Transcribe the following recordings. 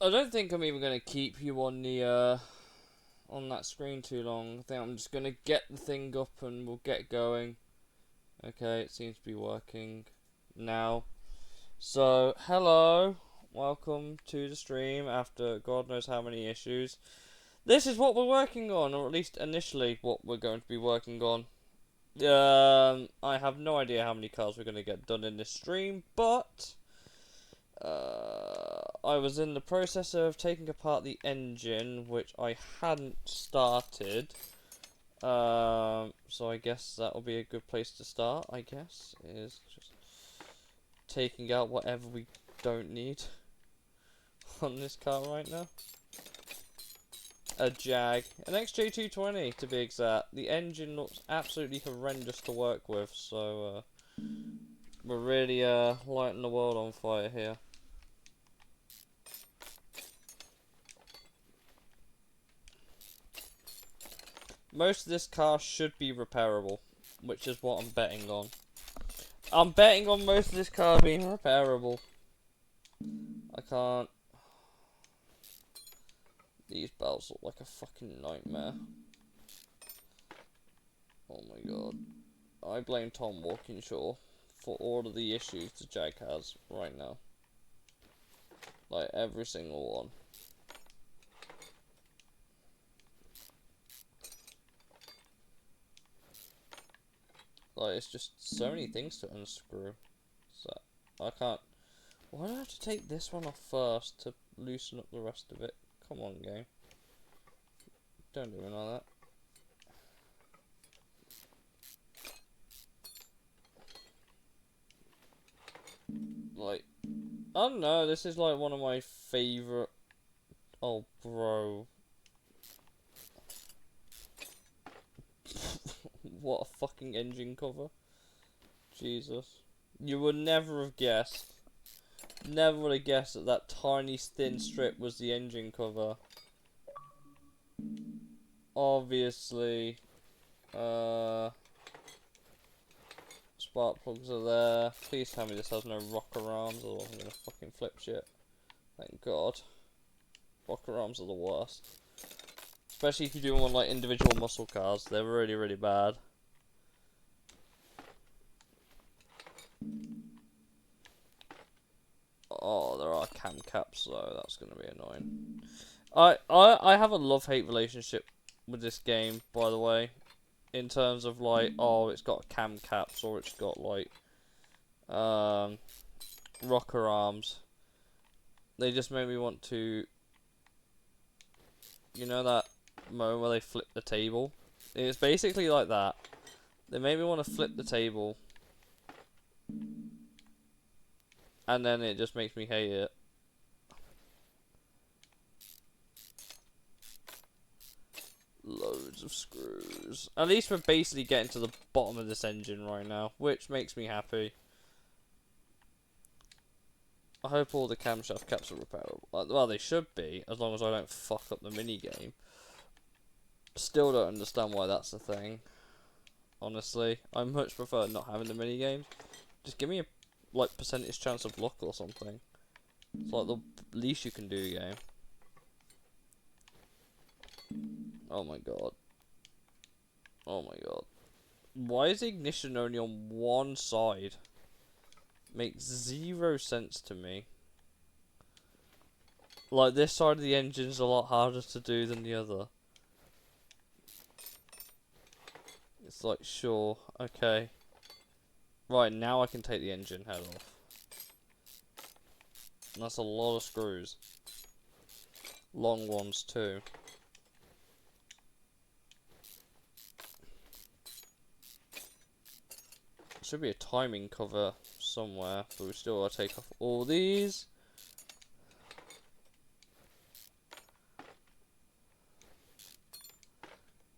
I don't think I'm even gonna keep you on that screen too long. I think I'm just gonna get the thing up and we'll get going. Okay, it seems to be working now. So, hello, welcome to the stream after God knows how many issues. This is what we're working on, or at least initially what we're going to be working on. I have no idea how many cars we're going to get done in this stream, but I was in the process of taking apart the engine, which I hadn't started. So I guess that'll be a good place to start, I guess, is just taking out whatever we don't need on this car right now. A Jag, an XJ220 to be exact. The engine looks absolutely horrendous to work with, so we're really lighting the world on fire here. Most of this car should be repairable, which is what I'm betting on. I'm betting on most of this car being repairable. I can't. These belts look like a fucking nightmare. Oh my god. I blame Tom Walkinshaw for all of the issues the Jag has right now. Like, every single one. Like, it's just so many things to unscrew. So, I can't. Why do I have to take this one off first to loosen up the rest of it? Come on, game. Don't do it like that. Like, I don't know, this is like one of my favourite. Oh, bro. What a fucking engine cover. Jesus. You would never have guessed. Never would have guessed that that tiny thin strip was the engine cover. Obviously. Spark plugs are there. Please tell me this has no rocker arms, or I'm gonna fucking flip shit. Thank God. Rocker arms are the worst. Especially if you do them on like individual muscle cars, they're really, really bad. Oh, there are cam caps though, that's gonna be annoying. I have a love-hate relationship with this game, by the way. In terms of like, oh, it's got cam caps or it's got like rocker arms. They just make me want to, you know that moment where they flip the table? It's basically like that. They make me want to flip the table, and then it just makes me hate it. Loads of screws. At least we're basically getting to the bottom of this engine right now, which makes me happy. I hope all the camshaft caps are repairable. Well, they should be, as long as I don't fuck up the minigame. Still don't understand why that's a thing. Honestly, I much prefer not having the minigames. Just give me a like percentage chance of luck or something. It's like the least you can do, game. Oh my god. Oh my god. Why is the ignition only on one side? Makes zero sense to me. Like, this side of the engine's a lot harder to do than the other. It's like, sure, okay. Right, now I can take the engine head off. And that's a lot of screws. Long ones too. Should be a timing cover somewhere, but we still gotta take off all these.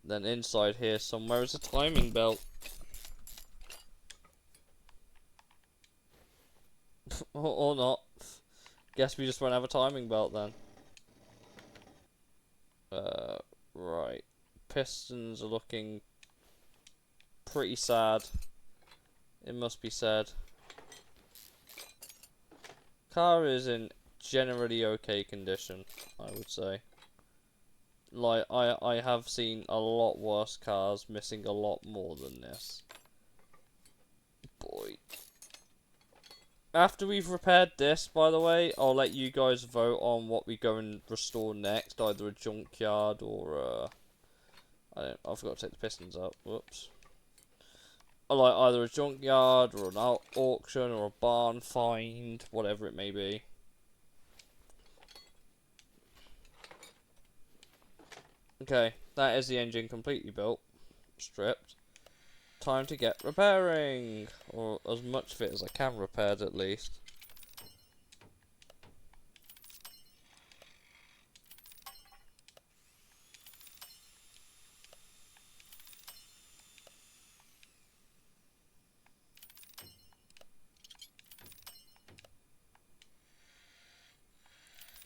Then inside here somewhere is a timing belt. or not. Guess we just won't have a timing belt then. Right. Pistons are looking pretty sad. It must be said. Car is in generally okay condition, I would say. Like, I have seen a lot worse cars missing a lot more than this. Boy. After we've repaired this, by the way, I'll let you guys vote on what we go and restore next. Either a junkyard or I forgot to take the pistons up. Whoops. I like either a junkyard or an auction or a barn find, whatever it may be. Okay, that is the engine completely built, stripped. Time to get repairing, or as much of it as I can repaired at least.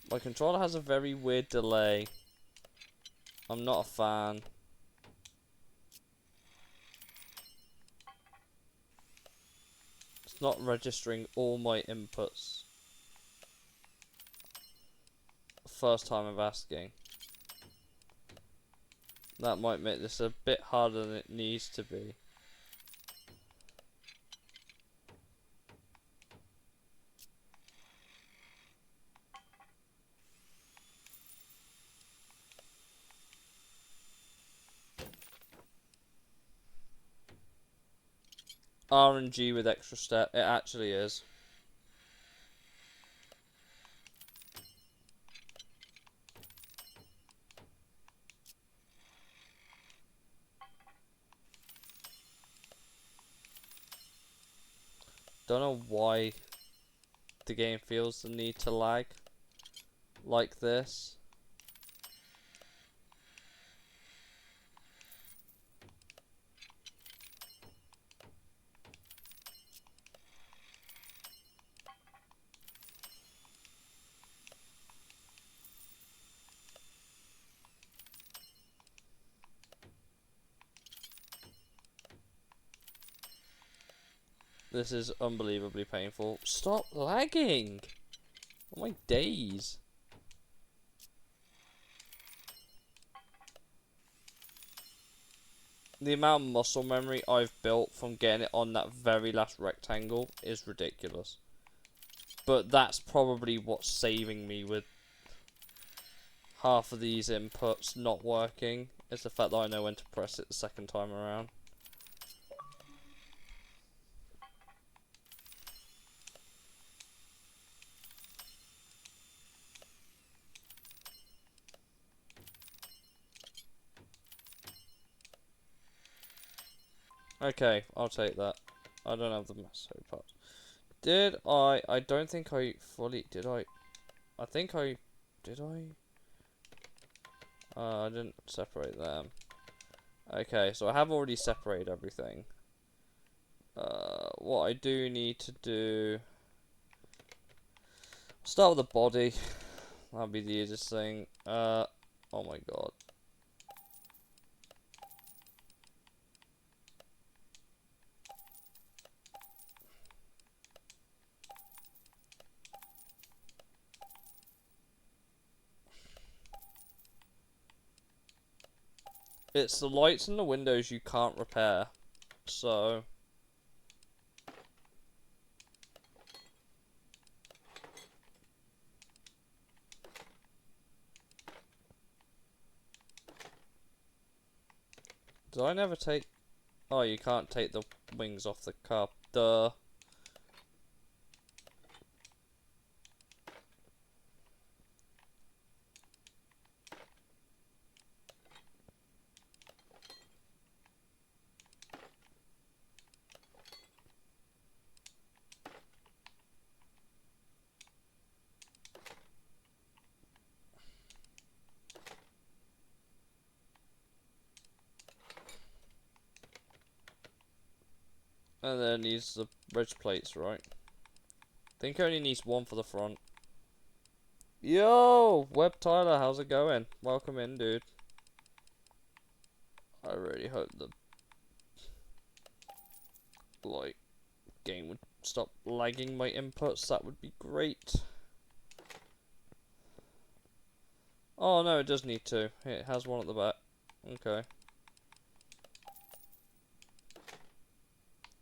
My controller has a very weird delay. I'm not a fan. It's not registering all my inputs. First time of asking. That might make this a bit harder than it needs to be. RNG with extra step, it actually is. Don't know why the game feels the need to lag like this. This is unbelievably painful. Stop lagging! Oh my days. The amount of muscle memory I've built from getting it on that very last rectangle is ridiculous. But that's probably what's saving me with half of these inputs not working, is the fact that I know when to press it the second time around. Okay, I'll take that. I don't have the necessary parts. Did I don't think I fully... Did I? I think I... Did I? I didn't separate them. Okay, so I have already separated everything. What I do need to do... Start with the body. That'll be the easiest thing. Oh my god. It's the lights and the windows you can't repair. So... Did I never take... Oh, you can't take the wings off the car. Duh. And then it needs the bridge plates, right? I think it only needs one for the front. Yo! Web Tyler, how's it going? Welcome in, dude. I really hope the... like... game would stop lagging my inputs. That would be great. Oh no, it does need two. It has one at the back. Okay.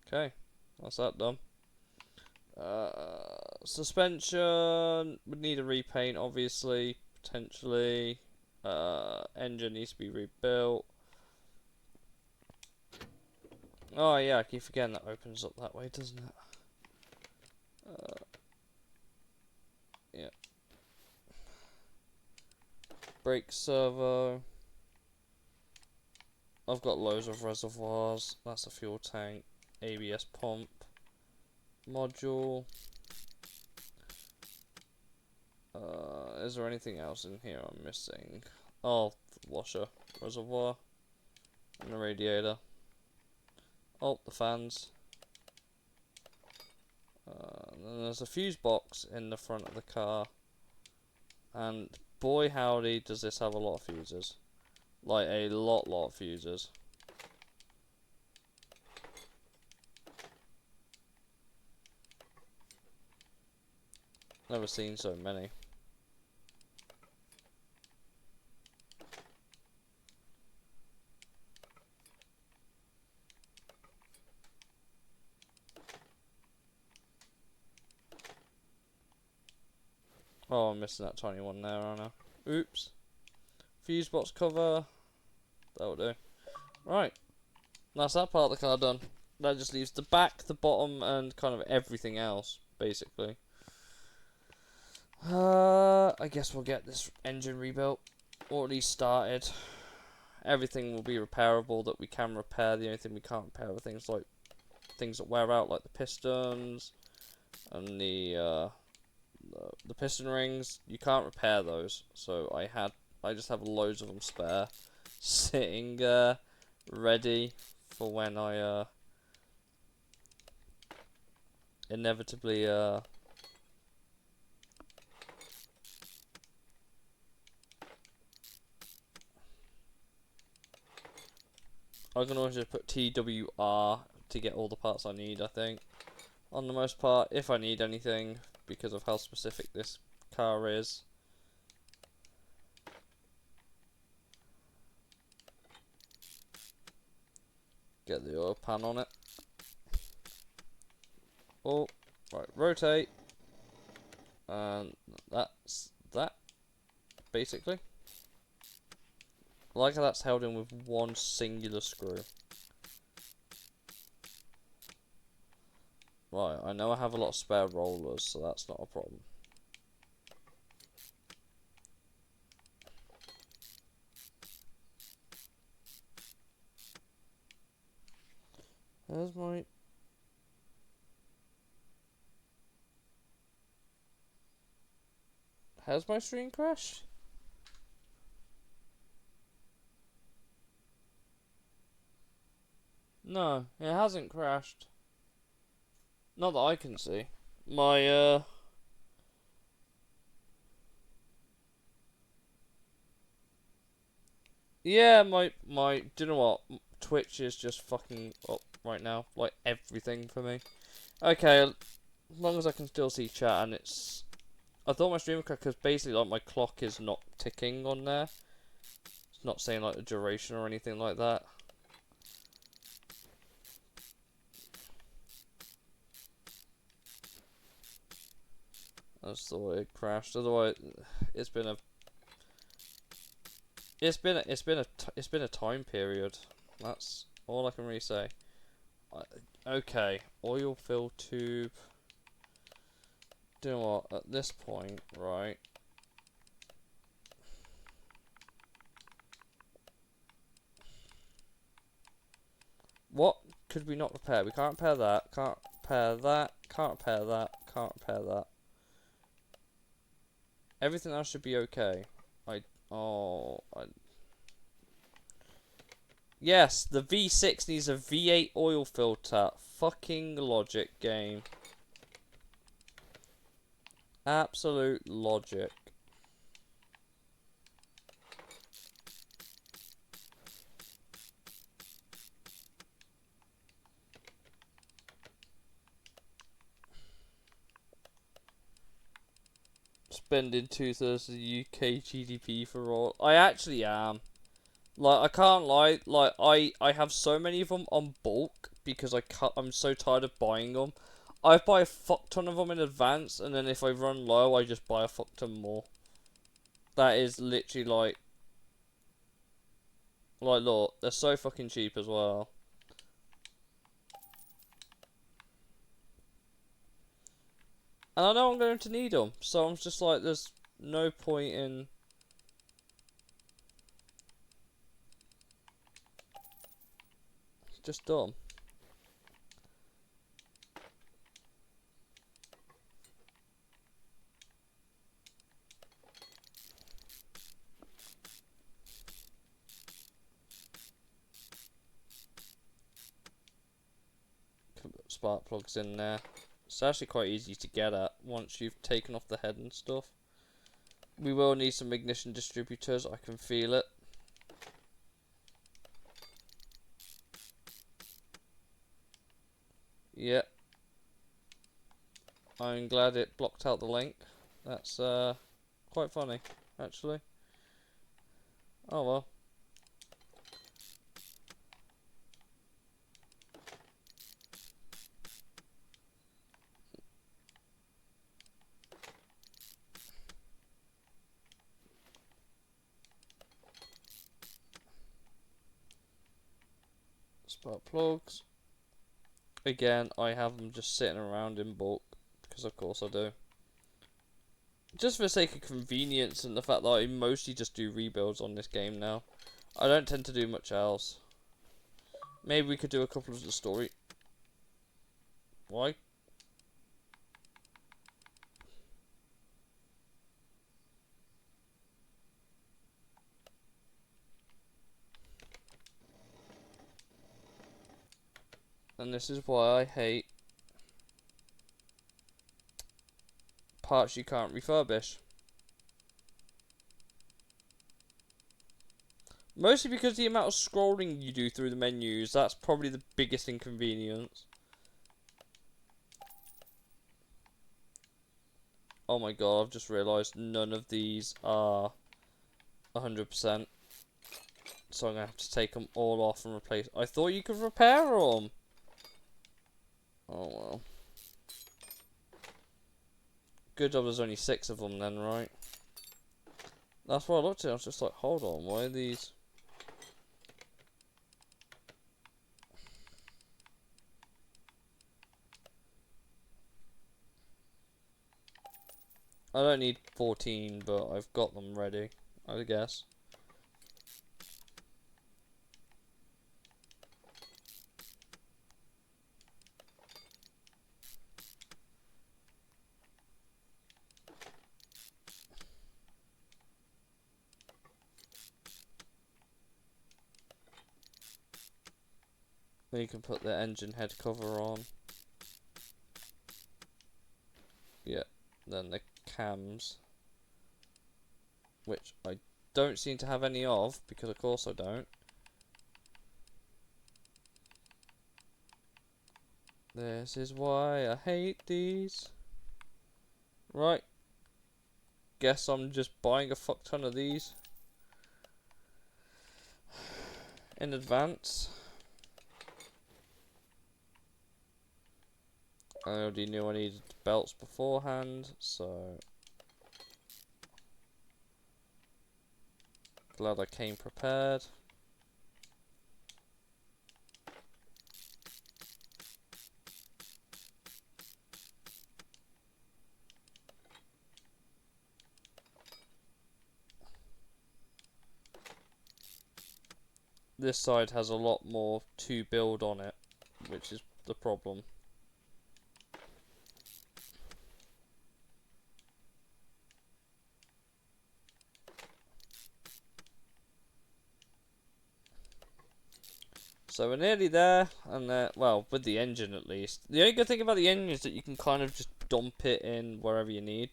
Okay, that's that done. Suspension would need a repaint, obviously, potentially. Engine needs to be rebuilt. Oh yeah, I keep forgetting that opens up that way, doesn't it? Yeah. Brake servo. I've got loads of reservoirs. That's a fuel tank. ABS pump. Module. Is there anything else in here I'm missing? Oh, washer. Reservoir. And the radiator. Oh, the fans. And then there's a fuse box in the front of the car. And boy howdy does this have a lot of fuses. Like a lot of fuses. Never seen so many. Oh, I'm missing that tiny one there, aren't I? Oops. Fuse box cover. That'll do. Right. That's that part of the car done. That just leaves the back, the bottom, and kind of everything else, basically. I guess we'll get this engine rebuilt. Or at least started. Everything will be repairable that we can repair. The only thing we can't repair are things like things that wear out, like the pistons and the piston rings. You can't repair those, so I just have loads of them spare, sitting ready for when I inevitably I can always just put TWR to get all the parts I need, I think, on the most part, if I need anything, because of how specific this car is. Get the oil pan on it. Oh, right, rotate. And that's that, basically. I like how that's held in with one singular screw. Right, I know I have a lot of spare rollers, so that's not a problem. There's my... Has my stream crashed? No, it hasn't crashed. Not that I can see. My, yeah, do you know what? Twitch is just fucking up right now. Like, everything for me. Okay, as long as I can still see chat and it's... I thought my stream crashed because basically, like, my clock is not ticking on there. It's not saying, like, the duration or anything like that. I just thought it crashed. Otherwise, it's been a time period. That's all I can really say. Okay, oil fill tube. Do you know what? At this point, right? What could we not repair? We can't repair that. Can't repair that. Can't repair that. Can't repair that. Everything else should be okay. Yes, the V6 needs a V8 oil filter. Fucking logic, game. Absolute logic. spending 2/3 of the UK GDP for all. I actually am. Like, I can't lie. Like, I have so many of them on bulk because I'm so tired of buying them. I buy a fuck ton of them in advance, and then if I run low, I just buy a fuck ton more. That is literally like, look, they're so fucking cheap as well. And I know I'm going to need them, so I'm just like, there's no point in... Just dumb. Can put spark plugs in there. It's actually quite easy to get at once you've taken off the head and stuff. We will need some ignition distributors, I can feel it. Yeah. I'm glad it blocked out the link. That's quite funny, actually. Oh well. Spark plugs. Again, I have them just sitting around in bulk, because of course I do. Just for the sake of convenience and the fact that I mostly just do rebuilds on this game now. I don't tend to do much else. Maybe we could do a couple of the story. Why? And this is why I hate parts you can't refurbish. Mostly because the amount of scrolling you do through the menus, that's probably the biggest inconvenience. Oh my god, I've just realised none of these are 100%. So I'm going to have to take them all off and replace. I thought you could repair them. Oh well. Good job there's only 6 of them then, right? That's what I looked at. I was just like, hold on, why are these... I don't need 14, but I've got them ready, I guess. Then you can put the engine head cover on. Yeah, then the cams, which I don't seem to have any of, because of course I don't. This is why I hate these. Right. Guess I'm just buying a fuck ton of these in advance. I already knew I needed belts beforehand, so glad I came prepared. This side has a lot more to build on it, which is the problem. So we're nearly there, and well, with the engine at least. The only good thing about the engine is that you can kind of just dump it in wherever you need.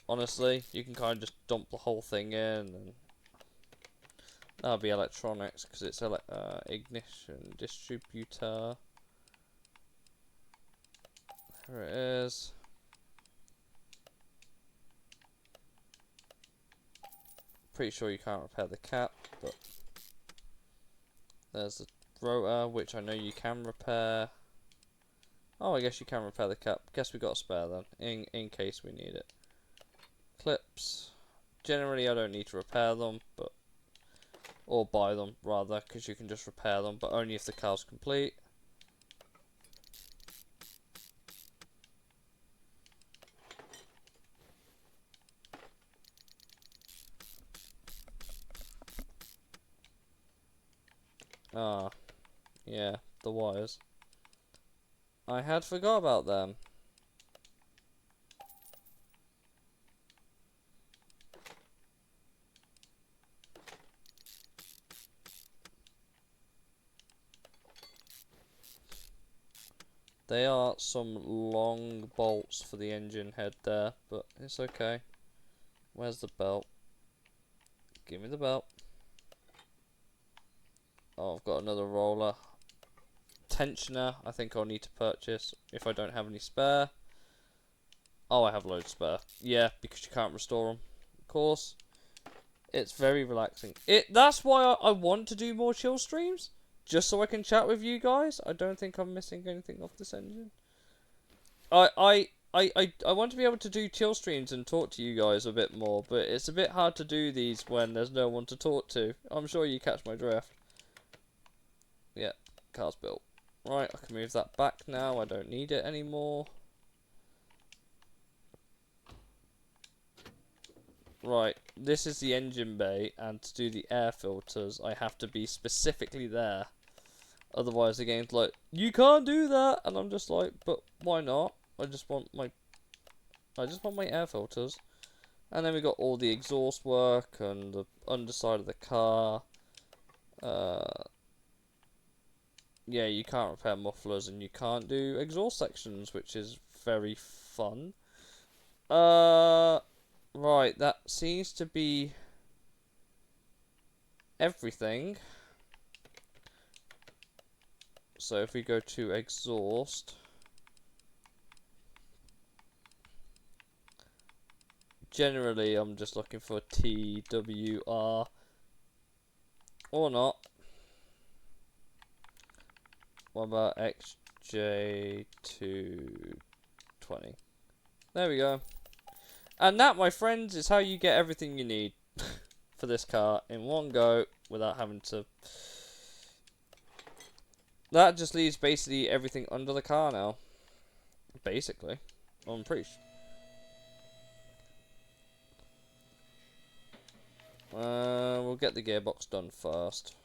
Honestly, you can kind of just dump the whole thing in, and that'll be electronics, because it's ignition distributor. There it is. Pretty sure you can't repair the cap, but there's the rotor, which I know you can repair. Oh, I guess you can repair the cap. Guess we got a spare then, in case we need it. Clips. Generally, I don't need to repair them, but or buy them rather, because you can just repair them, but only if the car's complete. Ah, yeah, the wires. I had forgot about them. They are some long bolts for the engine head there, but it's okay. Where's the belt? Give me the belt. Oh, I've got another roller. Tensioner, I think I'll need to purchase if I don't have any spare. Oh, I have loads spare. Yeah, because you can't restore them. Of course. It's very relaxing. That's why I want to do more chill streams. Just so I can chat with you guys. I don't think I'm missing anything off this engine. I want to be able to do chill streams and talk to you guys a bit more, but it's a bit hard to do these when there's no one to talk to. I'm sure you catch my drift. Yeah, car's built. Right, I can move that back now. I don't need it anymore. Right, this is the engine bay, and to do the air filters, I have to be specifically there. Otherwise, the game's like, you can't do that, and I'm just like, but why not? I just want my air filters. And then we got all the exhaust work and the underside of the car. Yeah, you can't repair mufflers and you can't do exhaust sections, which is very fun. Right, that seems to be everything. So if we go to exhaust, generally I'm just looking for TWR or not. What about XJ220? There we go. And that, my friends, is how you get everything you need for this car in one go without having to... That just leaves basically everything under the car now. Basically. I'm pretty sure. We'll get the gearbox done first.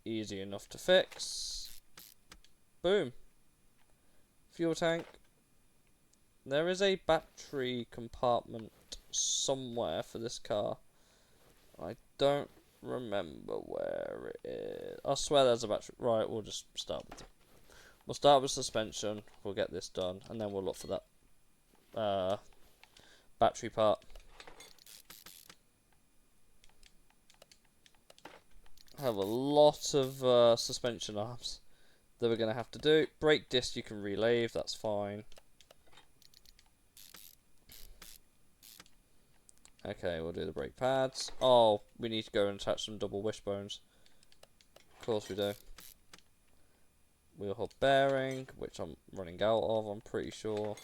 Easy enough to fix. Boom. Fuel tank. There is a battery compartment somewhere for this car. I don't remember where it is. I swear there's a battery. Right, we'll just start with it. We'll start with suspension. We'll get this done, and then we'll look for that battery part. I have a lot of suspension arms that we're going to have to do. Brake disc you can relave, that's fine. Okay, we'll do the brake pads. Oh, we need to go and attach some double wishbones. Of course we do. Wheel hub bearing, which I'm running out of, I'm pretty sure.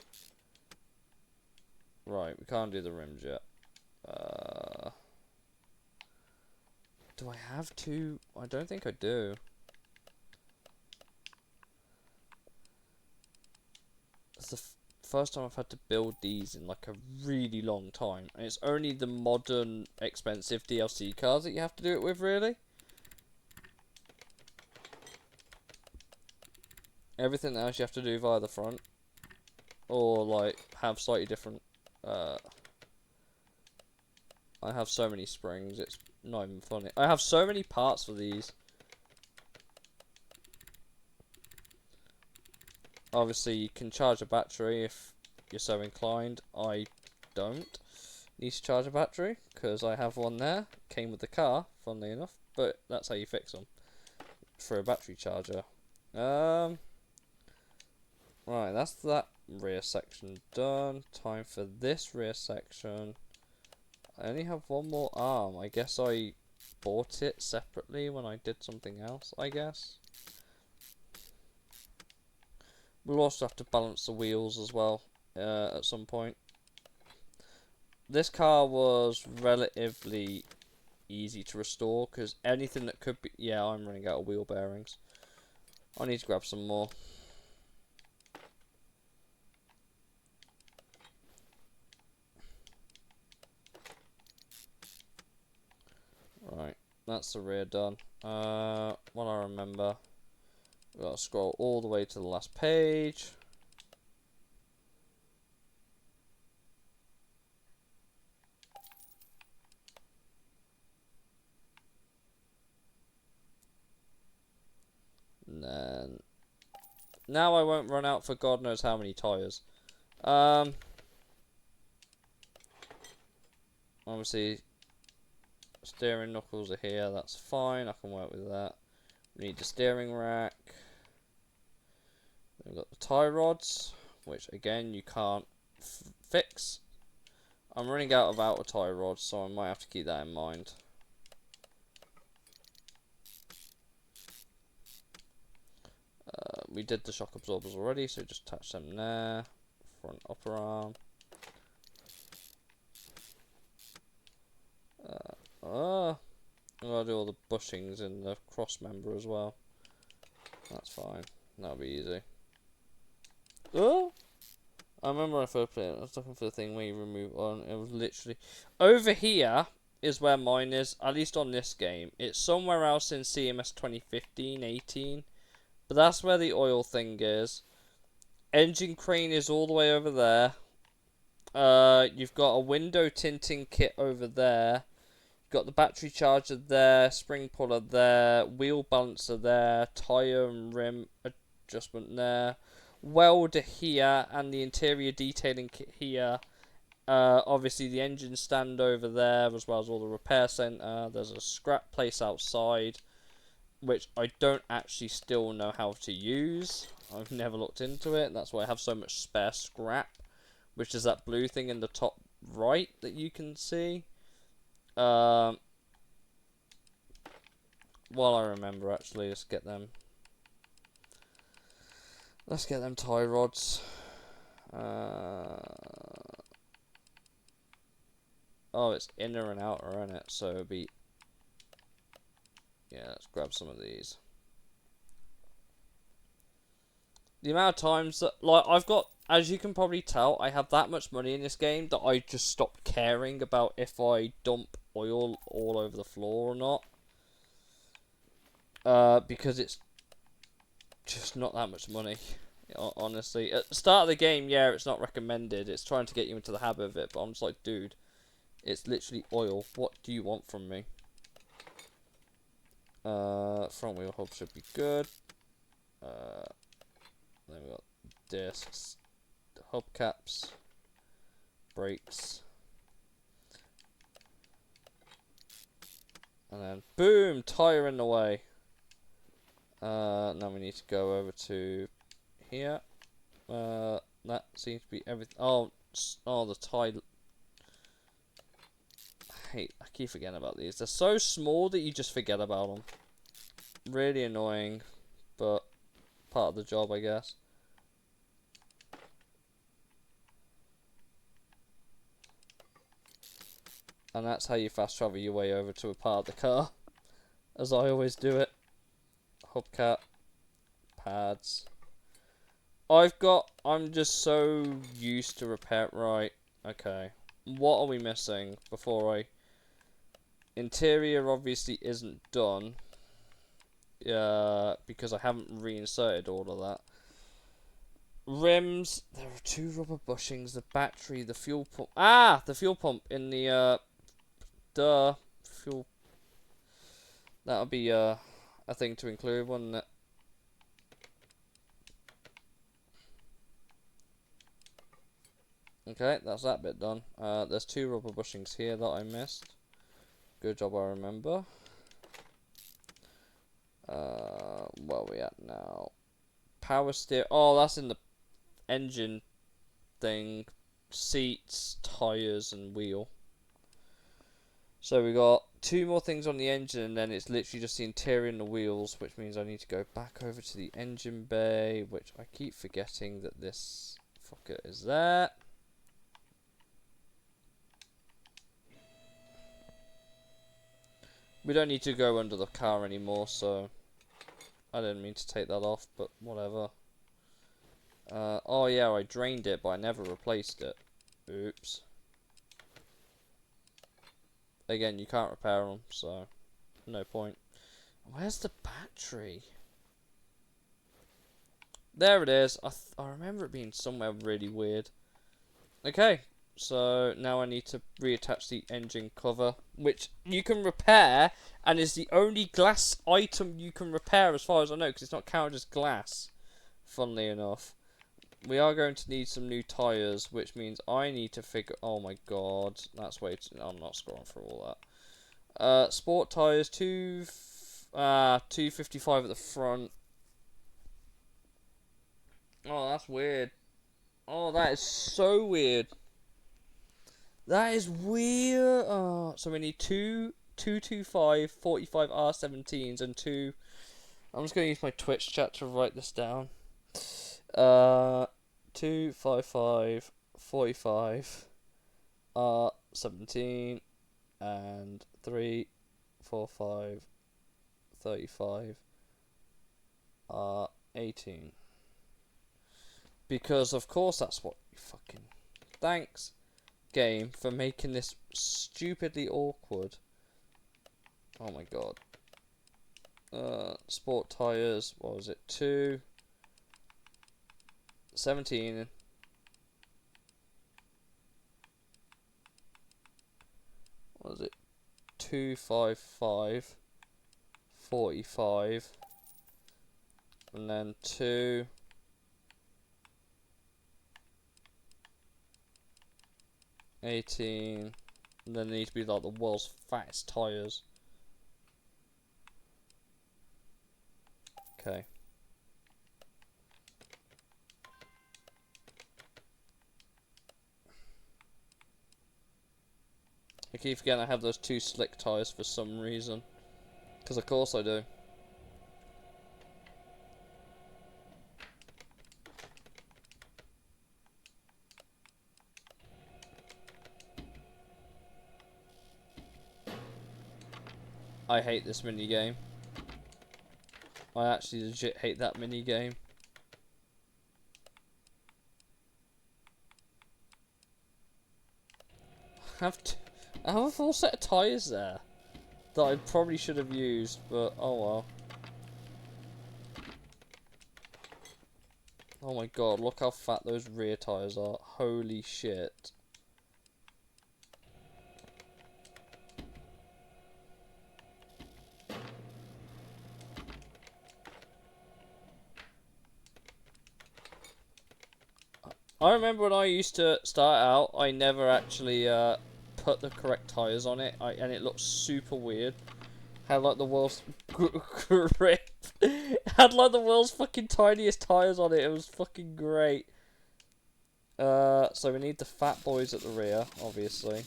Right, we can't do the rims yet. Do I have to? I don't think I do. It's the first time I've had to build these in like a really long time. And it's only the modern, expensive DLC cars that you have to do it with, really. Everything else you have to do via the front. Or, like, have slightly different... I have so many springs, it's not even funny. I have so many parts for these. Obviously, you can charge a battery if you're so inclined. I don't need to charge a battery, because I have one there. Came with the car, funnily enough. But that's how you fix them. For a battery charger. Right, that's that rear section done. Time for this rear section. I only have one more arm. I guess I bought it separately when I did something else, I guess. We'll also have to balance the wheels as well at some point. This car was relatively easy to restore because anything that could be... Yeah, I'm running out of wheel bearings. I need to grab some more. Right, that's the rear done. What I remember, we've got to scroll all the way to the last page. And then... Now I won't run out for God knows how many tyres. Obviously, steering knuckles are here, that's fine, I can work with that. We need the steering rack. We've got the tie rods, which again you can't fix. I'm running out of outer tie rods, so I might have to keep that in mind. We did the shock absorbers already, so just attach them there. Front upper arm. I'm gonna do all the bushings in the cross member as well. That's fine. That'll be easy. Oh! I remember when I first played it, I was looking for the thing where you remove on. It was literally over here is where mine is, at least on this game. It's somewhere else in CMS 2015-18, but that's where the oil thing is. Engine crane is all the way over there. You've got a window tinting kit over there. You've got the battery charger there, spring puller there, wheel balancer there, tyre and rim adjustment there. Welder here and the interior detailing kit here. Obviously the engine stand over there, as well as all the repair centre. There's a scrap place outside, which I don't actually still know how to use. I've never looked into it. That's why I have so much spare scrap, which is that blue thing in the top right that you can see. While I remember, actually, let's get them tie rods. Oh, it's inner and outer, isn't it? So it'll be... Yeah, let's grab some of these. The amount of times that... Like, I've got... As you can probably tell, I have that much money in this game that I just stopped caring about if I dump oil all over the floor or not. Because it's just not that much money. Honestly. At the start of the game, yeah, it's not recommended. It's trying to get you into the habit of it. But I'm just like, dude... It's literally oil. What do you want from me? Front wheel hub should be good. Then we got discs, hubcaps, brakes, and then boom, tire in the way. Now we need to go over to here. That seems to be everything. Oh, the tie. I keep forgetting about these. They're so small that you just forget about them. Really annoying, but part of the job, I guess. And that's how you fast travel your way over to a part of the car, as I always do it. Hubcap, pads. I'm just so used to repair. Right, okay. What are we missing before I... Interior obviously isn't done. Because I haven't reinserted all of that. Rims, there are 2 rubber bushings, the battery, the fuel pump. Ah! The fuel pump in the, fuel. That would be, a thing to include, wouldn't it? Okay, that's that bit done. There's 2 rubber bushings here that I missed. Good job, I remember. Where are we at now? Power steer. Oh, that's in the engine thing. Seats, tires, and wheel. So we got 2 more things on the engine, and then it's literally just the interior and the wheels, which means I need to go back over to the engine bay, which I keep forgetting that this fucker is there. We don't need to go under the car anymore, so I didn't mean to take that off, but whatever. Oh yeah, I drained it, but I never replaced it. Oops. Again, you can't repair them, so no point. Where's the battery? There it is. I remember it being somewhere really weird. Okay, so now I need to reattach the engine cover, which you can repair, and is the only glass item you can repair as far as I know, because it's not counted as glass, funnily enough. We are going to need some new tyres, which means I need to figure... Oh my god, that's way too... I'm not scrolling through all that. Sport tyres, 255 at the front. Oh, that's weird. Oh, that is so weird. That is weird. Oh, so we need 225 45 R17s and 2... I'm just going to use my Twitch chat to write this down. 255 45 R17 and 345 35 R18. Because of course that's what you fucking... Thanks, game, for making this stupidly awkward. Oh my god. Sport tyres, what was it? 17. What was it? 255 45 and then 2 18, and then they need to be like the world's fattest tyres. Okay. I keep forgetting I have those 2 slick tyres for some reason. Because of course I do. I hate this mini game. I actually legit hate that mini game. I have a full set of tyres there that I probably should have used, but oh well. Oh my god, look how fat those rear tyres are. Holy shit. I remember when I used to start out, I never actually put the correct tyres on it, and it looked super weird. Had like the world's grip. Had like the world's fucking tiniest tyres on it. It was fucking great. So we need the fat boys at the rear, obviously.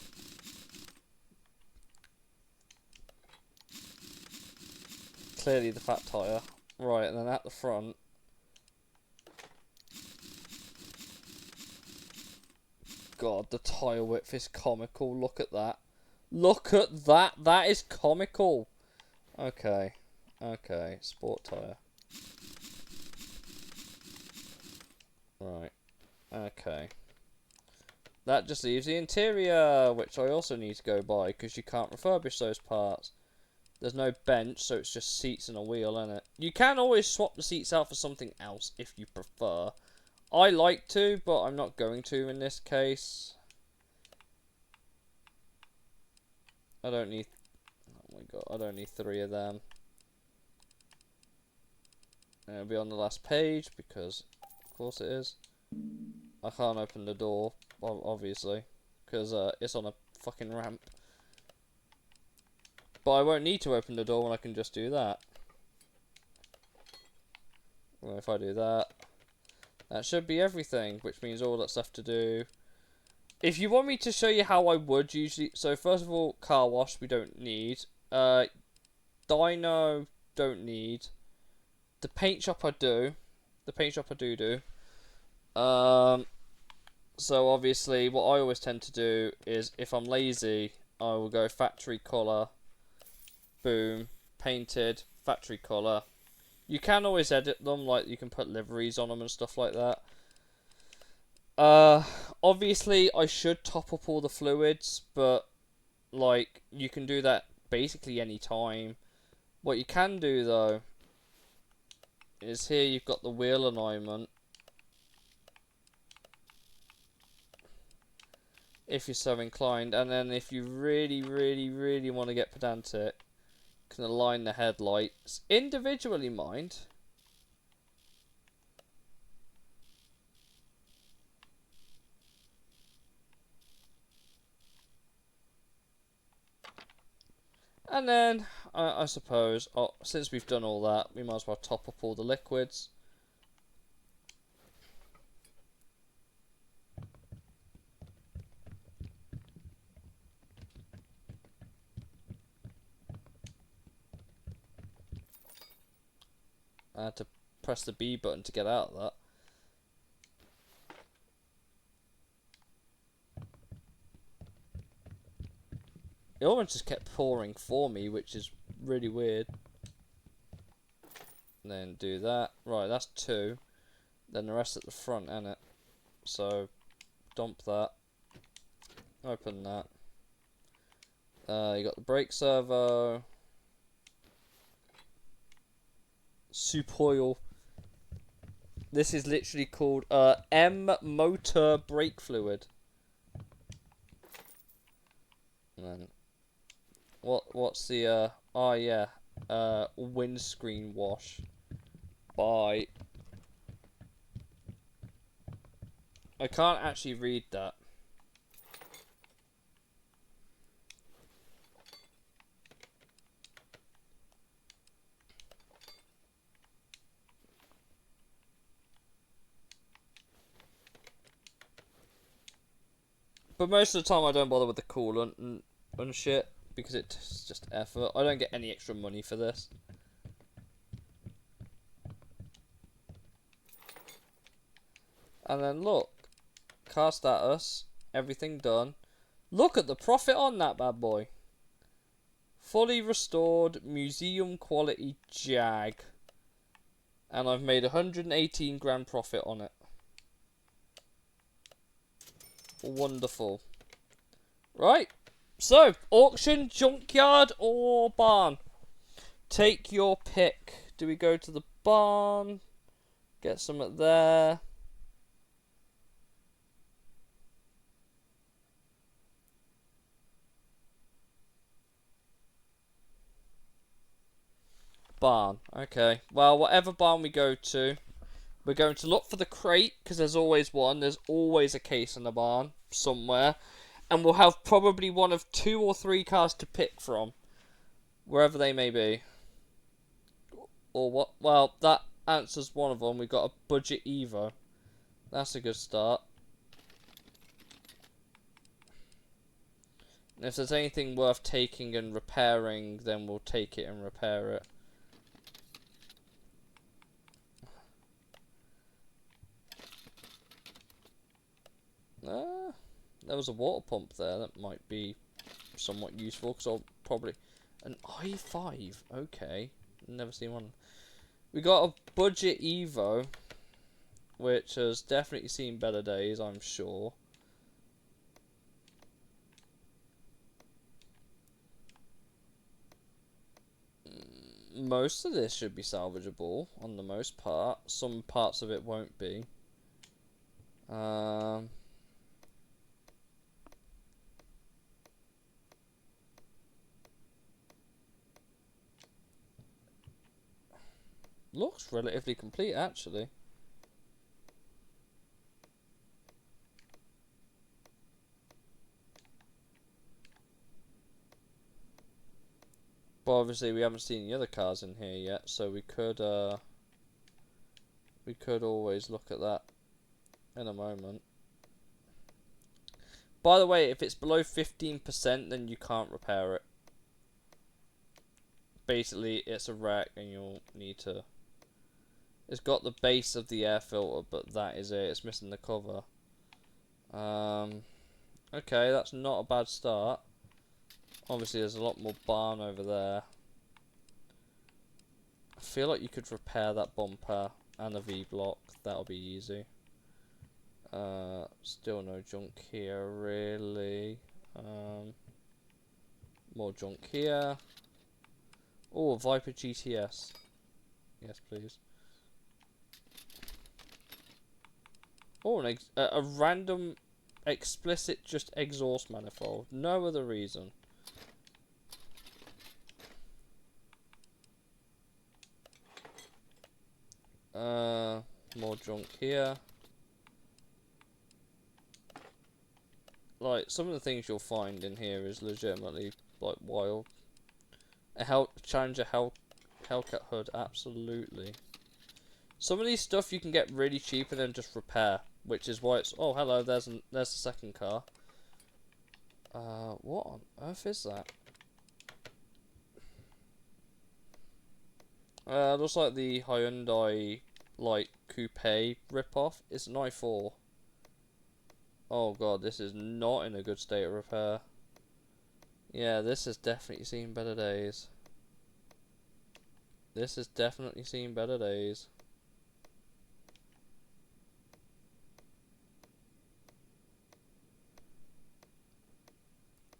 Clearly the fat tyre. Right, and then at the front. God, the tyre width is comical. Look at that. Look at that. That is comical. Okay. Okay. Sport tyre. Right. Okay. That just leaves the interior, which I also need to go buy, because you can't refurbish those parts. There's no bench, so it's just seats and a wheel, innit? You can always swap the seats out for something else, if you prefer. I like to, but I'm not going to in this case. I don't need... Oh my god, I don't need 3 of them. And it'll be on the last page, because of course it is. I can't open the door, obviously, because it's on a fucking ramp. But I won't need to open the door when I can just do that. Well, if I do that, that should be everything, which means all that's left to do If you want me to show you how I would usually... So, first of all, car wash we don't need. Dyno don't need. The paint shop I do. The paint shop I do. So, obviously, what I always tend to do is, if I'm lazy, I will go factory colour. Boom. Painted. Factory colour. You can always edit them, like you can put liveries on them and stuff like that. Obviously I should top up all the fluids, but like you can do that basically any time. What you can do though is here you've got the wheel alignment. If you're so inclined, and then if you really want to get pedantic, you can align the headlights individually, mind. And then, I suppose, since we've done all that, we might as well top up all the liquids. I had to press the B button to get out of that. It almost just kept pouring for me, which is really weird. And then do that. Right, that's 2. Then the rest at the front, innit? So, dump that. Open that. You got the brake servo. Soup oil. This is literally called M motor brake fluid. And then what's the oh yeah, windscreen wash by... I can't actually read that. But most of the time I don't bother with the coolant and shit, because it's just effort. I don't get any extra money for this. And then look, car status, everything done. Look at the profit on that bad boy. Fully restored museum quality Jag. And I've made 118 grand profit on it. Wonderful. Right. So, auction, junkyard, or barn? Take your pick. Do we go to the barn? Get some at there. Barn. Okay. Well, whatever barn we go to, we're going to look for the crate, because there's always one. There's always a case in the barn somewhere. And we'll have probably one of 2 or 3 cars to pick from, wherever they may be. Or what? Well, that answers one of them. We've got a budget Evo. That's a good start. And if there's anything worth taking and repairing, then we'll take it and repair it. There was a water pump there that might be somewhat useful, because I'll probably... An i5, okay. Never seen one. We got a budget Evo, which has definitely seen better days, I'm sure. Most of this should be salvageable, on the most part. Some parts of it won't be. Looks relatively complete, actually. But obviously we haven't seen the other cars in here yet, so we could always look at that in a moment. By the way, if it's below 15%, then you can't repair it. Basically, it's a wreck and you'll need to... It's got the base of the air filter, but that is it. It's missing the cover. Okay, that's not a bad start. Obviously, there's a lot more barn over there. I feel like you could repair that bumper and the V-block. That'll be easy. Still no junk here, really. More junk here. Oh, Viper GTS. Yes, please. Oh, a random explicit just exhaust manifold. No other reason. More junk here. Like, some of the things you'll find in here is legitimately, like, wild. A Challenger Hellcat hood, absolutely. Some of these stuff you can get really cheap and then just repair, which is why it's... Oh, hello, there's the second car. What on earth is that? Looks like the Hyundai, like, coupe rip-off. It's an i4. Oh god, this is not in a good state of repair. Yeah, this has definitely seen better days. This has definitely seen better days.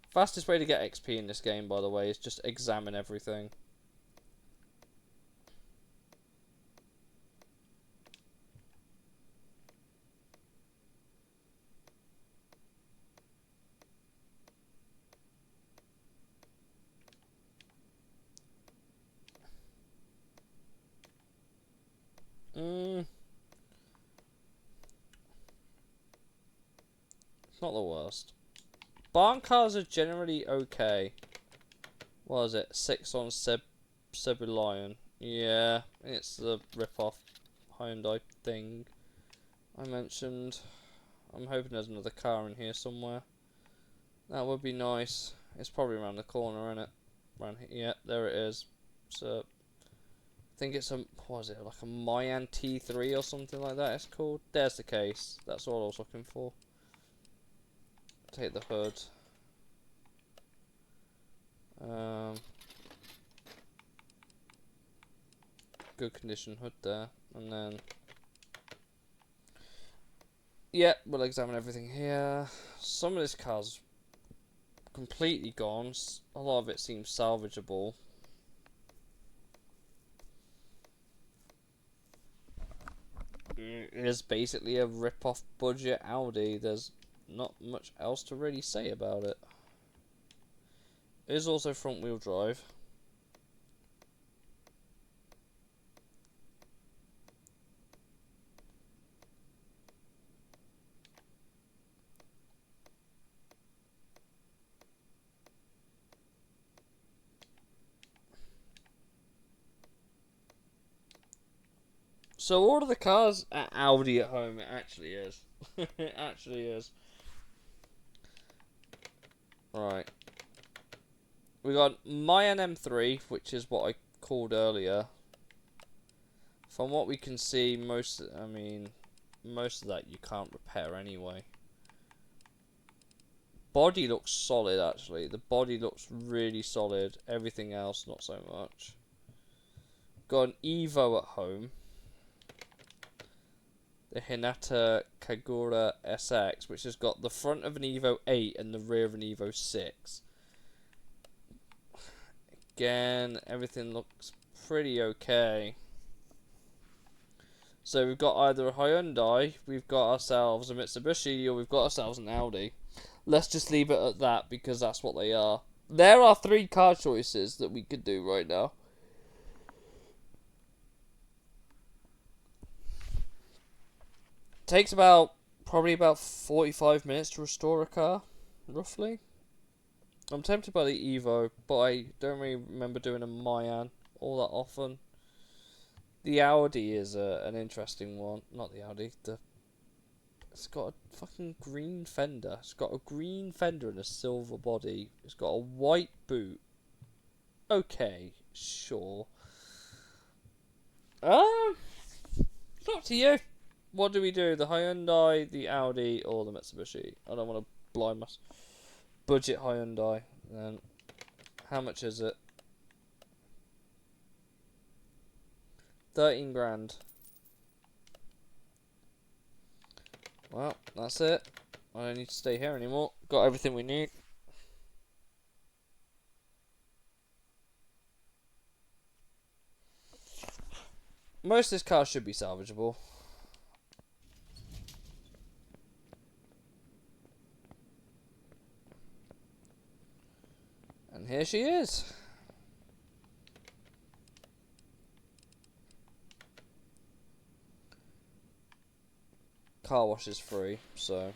Fastest way to get XP in this game, by the way, is just examine everything. It's not the worst. Barn cars are generally okay. What is it? 6 on Cebulion. Yeah, it's the rip-off Hyundai thing I mentioned. I'm hoping there's another car in here somewhere. That would be nice. It's probably around the corner, isn't it? Around here. Yeah, there it is. So, I think it's a, what is it, like a Mayan T3 or something like that it's called. There's the case. That's all I was looking for. Take the hood. Good condition hood there. And then, yeah, we'll examine everything here. Some of this car's completely gone. A lot of it seems salvageable. It is basically a rip-off budget Audi. There's not much else to really say about it. It is also front-wheel drive. So all of the cars at Audi at home, it actually is. It actually is. Right. We got Mayan M3, which is what I called earlier. From what we can see, most of that you can't repair anyway. Body looks solid, actually. The body looks really solid. Everything else, not so much. Got an Evo at home. The Hinata Kagura SX, which has got the front of an Evo 8 and the rear of an Evo 6. Again, everything looks pretty okay. So we've got either a Hyundai, we've got ourselves a Mitsubishi, or we've got ourselves an Audi. Let's just leave it at that, because that's what they are. There are 3 car choices that we could do right now. Takes probably about 45 minutes to restore a car, roughly. I'm tempted by the Evo, but I don't really remember doing a Mayan all that often. The Audi is an interesting one. Not the Audi, the It's got a fucking green fender. It's got a green fender and a silver body. It's got a white boot. Okay, sure. It's up to you. What do we do? The Hyundai, the Audi, or the Mitsubishi? I don't want to blind myself. Budget Hyundai. Then, how much is it? 13 grand. Well, that's it. I don't need to stay here anymore. Got everything we need. Most of this car should be salvageable. And here she is. Car wash is free, so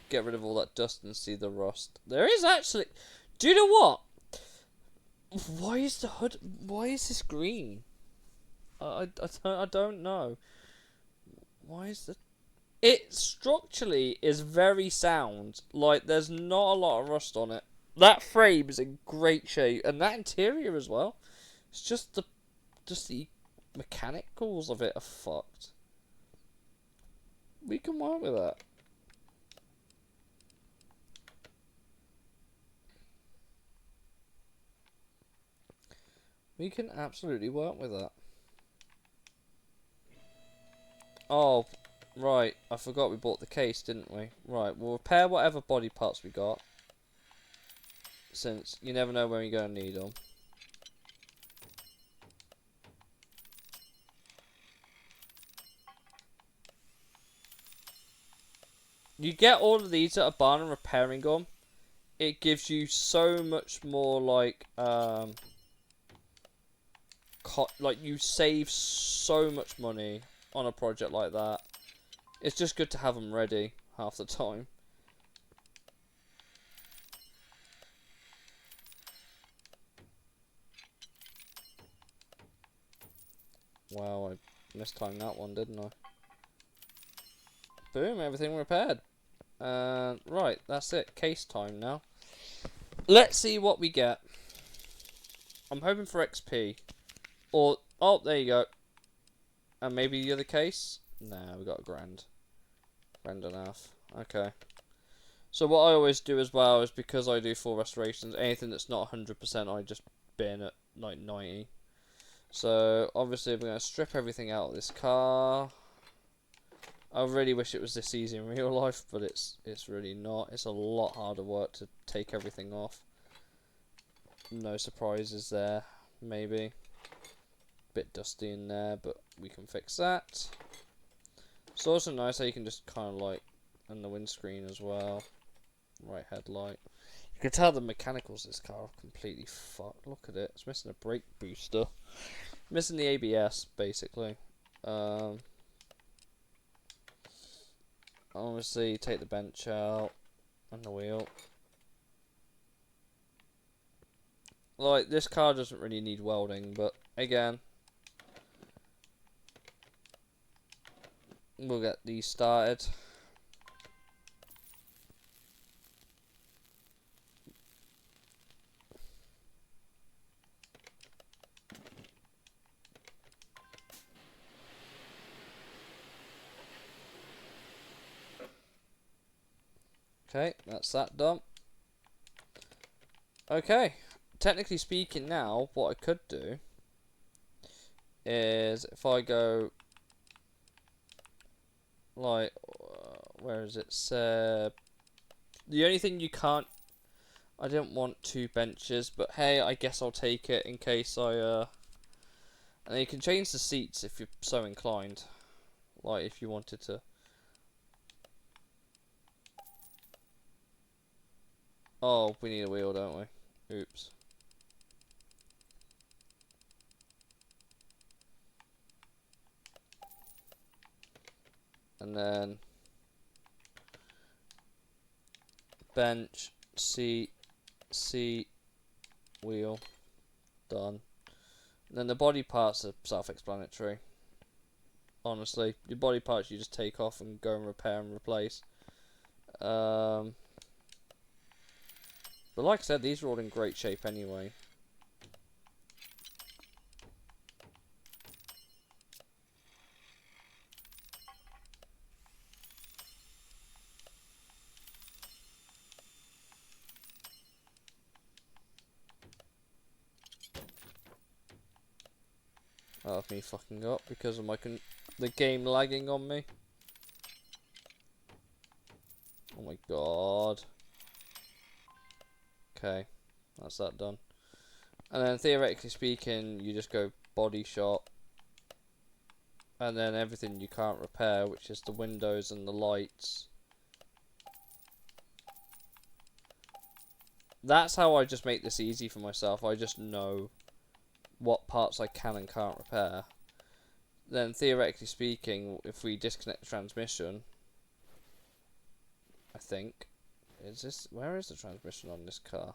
get rid of all that dust and see the rust. There is actually... Do you know what? Why is the hood... Why is this green? I don't know. Why is the... It structurally is very sound. Like, there's not a lot of rust on it. That frame is in great shape. And that interior as well. It's just the mechanicals of it are fucked. We can work with that. We can absolutely work with that. Oh, right. I forgot we bought the case, didn't we? Right, we'll repair whatever body parts we got. Since you never know when you're going to need them. You get all of these at a barn and repairing them. It gives you so much more, like you save so much money on a project like that. It's just good to have them ready half the time. Wow, I mistimed that one, didn't I? Boom, everything repaired. Right, that's it. Case time now. Let's see what we get. I'm hoping for XP. Or, oh, there you go. And maybe the other case? Nah, we got a grand. Grand and a half. Okay. So what I always do as well is, because I do full restorations, anything that's not 100% I just bin at like 90. So obviously we're going to strip everything out of this car. I really wish it was this easy in real life, but it's really not. It's a lot harder work to take everything off. No surprises there, maybe. Bit dusty in there, but we can fix that. It's also nice how you can just kind of like, and the windscreen as well. Right headlight. You can tell the mechanicals of this car are completely fucked. Look at it. It's missing a brake booster. Missing the ABS, basically. Obviously, take the bench out and the wheel. Like, this car doesn't really need welding, but again, we'll get these started. Okay, that's that done. Okay, technically speaking now, what I could do is, if I go, like, where is it? The only thing you can't, I didn't want 2 benches, but hey, I guess I'll take it in case I, and then you can change the seats if you're so inclined, like if you wanted to. Oh, we need a wheel, don't we? Oops. And then bench, seat, wheel, done. And then the body parts are self-explanatory. Honestly, your body parts you just take off and go and repair and replace. But like I said, these are all in great shape anyway. That's me fucking up because of the game lagging on me. Oh my god. Okay, that's that done. And then theoretically speaking, you just go body shop. And then everything you can't repair, which is the windows and the lights. That's how I just make this easy for myself. I just know what parts I can and can't repair. Then theoretically speaking, if we disconnect the transmission, I think, where is the transmission on this car?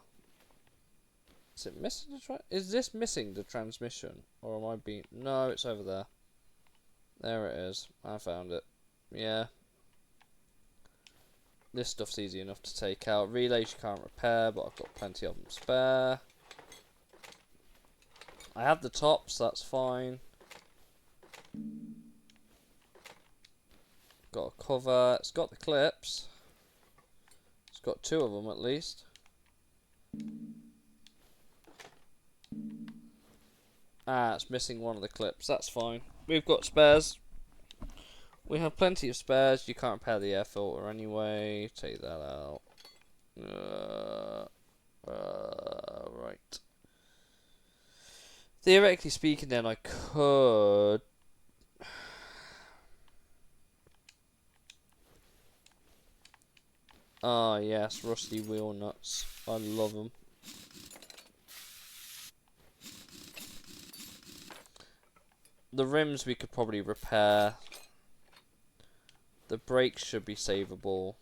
Is it missing is this missing the transmission? Or am I being... No, it's over there. There it is. I found it. Yeah. This stuff's easy enough to take out. Relays you can't repair, but I've got plenty of them spare. I have the tops, that's fine. Got a cover. It's got the clips. It's got 2 of them at least. Ah, it's missing one of the clips. That's fine. We've got spares. We have plenty of spares. You can't repair the air filter anyway. Take that out. Right. Theoretically speaking, then I could... Ah, yes, rusty wheel nuts. I love them. The rims we could probably repair. The brakes should be savable.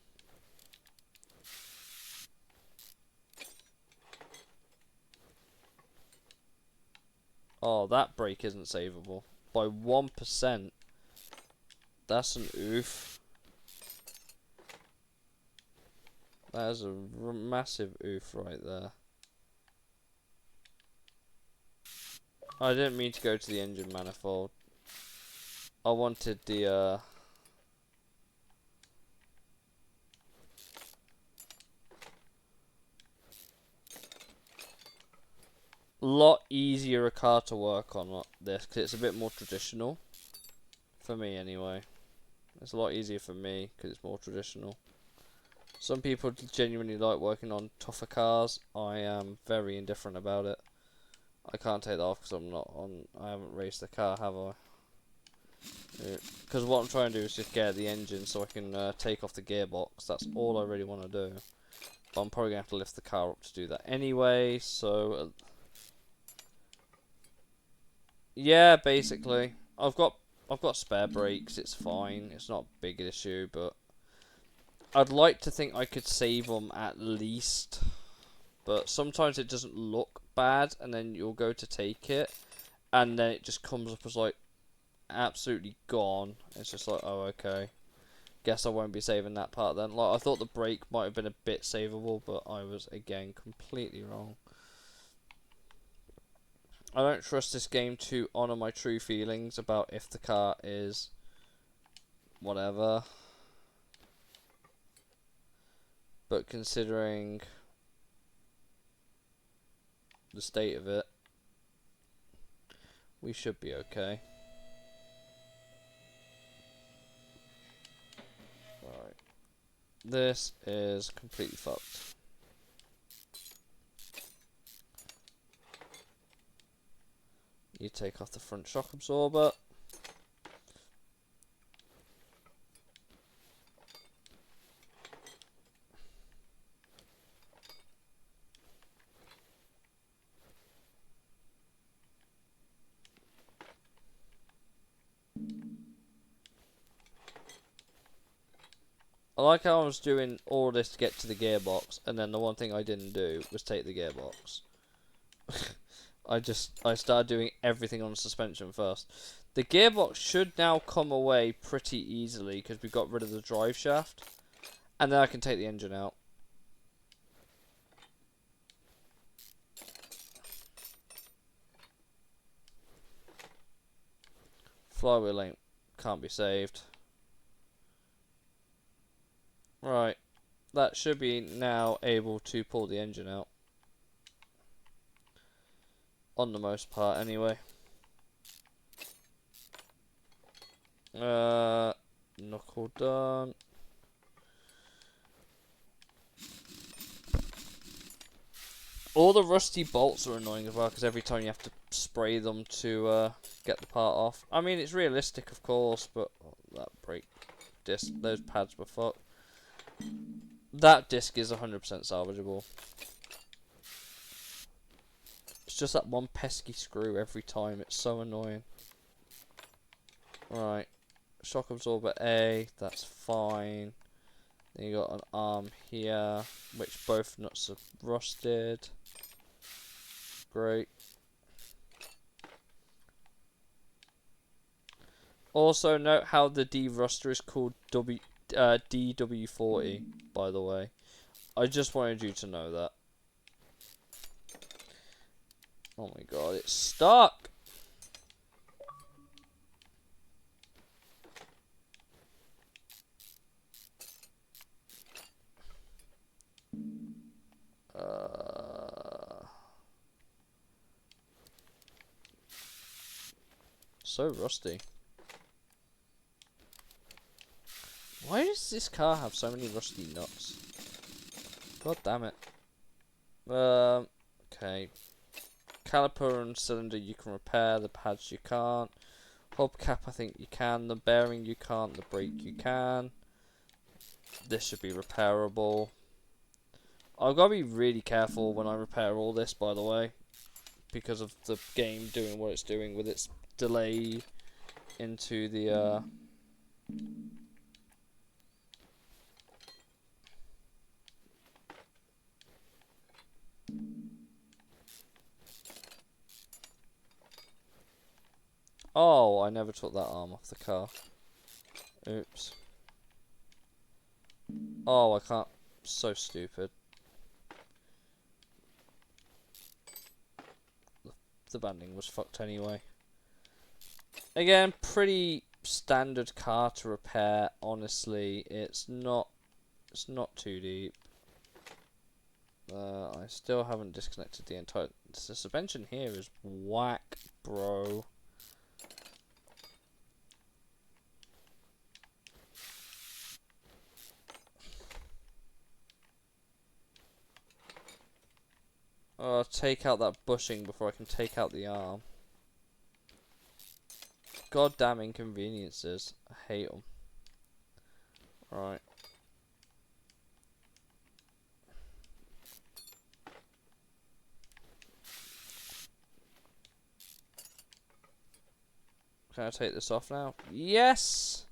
Oh, that brake isn't savable. By 1%. That's an oof. That is a massive oof right there. I didn't mean to go to the engine manifold. I wanted the lot easier a car to work on this because it's a bit more traditional for me anyway. It's a lot easier for me because it's more traditional. Some people genuinely like working on tougher cars. I am very indifferent about it. I can't take that off because I haven't raced the car, have I? Because what I'm trying to do is just get the engine so I can take off the gearbox. That's all I really want to do. But I'm probably going to have to lift the car up to do that anyway, so... yeah, basically. I've got spare brakes, it's fine. It's not a big issue, but... I'd like to think I could save them at least. But sometimes it doesn't look bad, and then you'll go to take it, and then it just comes up as, like, absolutely gone. It's just like, oh, okay. Guess I won't be saving that part then. Like, I thought the brake might have been a bit savable, but I was, again, completely wrong. I don't trust this game to honour my true feelings about if the car is whatever. But considering the state of it, we should be okay. Right. This is completely fucked. You take off the front shock absorber. I like how I was doing all this to get to the gearbox, and then the one thing I didn't do was take the gearbox. I started doing everything on the suspension first. The gearbox should now come away pretty easily because we got rid of the drive shaft. And then I can take the engine out. Flywheel link can't be saved. Right. That should be now able to pull the engine out. On the most part, anyway. Knuckle done. All the rusty bolts are annoying as well, because every time you have to spray them to get the part off. I mean, it's realistic, of course, but that brake disc, those pads were fucked. That disc is 100% salvageable. It's just that one pesky screw every time. It's so annoying. Right. Shock absorber A, that's fine. Then you got an arm here, which both nuts are rusted. Great. Also note how the deruster is called DW40, by the way. I just wanted you to know that. Oh my god, it's stuck! So rusty. Why does this car have so many rusty nuts? God damn it. Okay. Caliper and cylinder you can repair, the pads you can't. Hubcap I think you can, the bearing you can't, the brake you can. This should be repairable. I've got to be really careful when I repair all this, by the way. Because of the game doing what it's doing with its delay into the Oh, I never took that arm off the car. Oops. Oh, I can't. So stupid. The banding was fucked anyway. Again, pretty standard car to repair, honestly. It's not too deep. I still haven't disconnected the entire... The suspension here is whack, bro. Take out that bushing before I can take out the arm. Goddamn inconveniences. I hate them. Right. Can I take this off now? Yes!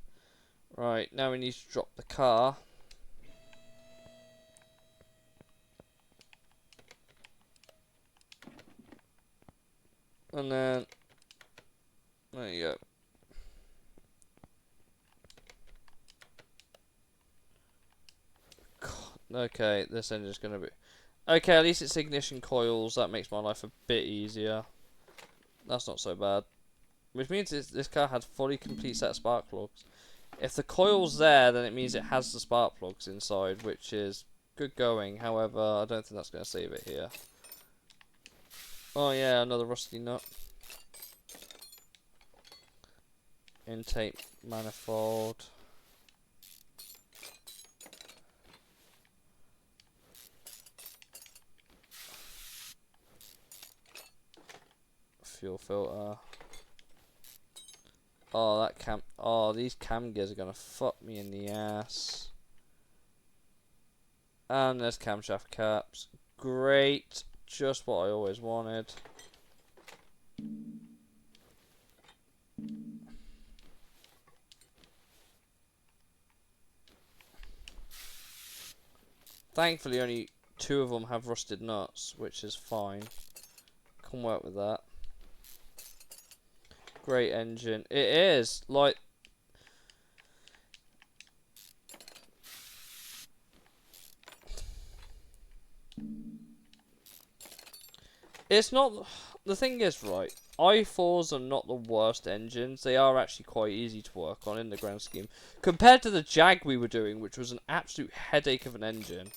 Right, now we need to drop the car. And then... There you go. God, okay, this engine's gonna be... Okay, at least it's ignition coils. That makes my life a bit easier. That's not so bad. Which means this car had fully complete set of spark plugs. If the coil's there, then it means it has the spark plugs inside, which is good going. However, I don't think that's going to save it here. Oh yeah, another rusty nut. Intake manifold. Fuel filter. Oh, that cam. Oh, these cam gears are gonna fuck me in the ass. And there's camshaft caps. Great. Just what I always wanted. Thankfully, only 2 of them have rusted nuts, which is fine. Can work with that. great engine. It is like. It's not. The thing is, right, i4s are not the worst engines. They are actually quite easy to work on in the grand scheme. Compared to the Jag we were doing, which was an absolute headache of an engine.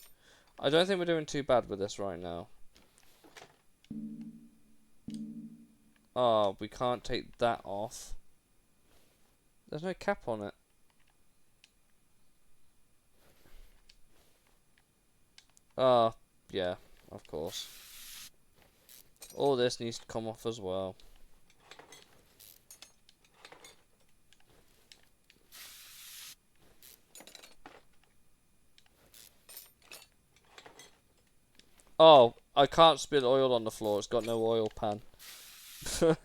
I don't think we're doing too bad with this right now. Oh, we can't take that off. There's no cap on it. Yeah, of course. All this needs to come off as well. Oh, I can't spill oil on the floor. It's got no oil pan. And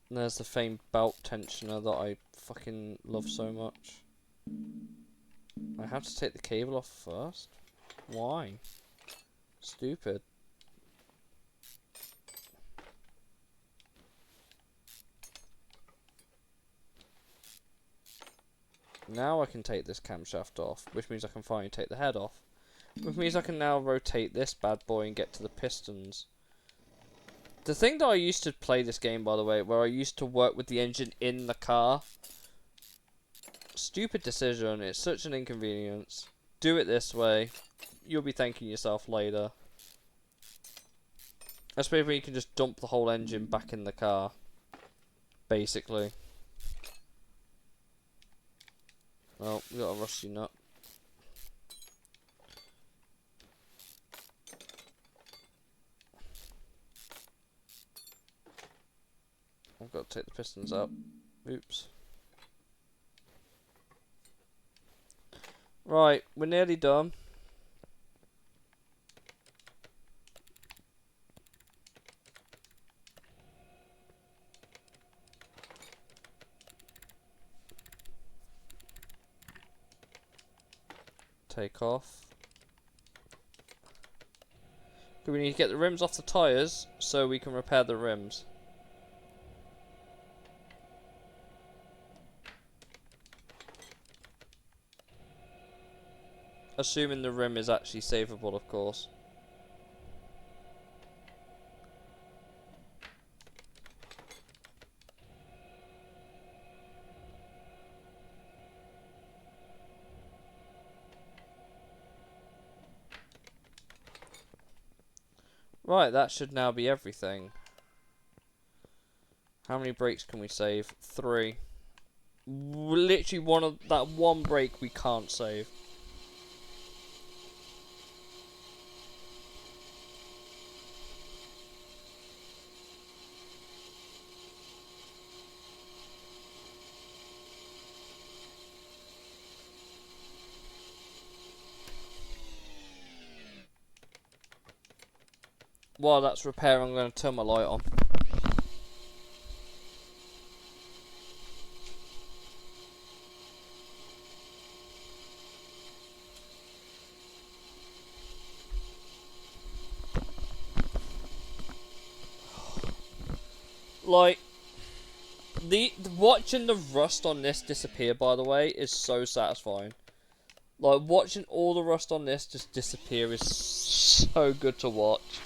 there's the famed belt tensioner that I fucking love so much. I have to take the cable off first? Why? Stupid. Now I can take this camshaft off, which means I can finally take the head off. Which means I can now rotate this bad boy and get to the pistons. The thing that I used to play this game, by the way, where I used to work with the engine in the car. Stupid decision. It's such an inconvenience. Do it this way. You'll be thanking yourself later. Especially when you can just dump the whole engine back in the car. Basically. Oh, we got a rusty nut. I've got to take the pistons out. Oops. Right, we're nearly done. Take off. We need to get the rims off the tyres so we can repair the rims. Assuming the rim is actually savable, of course. Right, that should now be everything. How many brakes can we save? 3. Literally that one brake we can't save. While that's repairing, I'm going to turn my light on. Like, watching the rust on this disappear, by the way, is so satisfying. Like, watching all the rust on this just disappear is so good to watch.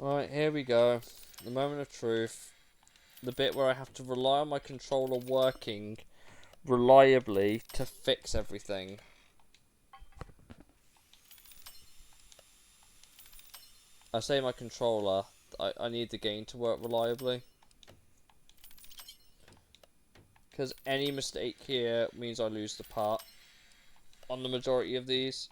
Right, here we go. The moment of truth. The bit where I have to rely on my controller working reliably to fix everything. I say my controller, I need the game to work reliably. Because any mistake here means I lose the part on the majority of these.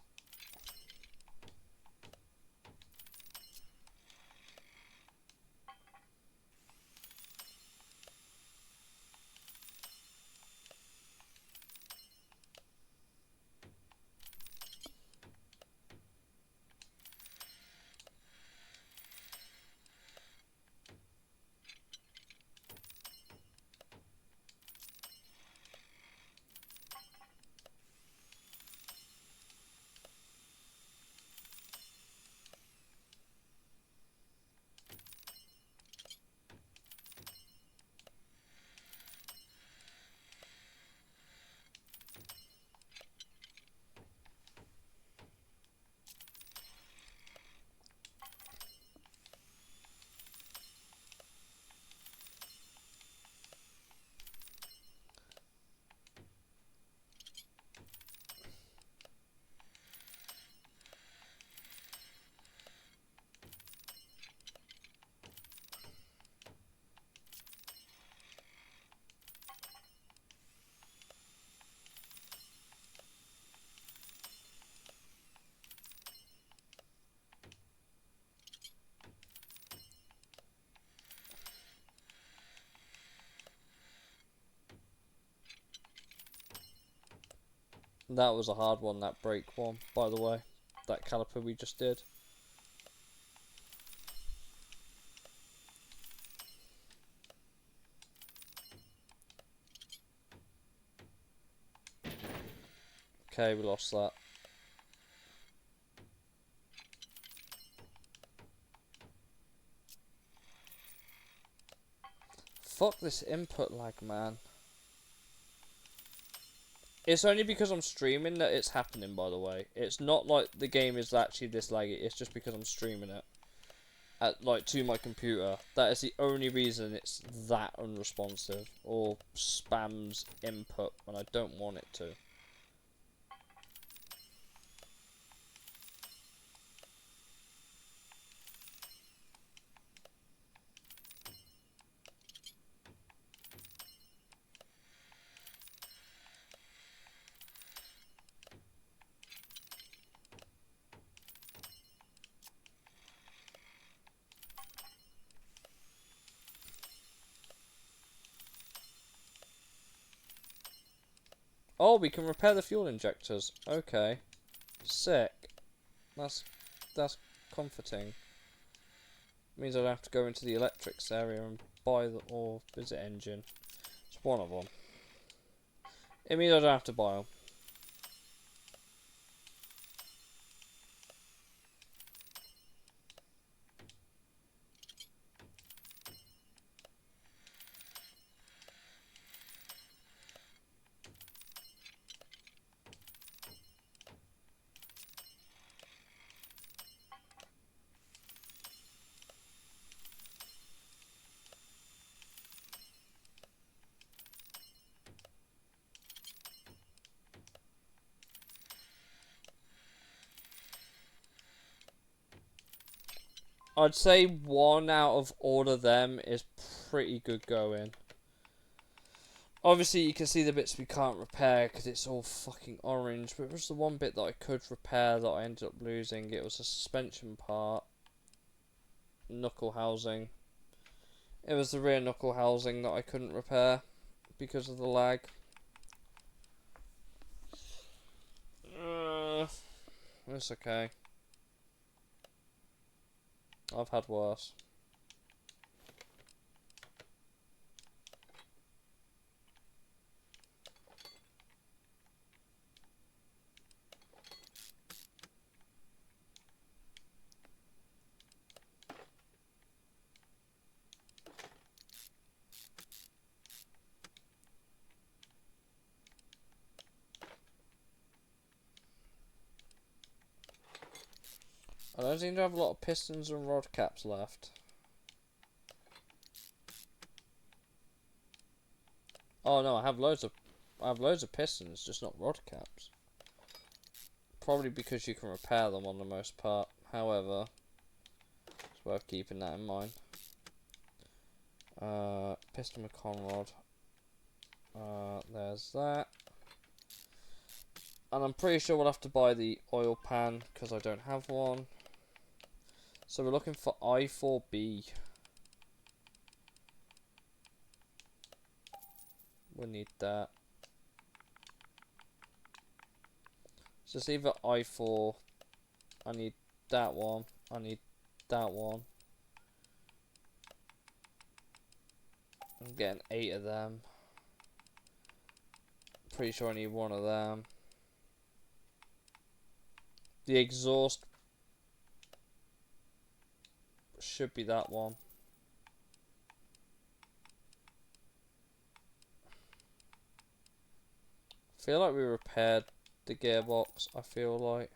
That was a hard one, that brake one, by the way. That caliper we just did. Okay, we lost that. Fuck this input lag, man. It's only because I'm streaming that it's happening, by the way. It's not like the game is actually this laggy, it's just because I'm streaming it. To my computer. That is the only reason it's that unresponsive. Or spams input when I don't want it to. Oh, we can repair the fuel injectors. Okay. Sick. That's comforting. Means I don't have to go into the electrics area and buy the, or visit engine. It's one of them. It means I don't have to buy them. I'd say 1 out of all of them is pretty good going. Obviously, you can see the bits we can't repair because it's all fucking orange. But it was the one bit that I could repair that I ended up losing. It was a suspension part. Knuckle housing. It was the rear knuckle housing that I couldn't repair because of the lag. It's okay. I've had worse. I don't seem to have a lot of pistons and rod caps left. Oh no, I have loads of pistons, just not rod caps. Probably because you can repair them on the most part. However, it's worth keeping that in mind. Piston with conrod. There's that. And I'm pretty sure we'll have to buy the oil pan because I don't have one. So we're looking for I4B. We'll need that. So it's either I4. I need that one. I need that one. I'm getting 8 of them. Pretty sure I need 1 of them. The exhaust should be that one. I feel like we repaired the gearbox, I feel like.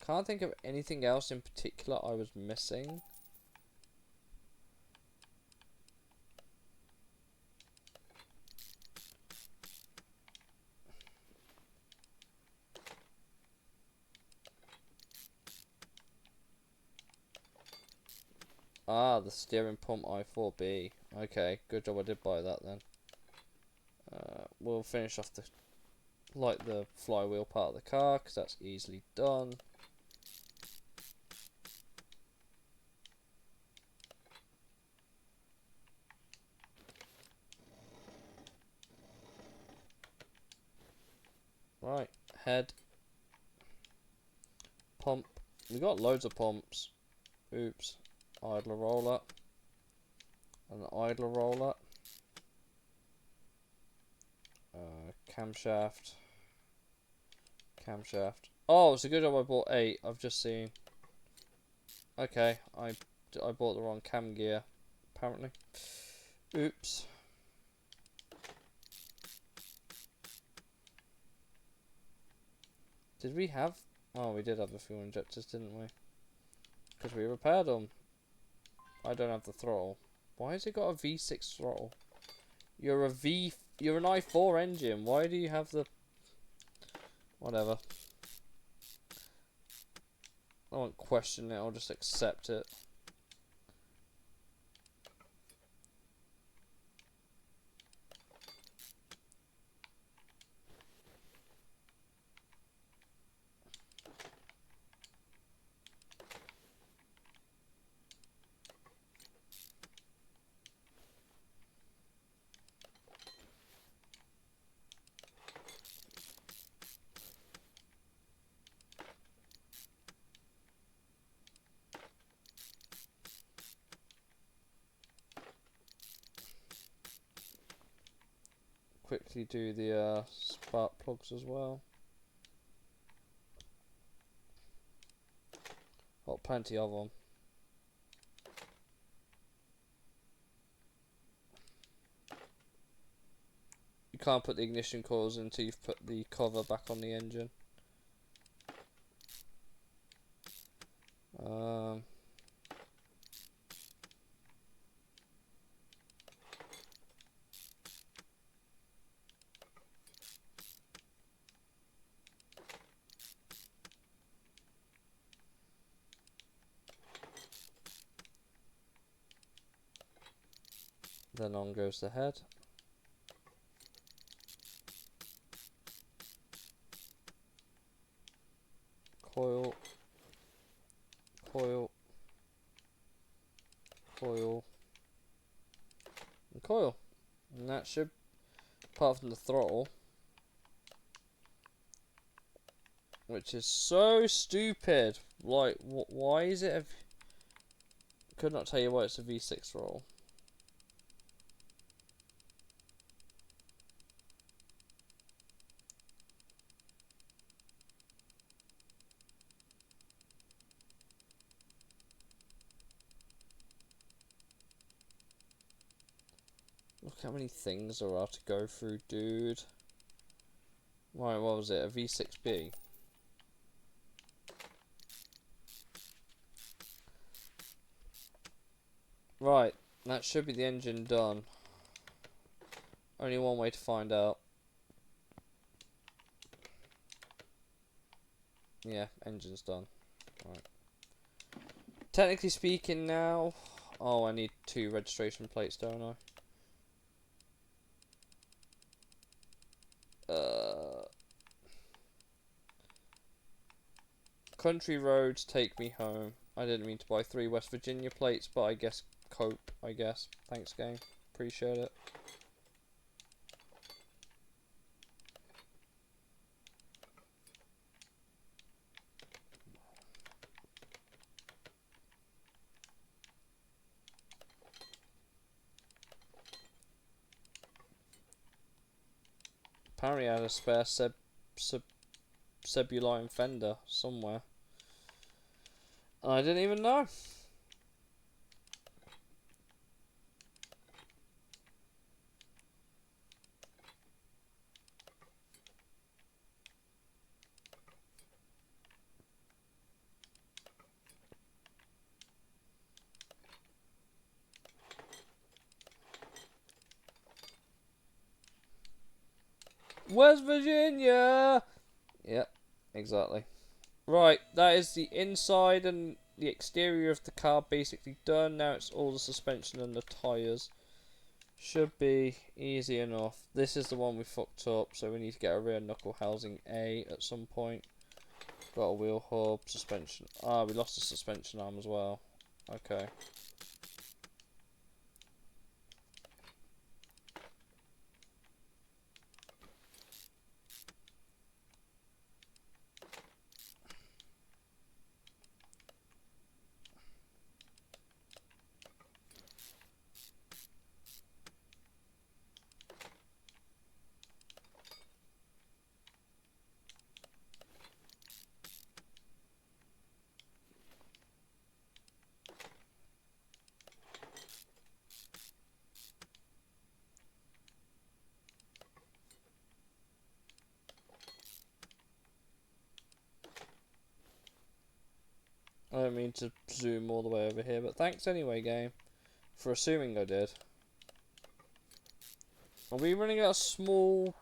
Can't think of anything else in particular I was missing. Ah, the steering pump I4B. Okay, good job I did buy that then. We'll finish off the flywheel part of the car because that's easily done. Right, head, pump. We got loads of pumps. Oops, idler roller, an idler roller, camshaft. Oh, it's a good job I bought 8. I've just seen. Okay, I bought the wrong cam gear, apparently. Oops. Did we have... Oh, we did have the fuel injectors, didn't we? Because we repaired them. I don't have the throttle. Why has it got a V6 throttle? You're an i4 engine. Why do you have the... Whatever. I won't question it, I'll just accept it. Quickly do the spark plugs as well. Got plenty of them. You can't put the ignition coils until you've put the cover back on the engine. Then on goes the head. Coil. Coil. Coil. And coil. And that should, apart from the throttle, which is so stupid. Like, why is it could not tell you why it's a V6 throttle. Look how many things there are to go through, dude. Right, what was it? A V6B? Right, that should be the engine done. Only one way to find out. Yeah, engine's done. Right. Technically speaking now... Oh, I need 2 registration plates, don't I? Country roads take me home. I didn't mean to buy 3 West Virginia plates, but I guess cope, I guess. Thanks, game. Appreciate it. Apparently I had a spare Sebuline fender somewhere. I didn't even know. West Virginia! Yep, exactly. Right, that is the inside and the exterior of the car basically done. Now it's all the suspension and the tyres. Should be easy enough. This is the one we fucked up, so we need to get a rear knuckle housing A at some point. Got a wheel hub, suspension. Ah, we lost the suspension arm as well. Okay. I don't mean to zoom all the way over here, but thanks anyway, game, for assuming I did. Are we running out of small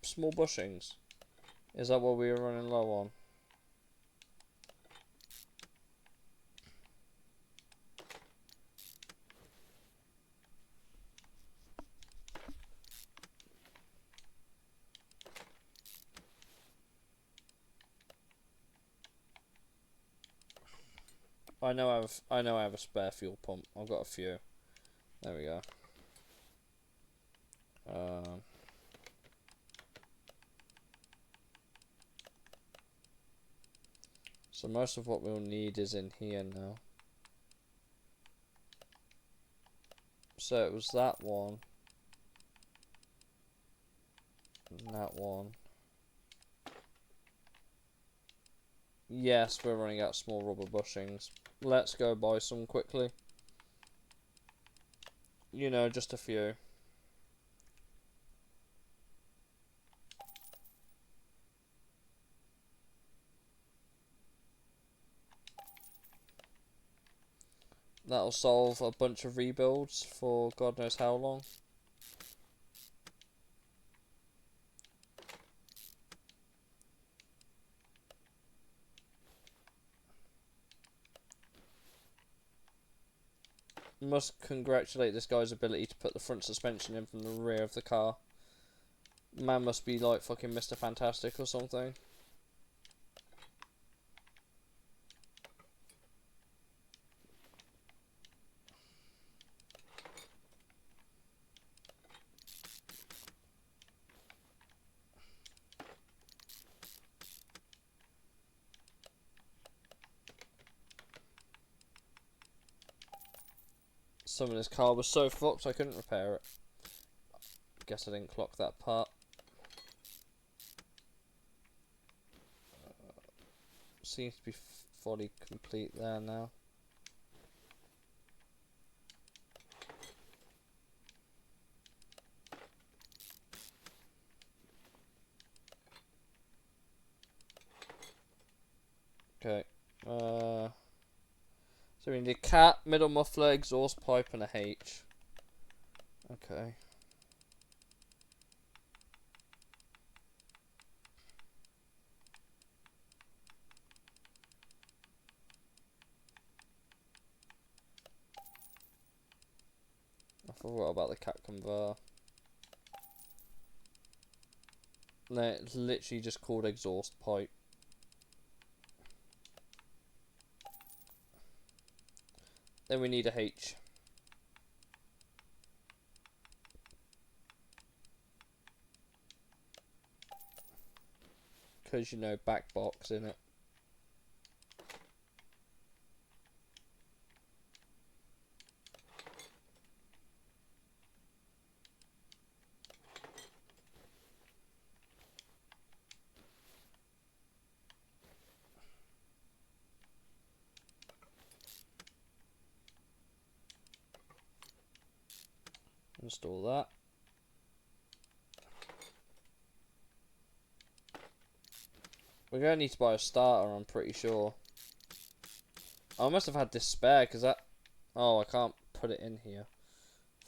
bushings? Is that what we were running low on? I know I have a spare fuel pump. I've got a few. There we go. So most of what we'll need is in here now. So it was that one. And that one. Yes, we're running out of small rubber bushings. Let's go buy some quickly. You know, just a few. That'll solve a bunch of rebuilds for God knows how long. Must congratulate this guy's ability to put the front suspension in from the rear of the car. Man must be like fucking Mr. Fantastic or something. Some of this car was so fucked I couldn't repair it. Guess I didn't clock that part. Seems to be fully complete there now. Okay. So we need a cat, middle muffler, exhaust pipe, and a H. Okay. I forgot about the cat converter. No, it's literally just called exhaust pipe. Then we need a H. Because, you know, back box in it. Install that. We're going to need to buy a starter, I'm pretty sure. I must have had this spare, because that... Oh, I can't put it in here.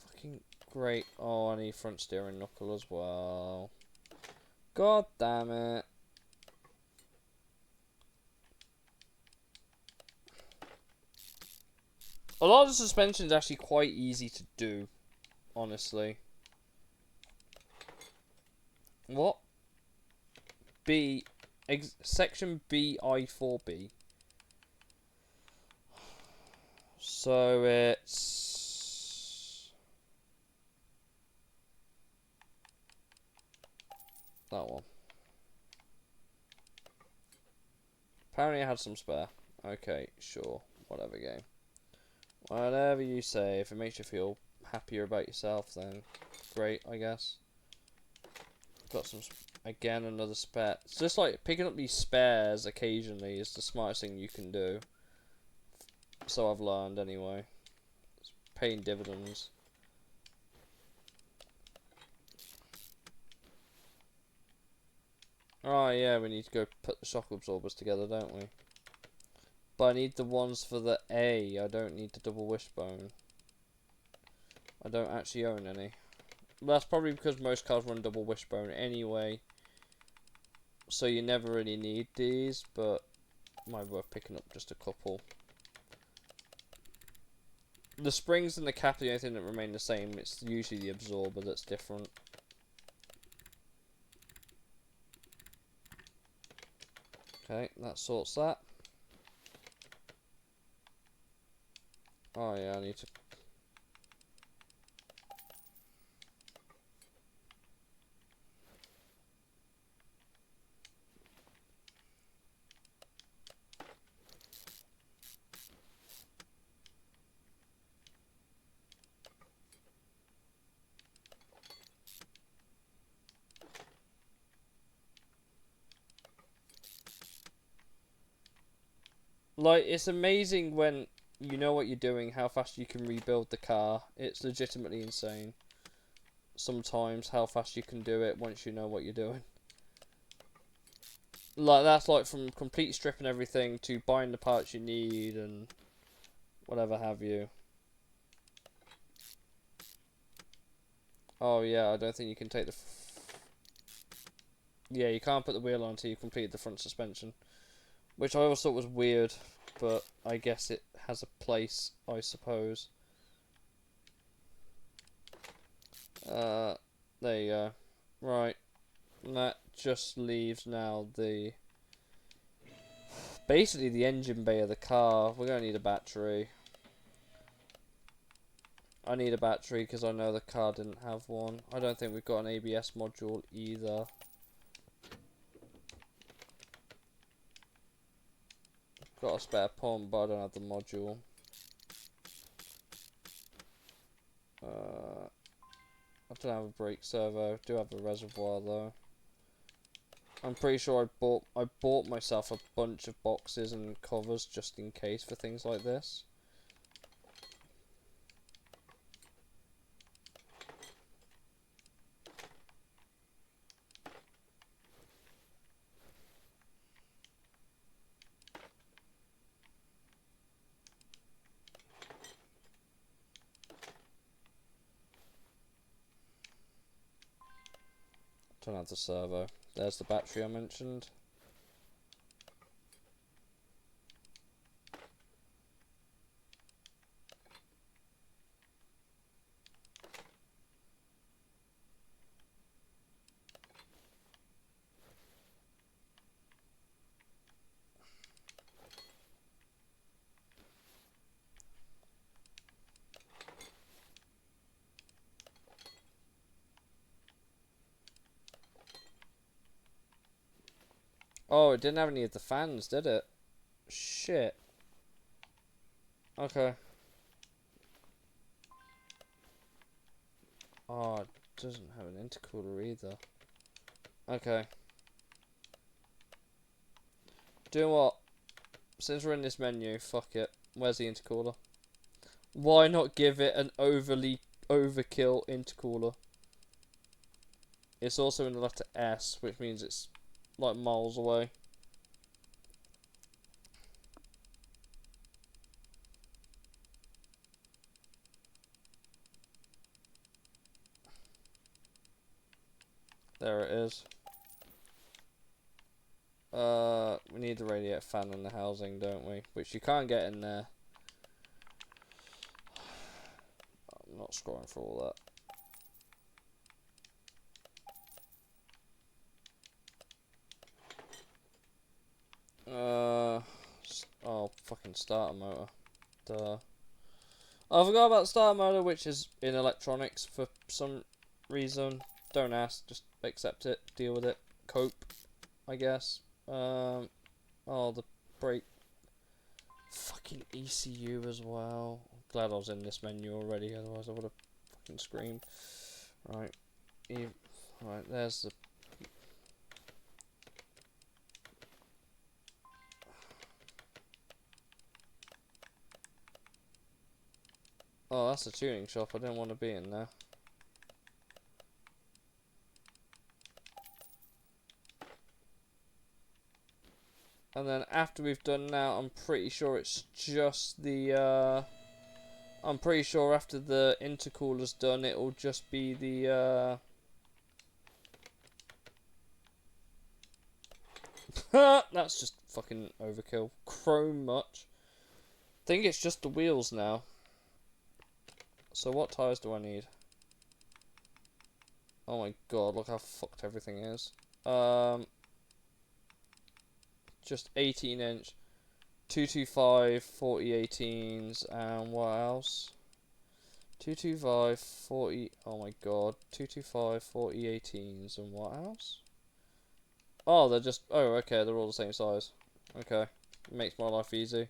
Fucking great. Oh, I need front steering knuckle as well. God damn it. A lot of the suspension is actually quite easy to do. honestly. What? Section BI4B. So it's that one. Apparently I had some spare. Okay, sure. Whatever game. Whatever you say. If it makes you feel happier about yourself, then great, I guess. Got some, again, another spare. It's just like picking up these spares occasionally is the smartest thing you can do. So I've learned anyway. It's paying dividends. Oh yeah, we need to go put the shock absorbers together, don't we? But I need the ones for the A. I don't need the double wishbone. I don't actually own any. That's probably because most cars run double wishbone anyway. So you never really need these, but might be worth picking up just a couple. The springs and the cap are the only thing that remain the same. It's usually the absorber that's different. Okay, that sorts that. Oh yeah, I need to... Like, it's amazing when you know what you're doing, how fast you can rebuild the car. It's legitimately insane. Sometimes how fast you can do it once you know what you're doing. Like, that's like from complete stripping everything to buying the parts you need and whatever have you. Oh yeah, I don't think you can take the... Yeah, you can't put the wheel on until you complete the front suspension. Which I always thought was weird, but I guess it has a place, I suppose. There you go. Right. And that just leaves now the... Basically the engine bay of the car. We're going to need a battery. I need a battery because I know the car didn't have one. I don't think we've got an ABS module either. Got a spare pump, but I don't have the module. I don't have a brake servo. Do have a reservoir though. I'm pretty sure I bought myself a bunch of boxes and covers just in case for things like this. Don't have the servo. There's the battery I mentioned. Oh, it didn't have any of the fans, did it? Shit. Okay. Oh, it doesn't have an intercooler either. Okay. Do you know what? Since we're in this menu, fuck it. Where's the intercooler? Why not give it an overkill intercooler? It's also in the letter S, which means it's like miles away. There it is. We need the radiator fan in the housing, don't we? Which you can't get in there. I'm not scrolling for all that. fucking starter motor. Duh. I forgot about the starter motor, which is in electronics for some reason. Don't ask, just accept it, deal with it, cope, I guess. Oh, the brake. Fucking ECU as well. I'm glad I was in this menu already, otherwise I would have fucking screamed. Right. Right, there's the... Oh, that's a tuning shop. I didn't want to be in there. And then after we've done that, I'm pretty sure it's just the, I'm pretty sure after the intercooler's done, it'll just be the, that's just fucking overkill. Chrome much. I think it's just the wheels now. So what tyres do I need? Oh my god, look how fucked everything is. Just 18-inch, 225, 40 18s, and what else? 225, 40, oh my god, 225, 40 18s, and what else? Oh, they're just, oh, okay, they're all the same size. Okay, makes my life easy.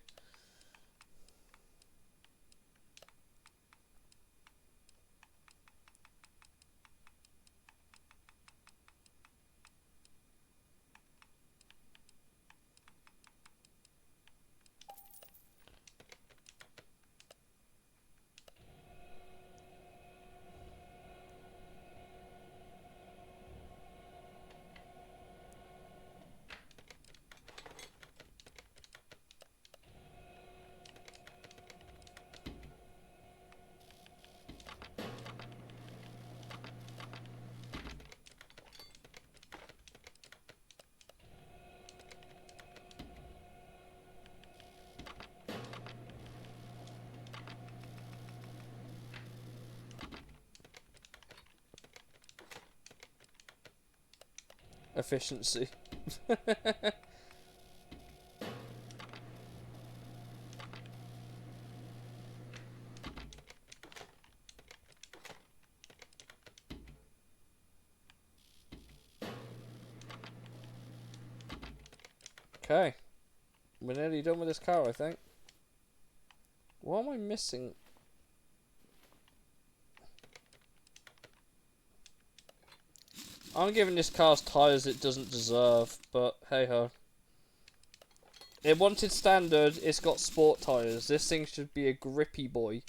Efficiency. Okay. We're nearly done with this car, I think. What am I missing? I'm giving this car's tyres it doesn't deserve, but hey ho. It wanted standard, it's got sport tyres. This thing should be a grippy boy.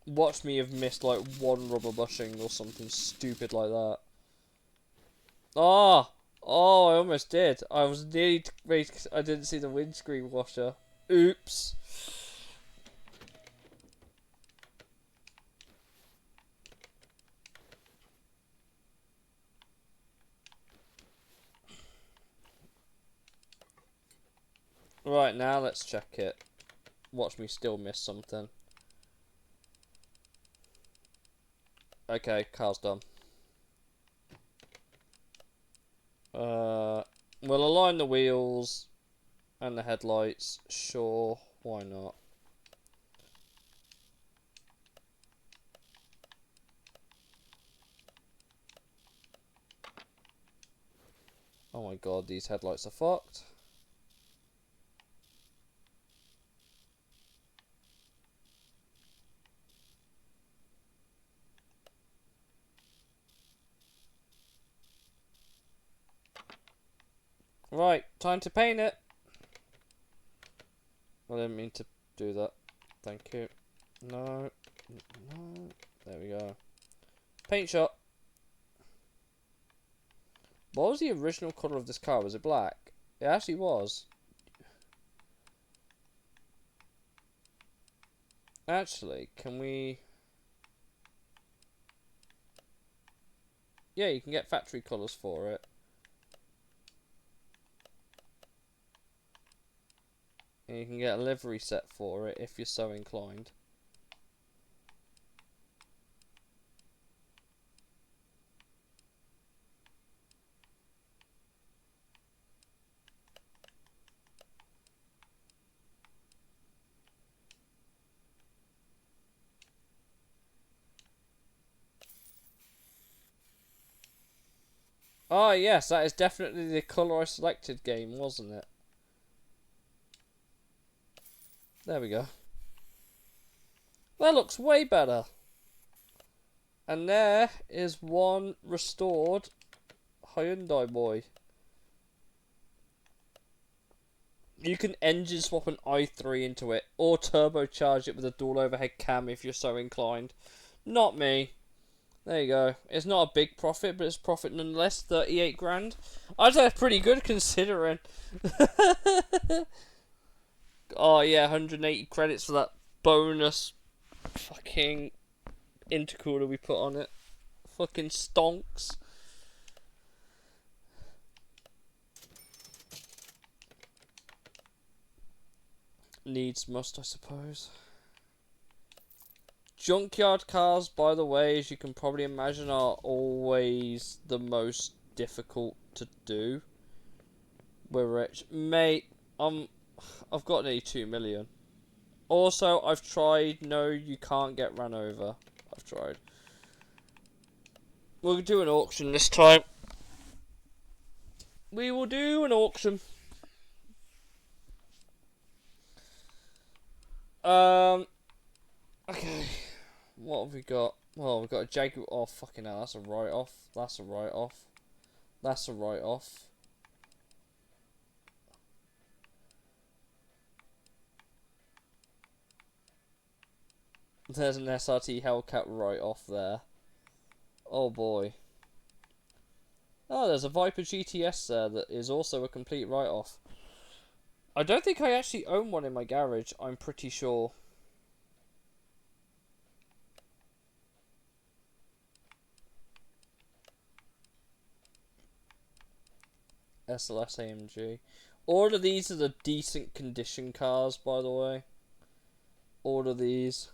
Watch me have missed like one rubber bushing or something stupid like that. Ah! Oh, I almost did. I was nearly ready. I didn't see the windscreen washer. Oops. Right, now let's check it. Watch me still miss something. Okay, car's done. We'll align the wheels and the headlights. Sure, why not? Oh my god, these headlights are fucked. Right, time to paint it. I didn't mean to do that. Thank you. No. No. There we go. Paint shot. What was the original colour of this car? Was it black? It actually was. Actually, can we... Yeah, you can get factory colours for it. And you can get a livery set for it if you're so inclined. Ah, yes, that is definitely the colour I selected game, wasn't it? There we go. That looks way better. And there is one restored Hyundai boy. You can engine swap an i3 into it, or turbocharge it with a dual overhead cam if you're so inclined. Not me. There you go. It's not a big profit, but it's profit nonetheless. 38 grand. I'd say that's pretty good considering. Oh yeah, 180 credits for that bonus fucking intercooler we put on it. Fucking stonks. Needs must, I suppose. Junkyard cars, by the way, as you can probably imagine, are always the most difficult to do. We're rich. Mate, I've got nearly 2 million. Also, I've tried. No, you can't get ran over. I've tried. We'll do an auction this time. We will do an auction. Okay. What have we got? Well, we've got a Jaguar. Oh, fucking hell. That's a write-off. That's a write-off. That's a write-off. There's an SRT Hellcat write-off there. Oh, boy. Oh, there's a Viper GTS there that is also a complete write-off. I don't think I actually own one in my garage. I'm pretty sure. SLS AMG. All of these are the decent condition cars, by the way. All of these.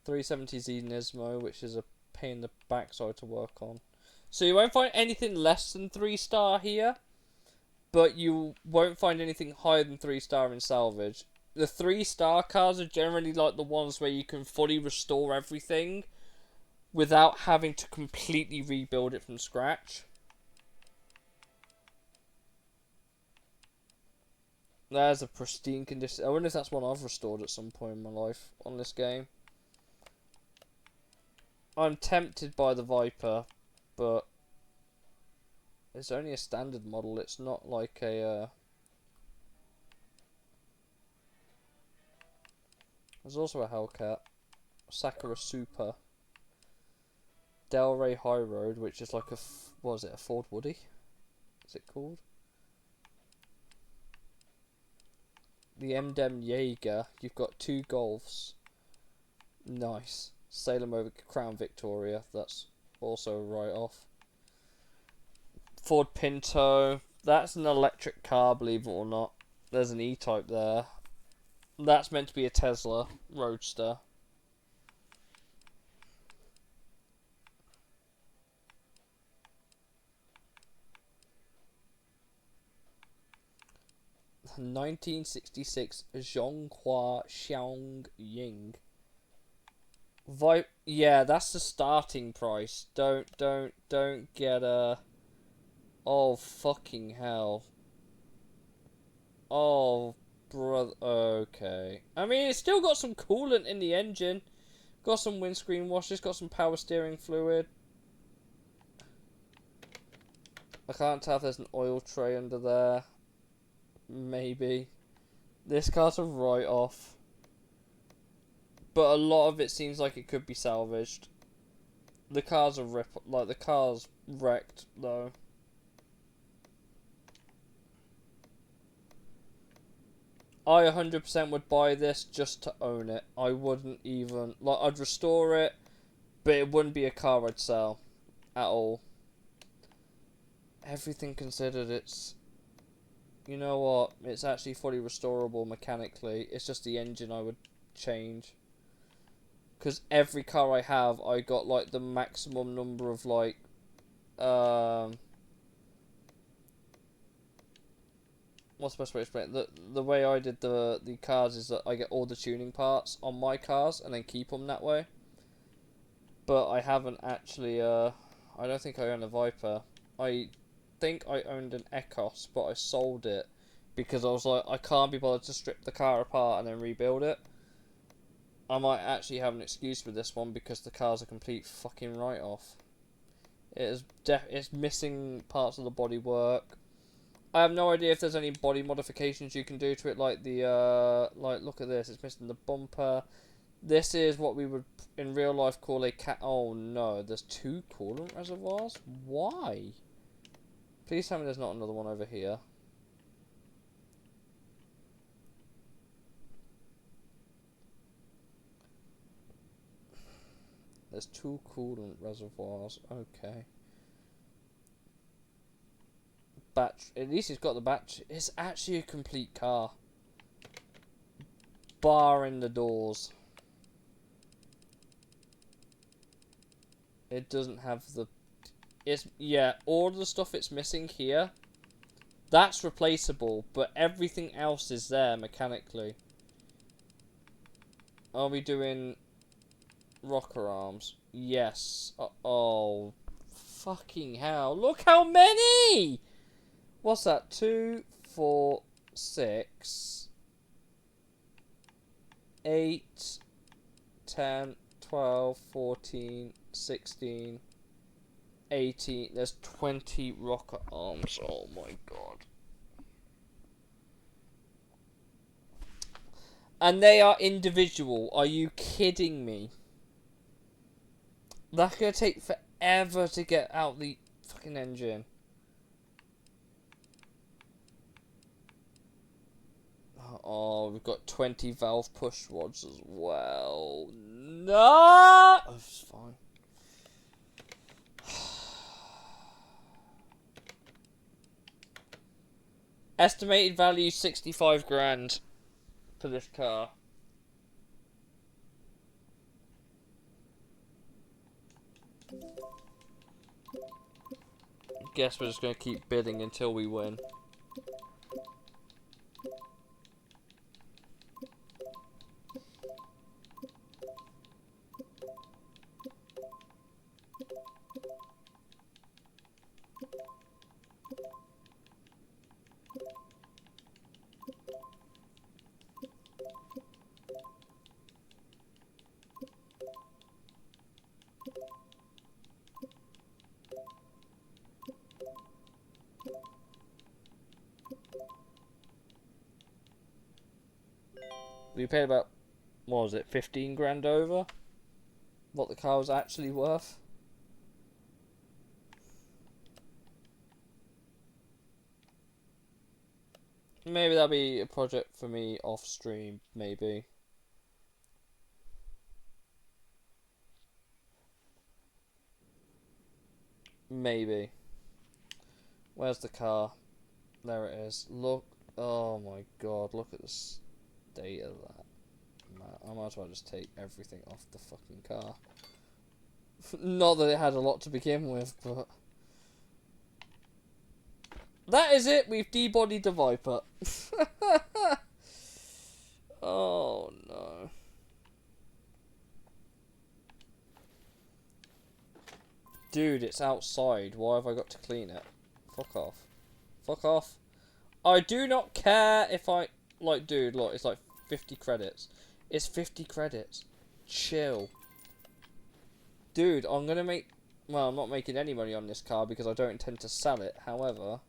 370Z Nismo, which is a pain in the backside to work on. So you won't find anything less than 3-star here, but you won't find anything higher than 3-star in salvage. The 3-star cars are generally like the ones where you can fully restore everything without having to completely rebuild it from scratch. There's a pristine condition. I wonder if that's one I've restored at some point in my life on this game. I'm tempted by the Viper, but it's only a standard model. It's not like a... There's also a Hellcat. Sakura Super. Delray High Road, which is like a... What is it? A Ford Woody? Is it called? The M-Dem Jaeger. You've got 2 Golfs. Nice. Salem over Crown Victoria. That's also a write-off. Ford Pinto. That's an electric car, believe it or not. There's an E-Type there. That's meant to be a Tesla Roadster. A 1966 Zhonghua Xiang Ying. Yeah, that's the starting price. Don't get a... Oh, fucking hell. Oh, brother. Okay. I mean, it's still got some coolant in the engine. Got some windscreen washers, got some power steering fluid. I can't tell if there's an oil tray under there. Maybe. This car's a write-off. But a lot of it seems like it could be salvaged. The car's a rip. Like, the car's wrecked, though. I 100% would buy this just to own it. I wouldn't even... Like, I'd restore it, but it wouldn't be a car I'd sell. At all. Everything considered, it's... You know what? It's actually fully restorable mechanically. It's just the engine I would change. Because every car I have, I got, like, the maximum number of, like... What's the best way to explain it? The way I did the cars is that I get all the tuning parts on my cars and then keep them that way. But I haven't actually, I don't think I own a Viper. I think I owned an Ecos, but I sold it because I was like, I can't be bothered to strip the car apart and then rebuild it. I might actually have an excuse with this one because the car's a complete fucking write-off. It's missing parts of the bodywork. I have no idea if there's any body modifications you can do to it, like like look at this, it's missing the bumper. This is what we would in real life call a cat. Oh no, there's 2 coolant reservoirs. Why? Please tell me there's not another one over here. There's 2 coolant reservoirs. Okay. At least it's got the battery. It's actually a complete car. Barring the doors. It doesn't have the... Yeah, all the stuff it's missing here, that's replaceable, but everything else is there mechanically. Are we doing rocker arms? Yes. Oh, fucking hell. Look how many! What's that? 2, 4, 6, 8, 10, 12, 14, 16, 18. There's 20 rocker arms. Oh my god. And they are individual. Are you kidding me? That's gonna take forever to get out the fucking engine. Oh, we've got 20 valve push rods as well. No! Oh, it's fine. Estimated value 65 grand for this car. Guess we're just going to keep bidding until we win. We paid about, what was it, 15 grand over what the car was actually worth. Maybe that'll be a project for me off stream, maybe. Maybe. Where's the car? There it is. Look. Oh my god, look at the state of that. Man, I might as well just take everything off the fucking car. Not that it had a lot to begin with, but... That is it, we've debodied the Viper. Oh no. Dude, it's outside. Why have I got to clean it? Fuck off. Fuck off. I do not care if I... Like, dude, look, it's like 50 credits. It's 50 credits. Chill. Dude, I'm gonna make... Well, I'm not making any money on this car because I don't intend to sell it. However...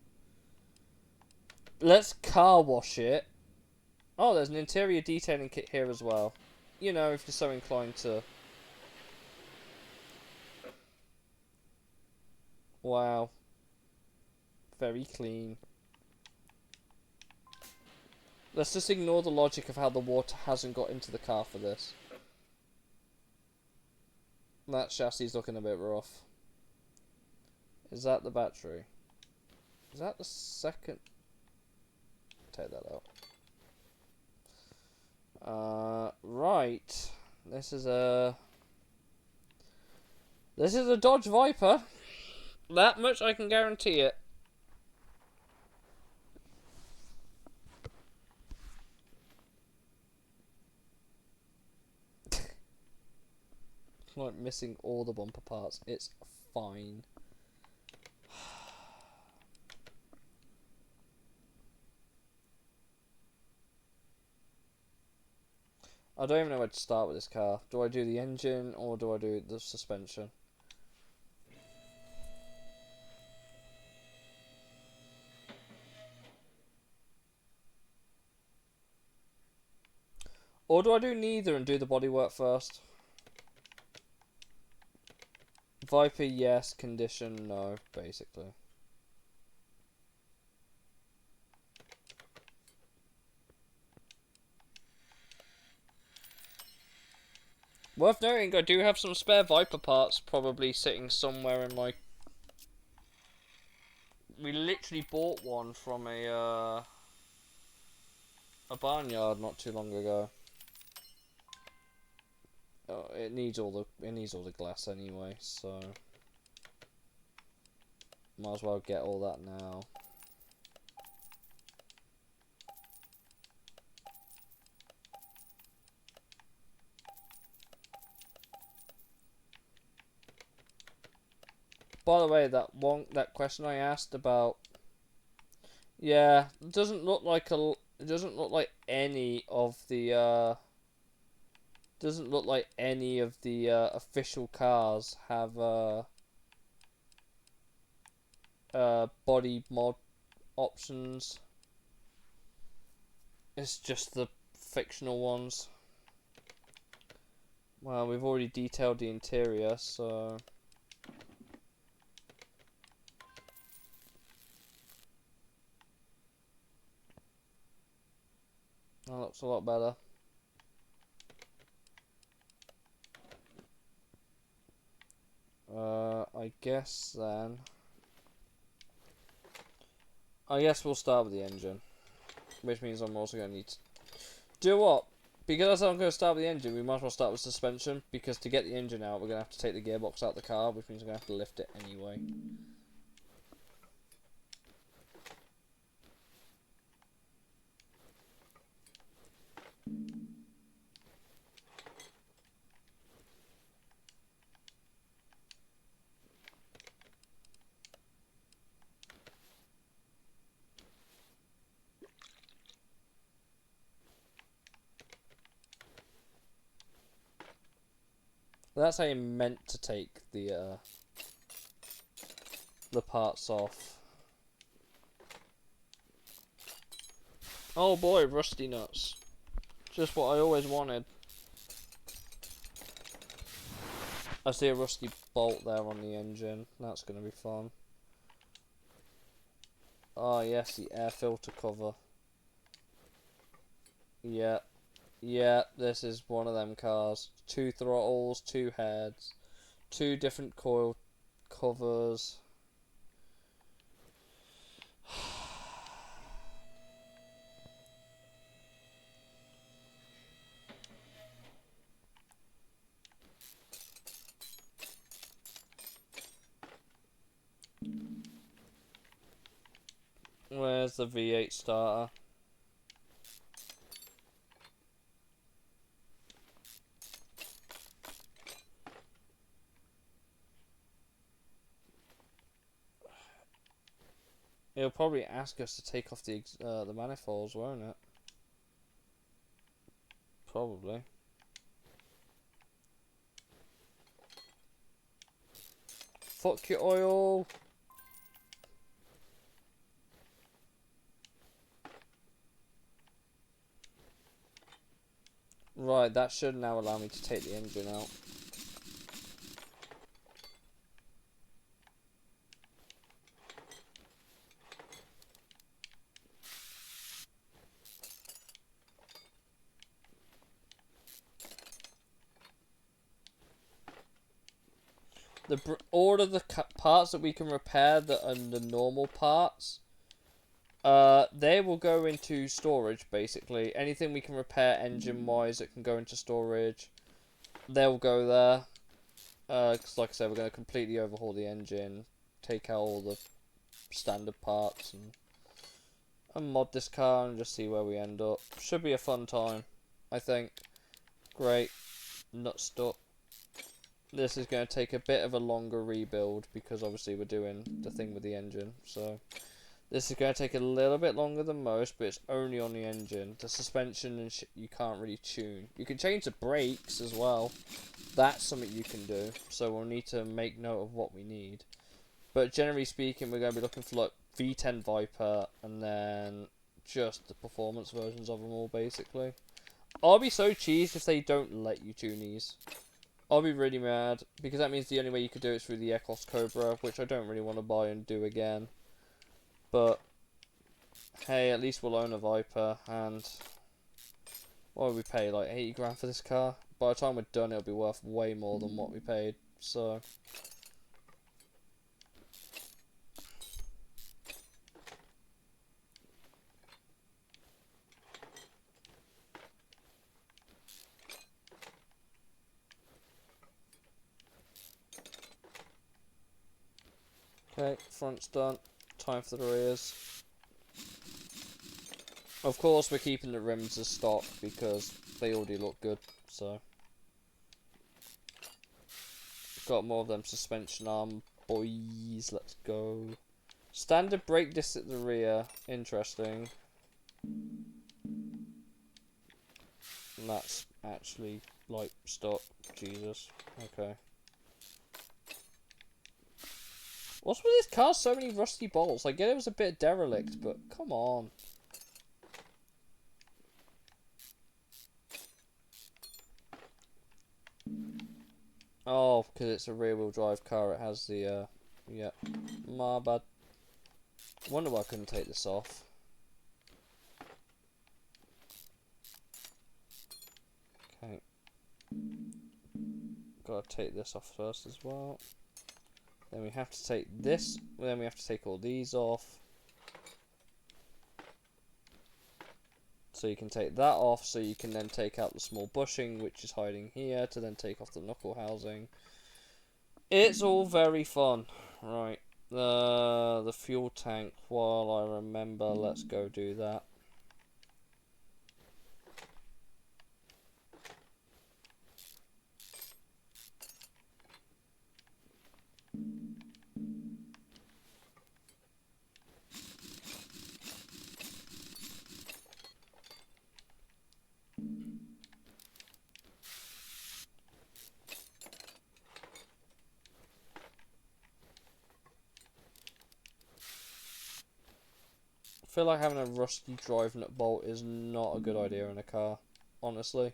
Let's car wash it. Oh, there's an interior detailing kit here as well. You know, if you're so inclined to... Wow. Very clean. Let's just ignore the logic of how the water hasn't got into the car for this. That chassis is looking a bit rough. Is that the battery? Is that the second? Take that out. Right. This is a Dodge Viper. That much I can guarantee it. Like missing all the bumper parts. It's fine. I don't even know where to start with this car. Do I do the engine or do I do the suspension? Or do I do neither and do the bodywork first? Viper, yes. Condition, no, basically. Worth noting, I do have some spare Viper parts probably sitting somewhere in my... We literally bought one from a barnyard not too long ago. Oh, it needs all the glass anyway, so might as well get all that now. By the way, that question I asked about, yeah, it doesn't look like any of the official cars have body mod options. It's just the fictional ones. Well, we've already detailed the interior, so that looks a lot better. I guess then. I guess we'll start with the engine, which means I'm also going to need to do what? Because I'm going to start with the engine, we might as well start with suspension, because to get the engine out, we're going to have to take the gearbox out of the car, which means we're going to have to lift it anyway. That's how you meant to take the parts off. Oh boy, rusty nuts. Just what I always wanted. I see a rusty bolt there on the engine. That's going to be fun. Oh yes, the air filter cover. Yeah. Yeah, this is one of them cars. 2 throttles, 2 heads, 2 different coil covers. Where's the V8 starter? It'll probably ask us to take off the manifolds, won't it? Probably. Fuck your oil! Right, that should now allow me to take the engine out. All of the parts that we can repair that are the normal parts, they will go into storage, basically. Anything we can repair engine-wise that can go into storage, they'll go there. Because like I said, we're going to completely overhaul the engine, take out all the standard parts, and mod this car and just see where we end up. Should be a fun time, I think. Great. Nut stuck. This is going to take a bit of a longer rebuild, because obviously we're doing the thing with the engine, so... This is going to take a little bit longer than most, but it's only on the engine. The suspension and you can't really tune. You can change the brakes as well. That's something you can do. So we'll need to make note of what we need. But generally speaking, we're going to be looking for like V10 Viper and then just the performance versions of them all, basically. I'll be so cheesed if they don't let you tune these. I'll be really mad, because that means the only way you could do it is through the Ecos Cobra, which I don't really want to buy and do again. But, hey, at least we'll own a Viper, and what would we pay, like 80 grand for this car? By the time we're done, it'll be worth way more than what we paid, so... Okay, front's done. Time for the rears. Of course, we're keeping the rims as stock because they already look good, so. Got more of them suspension arm boys, let's go. Standard brake disc at the rear, interesting. And that's actually, like, stock, Jesus, okay. What's with this car? So many rusty bolts. I get it was a bit derelict, but come on. Oh, because it's a rear-wheel drive car. It has the, yeah, my bad. Wonder why I couldn't take this off. Okay. Gotta take this off first as well. Then we have to take this, then we have to take all these off. So you can take that off, so you can then take out the small bushing, which is hiding here, to then take off the knuckle housing. It's all very fun. Right, the fuel tank, while I remember, let's go do that. I feel like having a rusty drive nut bolt is not a good idea in a car, honestly.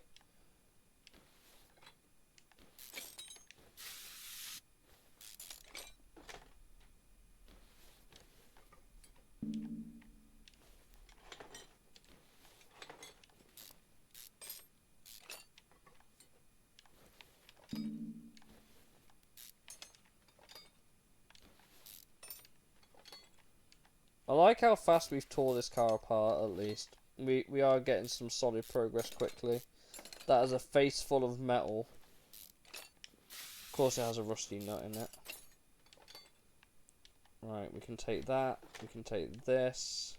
I like how fast we've tore this car apart, at least. We are getting some solid progress quickly. That is a face full of metal. Of course it has a rusty nut in it. Right, we can take that. We can take this.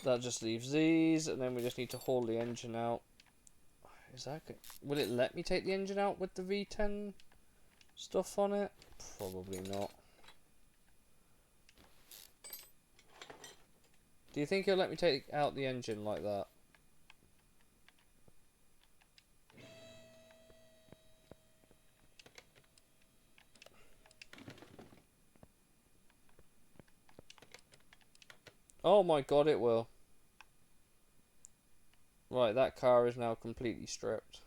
That just leaves these, and then we just need to haul the engine out. Is that good? Will it let me take the engine out with the V10 stuff on it? Probably not. Do you think he'll let me take out the engine like that? Oh my god, it will. Right, that car is now completely stripped.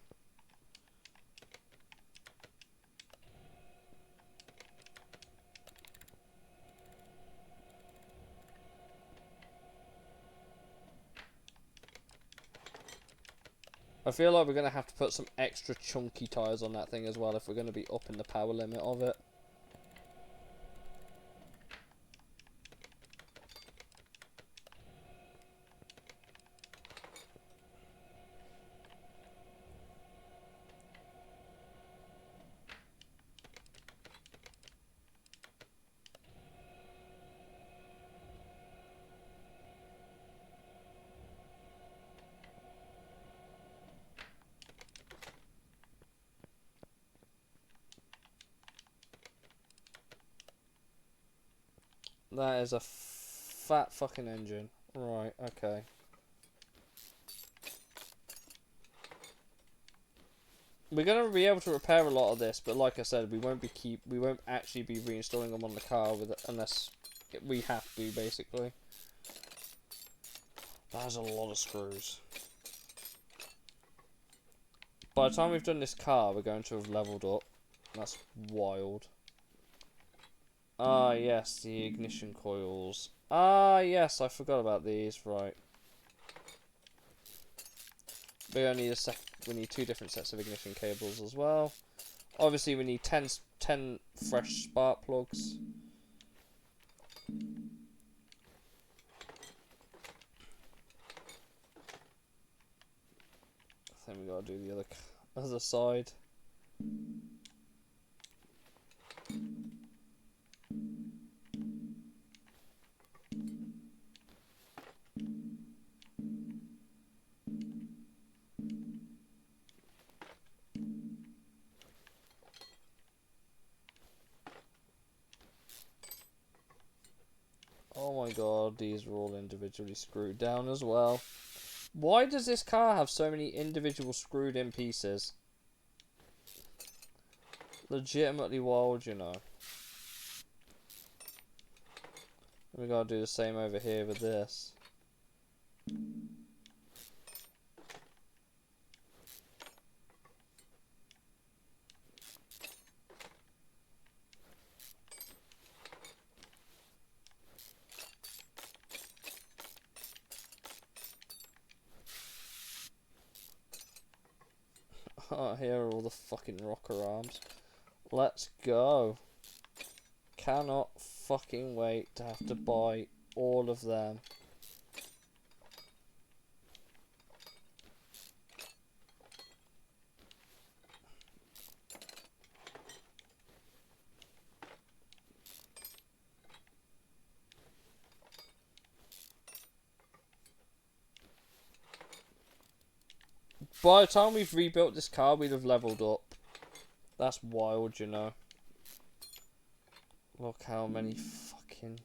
I feel like we're going to have to put some extra chunky tyres on that thing as well if we're going to be upping the power limit of it. That is a fat fucking engine. Right, okay. We're gonna be able to repair a lot of this, but like I said, we won't actually be reinstalling them on the car unless we have to, basically. That's a lot of screws. By the time we've done this car, we're going to have leveled up. That's wild. Ah, yes, the ignition coils. Ah, yes, I forgot about these. Right. We only need we need 2 different sets of ignition cables as well. Obviously, we need 10 fresh spark plugs. Then we gotta do the other side. Oh my god, these are all individually screwed down as well. Why does this car have so many individual screwed in pieces? Legitimately wild, you know. We gotta do the same over here with this. Oh, here are all the fucking rocker arms. Let's go. Cannot fucking wait to have to buy all of them. By the time we've rebuilt this car, we'd have leveled up. That's wild, you know. Look how many fucking...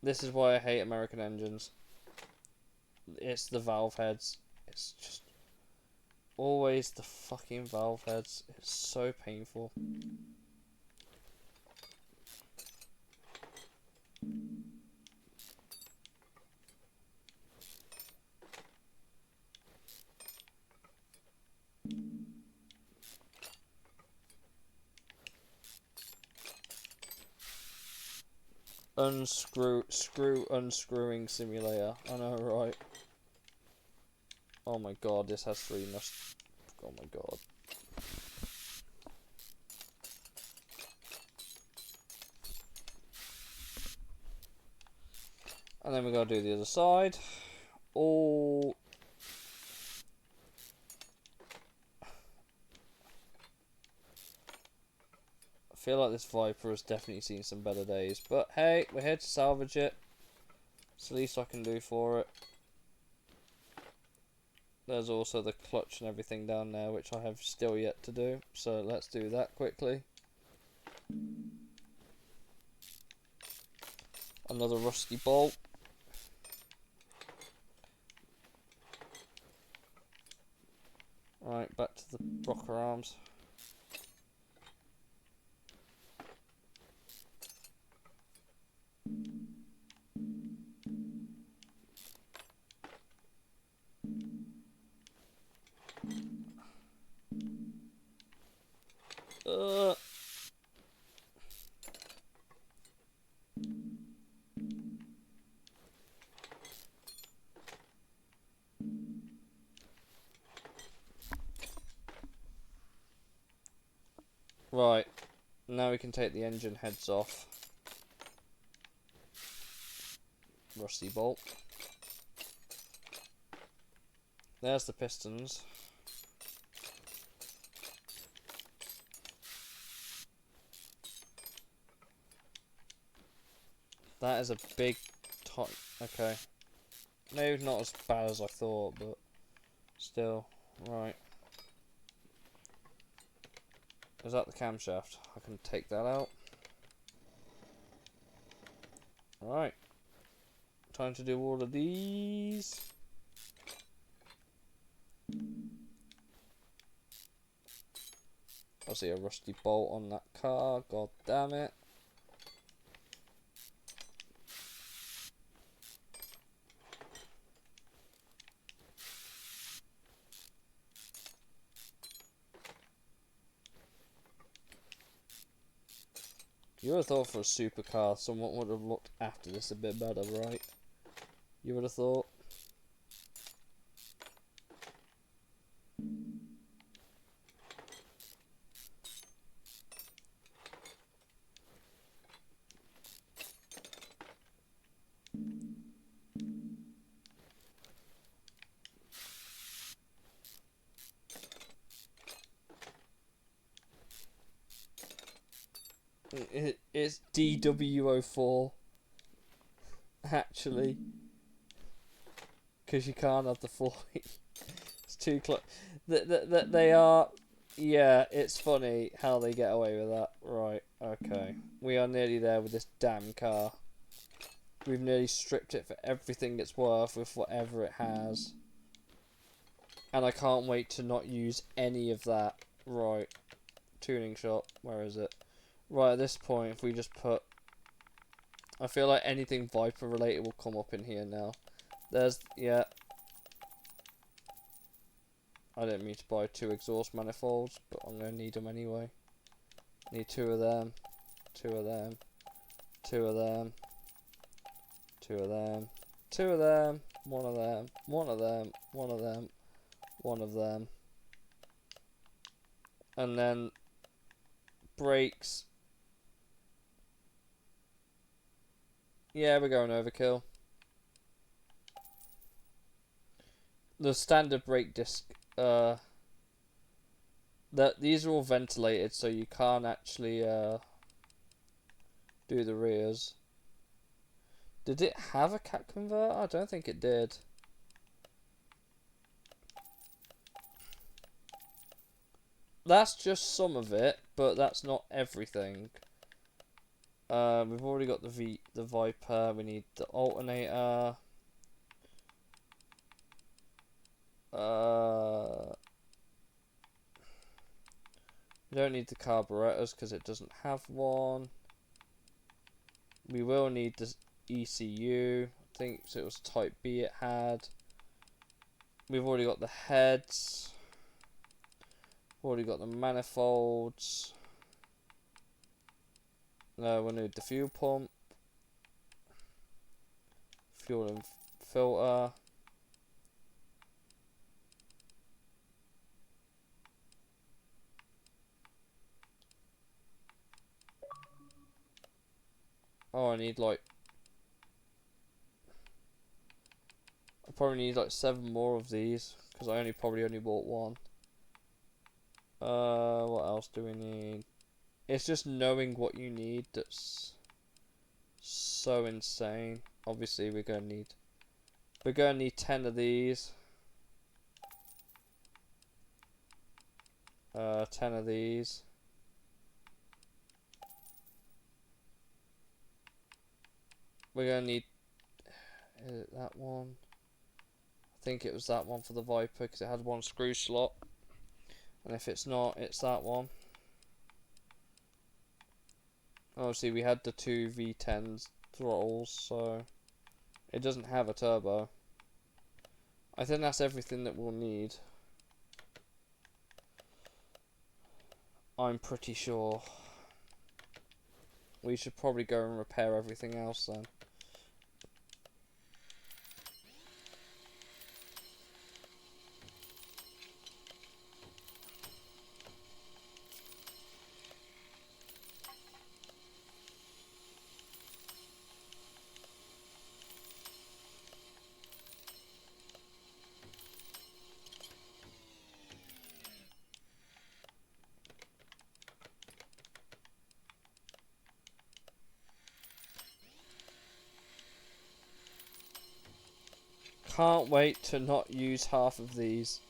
This is why I hate American engines. It's the valve heads. It's just... always the fucking valve heads. It's so painful. Unscrewing simulator. I know, right? Oh my god, this has 3 nuts. Oh my god. And then we gotta do the other side. All... I feel like this Viper has definitely seen some better days. But hey, we're here to salvage it. It's the least I can do for it. There's also the clutch and everything down there, which I have still yet to do. So let's do that quickly. Another rusty bolt. Right, back to the rocker arms. Right, now we can take the engine heads off. Rusty bolt. There's the pistons. That is a big top. Okay. Maybe not as bad as I thought, but still. Right. Is that the camshaft? I can take that out. Alright. Time to do all of these. I see a rusty bolt on that car. God damn it. You would have thought for a supercar someone would have looked after this a bit better, right? You would have thought. It's DW04, actually, because you can't have the Floyd. It's too close. They are, yeah. It's funny how they get away with that. Right, okay. We are nearly there with this damn car. We've nearly stripped it for everything it's worth with whatever it has, and I can't wait to not use any of that. Right, tuning shop. Where is it? Right, at this point, if we just put... I feel like anything Viper related will come up in here now. There's... yeah. I didn't mean to buy 2 exhaust manifolds, but I'm going to need them anyway. Need 2 of them. 2 of them. 2 of them. 2 of them. 2 of them. 1 of them. 1 of them. 1 of them. 1 of them. And then... brakes. Yeah, we're going overkill. The standard brake disc, that these are all ventilated, so you can't actually do the rears. Did it have a cat converter? I don't think it did. That's just some of it, but that's not everything. We've already got the Viper. We need the alternator. We don't need the carburetors because it doesn't have one. We will need the ECU. I think so it was Type B it had. We've already got the heads. Already got the manifolds. No, we'll need the fuel pump. Fuel and filter. Oh, I need like... I probably need like 7 more of these because I probably only bought 1. What else do we need? It's just knowing what you need that's so insane. Obviously, we're gonna need 10 of these. 10 of these. We're gonna need... is it that one? I think it was that one for the Viper because it had 1 screw slot. And if it's not, it's that one. Obviously, we had the 2 V10s throttles, so it doesn't have a turbo. I think that's everything that we'll need. I'm pretty sure. We should probably go and repair everything else then. Can't wait to not use half of these.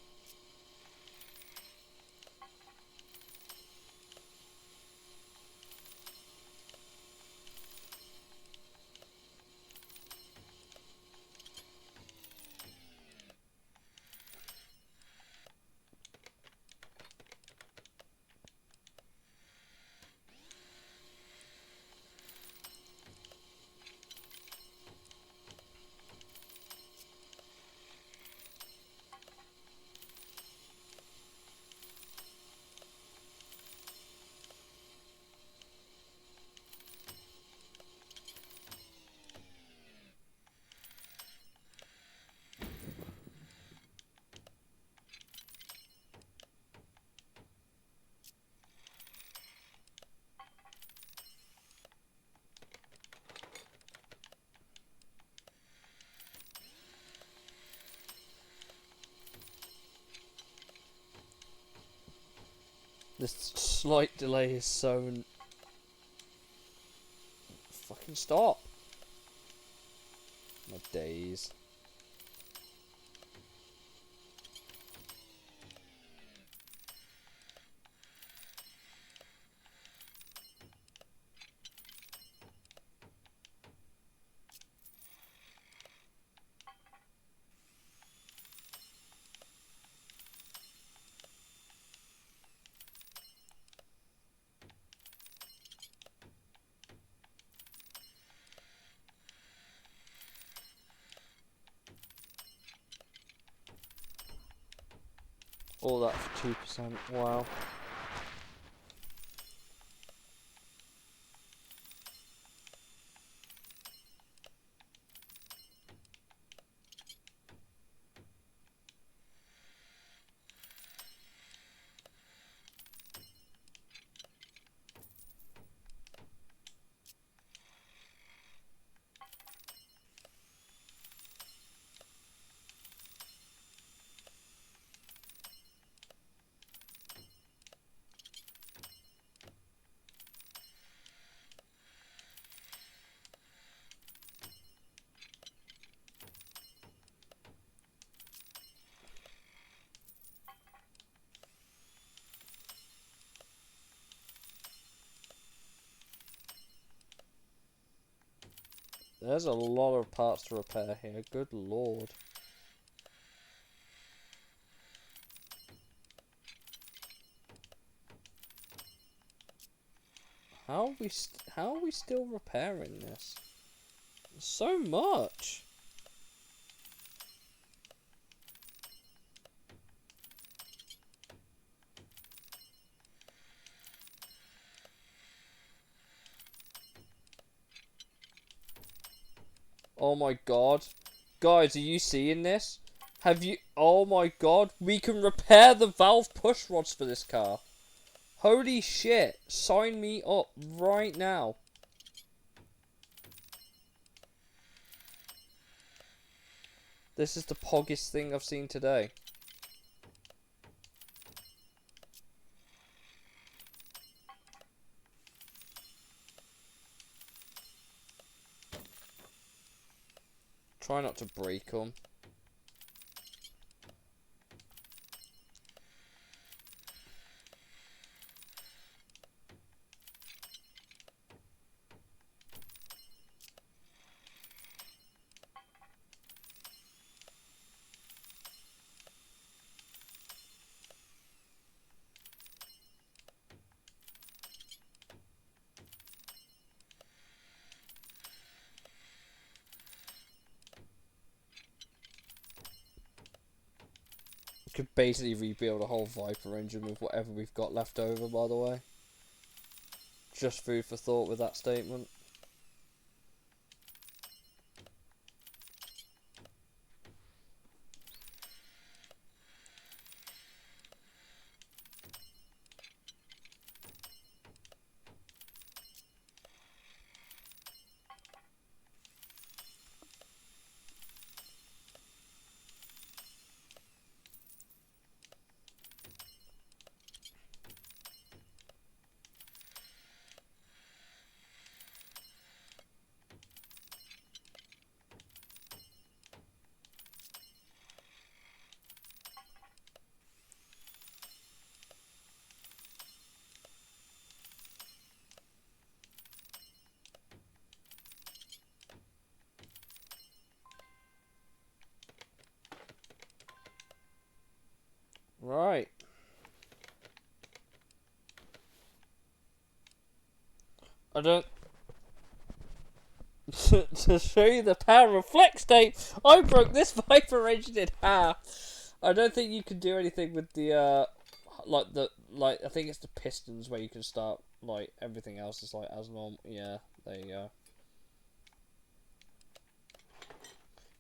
This slight delay is so... Fucking stop. My days. All that for 2%. Wow. There's a lot of parts to repair here, good lord. How are we still repairing this? So much. Oh my god. Guys, are you seeing this? Have you... Oh my god. We can repair the valve push rods for this car. Holy shit. Sign me up right now. This is the poggest thing I've seen today. Try not to break them. Could basically rebuild a whole Viper engine with whatever we've got left over, by the way. Just food for thought with that statement. Right. I don't... to show you the power of flex tape, I broke this Viper engine in half. I don't think you can do anything with the, I think it's the pistons where you can start, like, everything else is, like, as normal. Yeah, there you go.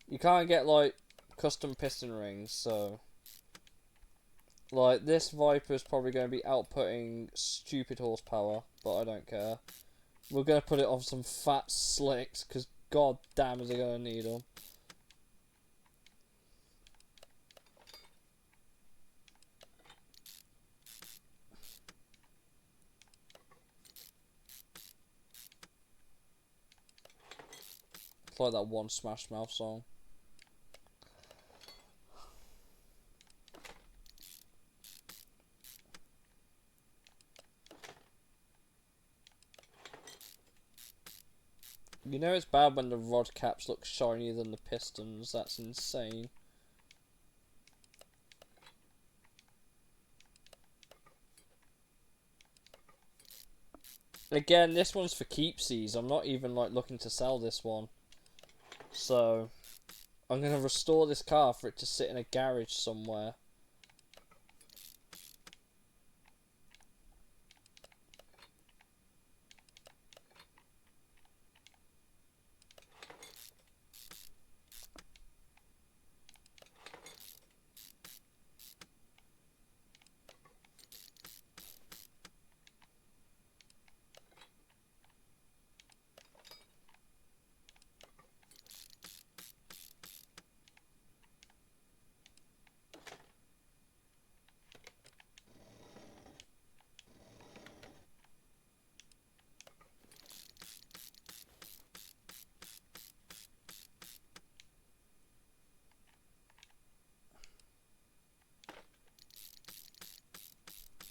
You can't get, like, custom piston rings, so... Like, this Viper's probably going to be outputting stupid horsepower, but I don't care. We're going to put it on some fat slicks, because god damn is it going to need them. It's like that one Smash Mouth song. You know it's bad when the rod caps look shinier than the pistons. That's insane. Again, this one's for keepsies. I'm not even like looking to sell this one. So I'm gonna restore this car for it to sit in a garage somewhere.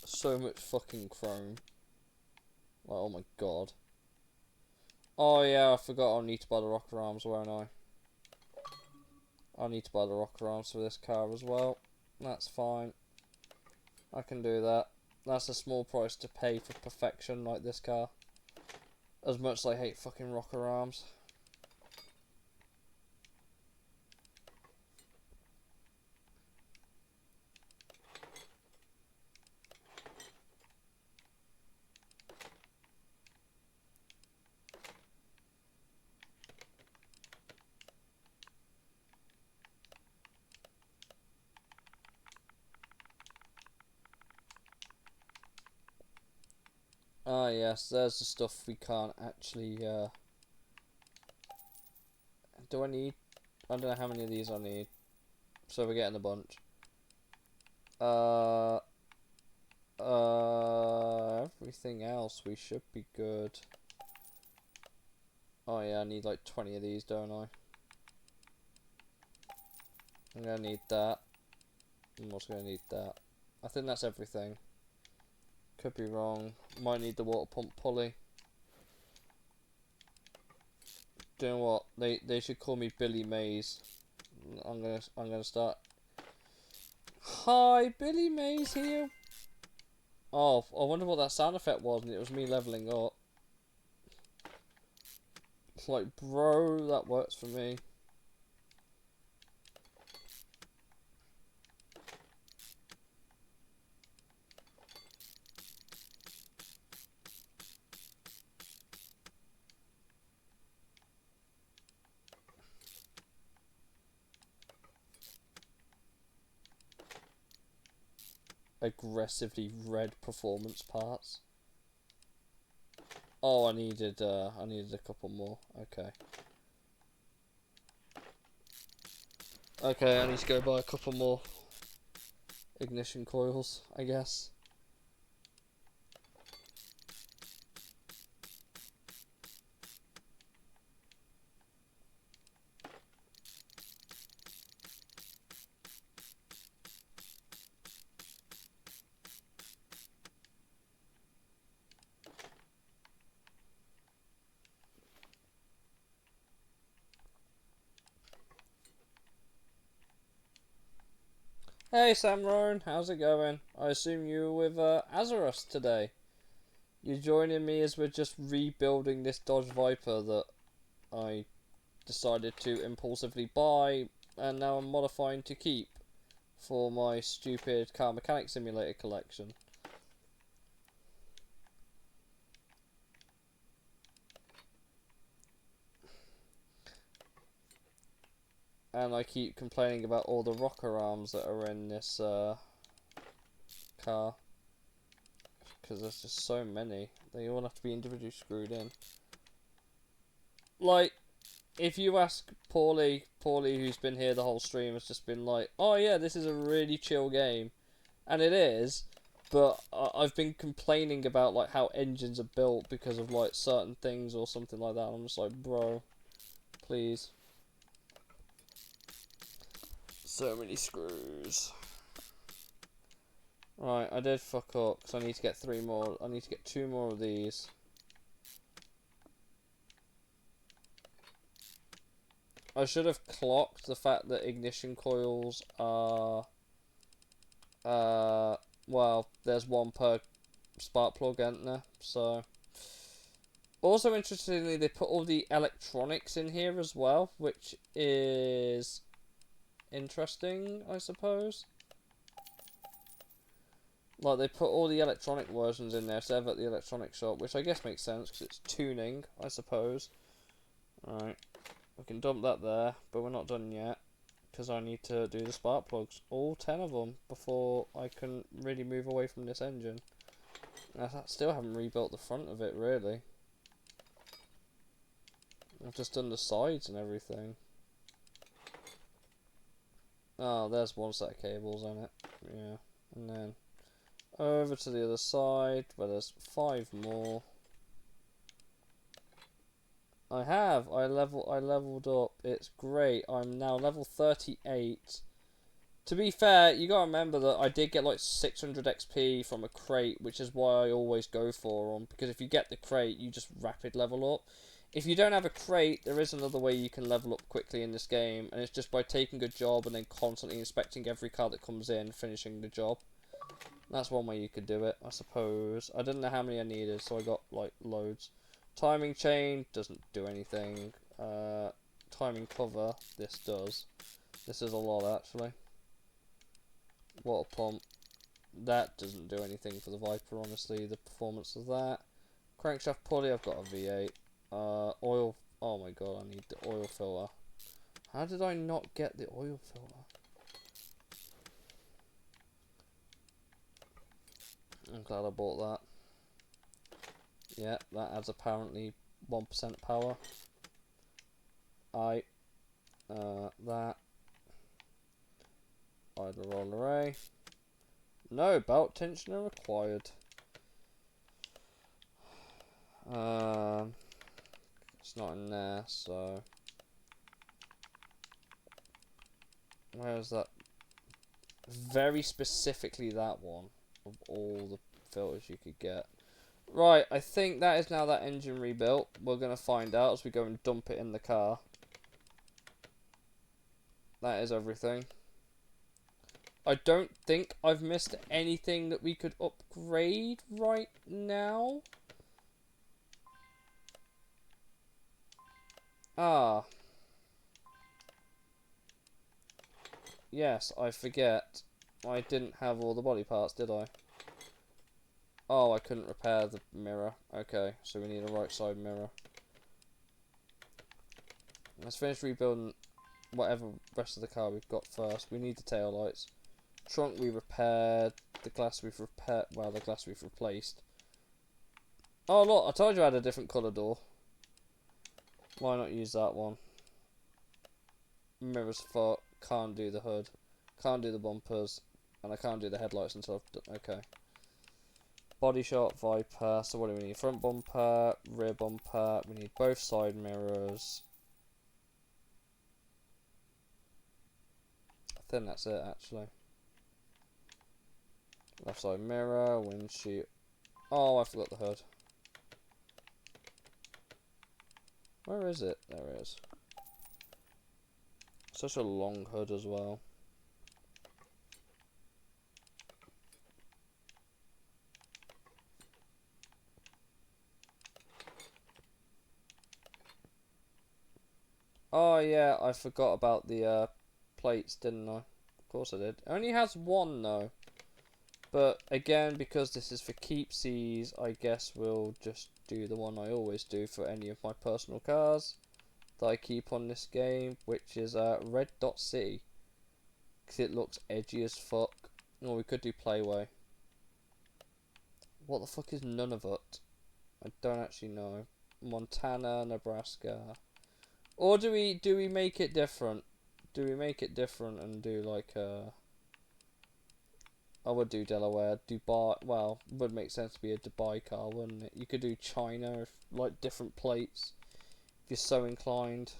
So much fucking chrome. Like, oh my god. Oh yeah, I forgot I'll need to buy the rocker arms, won't I? I'll need to buy the rocker arms for this car as well. That's fine. I can do that. That's a small price to pay for perfection like this car. As much as I hate fucking rocker arms. Ah yes, there's the stuff we can't actually, do I need? I don't know how many of these I need. So we're getting a bunch. Everything else we should be good. Oh yeah, I need like 20 of these, don't I? I'm gonna need that. I'm also gonna need that. I think that's everything. Could be wrong. Might need the water pump pulley. Do you know what? They should call me Billy Mays. I'm gonna start. Hi, Billy Mays here. Oh, I wonder what that sound effect was, and it was me leveling up. Like, bro, that works for me. Aggressively red performance parts. Oh, I needed a couple more. Okay. Okay, I need to go buy a couple more ignition coils, I guess. Hey Samron, how's it going? I assume you were with Azarus today. You're joining me as we're just rebuilding this Dodge Viper that I decided to impulsively buy and now I'm modifying to keep for my stupid car mechanic simulator collection. And I keep complaining about all the rocker arms that are in this car. Because there's just so many. They all have to be individually screwed in. Like, if you ask Paulie who's been here the whole stream has just been like, oh yeah, this is a really chill game. And it is, but I've been complaining about like how engines are built because of like certain things or something like that. I'm just like, bro, Please. So many screws. Right, I did fuck up because I need to get 3 more. I need to get 2 more of these. I should have clocked the fact that ignition coils are, well, there's 1 per spark plug, isn't there? So, also interestingly, they put all the electronics in here as well, which is interesting, I suppose. Like, they put all the electronic versions in there, so at the electronic shop, which I guess makes sense, because it's tuning, I suppose. Alright, we can dump that there, but we're not done yet, because I need to do the spark plugs, all 10 of them, before I can really move away from this engine. And I still haven't rebuilt the front of it, really. I've just done the sides and everything. Oh, there's 1 set of cables on it, yeah, and then over to the other side, where there's 5 more. I leveled up. It's great. I'm now level 38. To be fair, you gotta remember that I did get like 600 XP from a crate, which is why I always go for them. Because if you get the crate, you just rapid level up. If you don't have a crate, there is another way you can level up quickly in this game, and it's just by taking a job and then constantly inspecting every car that comes in, finishing the job. That's one way you could do it, I suppose. I didn't know how many I needed, so I got, like, loads. Timing chain doesn't do anything. Timing cover, this does. This is a lot, actually. Water pump, that doesn't do anything for the Viper, honestly. The performance of that. Crankshaft pulley, I've got a V8. Oil, oh my god, I need the oil filter. How did I not get the oil filter? I'm glad I bought that. Yeah, that adds apparently 1% power. That. Idler roll array. No, belt tensioner required. It's not in there, so. Where is that? Very specifically that one. Of all the filters you could get. Right, I think that is now that engine rebuilt. We're going to find out as we go and dump it in the car. That is everything. I don't think I've missed anything that we could upgrade right now. Ah. Yes, I forget. I didn't have all the body parts, did I? Oh, I couldn't repair the mirror. Okay, so we need a right side mirror. Let's finish rebuilding whatever rest of the car we've got first. We need the tail lights. Trunk we repaired. The glass we've repaired. Well, the glass we've replaced. Oh, look, I told you I had a different colour door. Why not use that one? Mirrors fuck. Can't do the hood. Can't do the bumpers. And I can't do the headlights until I've done. Okay. Body shop, Viper. So what do we need? Front bumper, rear bumper. We need both side mirrors. I think that's it, actually. Left side mirror, windshield. Oh, I forgot the hood. Where is it? There it is. Such a long hood as well. Oh yeah, I forgot about the plates, didn't I? Of course I did. It only has 1 though. But again, because this is for keepsies, I guess we'll just do the one I always do for any of my personal cars that I keep on this game, which is Red Dot City. Because it looks edgy as fuck. Or we could do Playway. What the fuck is none of it? I don't actually know. Montana, Nebraska. Or do we make it different? Do we make it different and do like I would do Delaware, Dubai. Well, would make sense to be a Dubai car, wouldn't it? You could do China, if like different plates, if you're so inclined.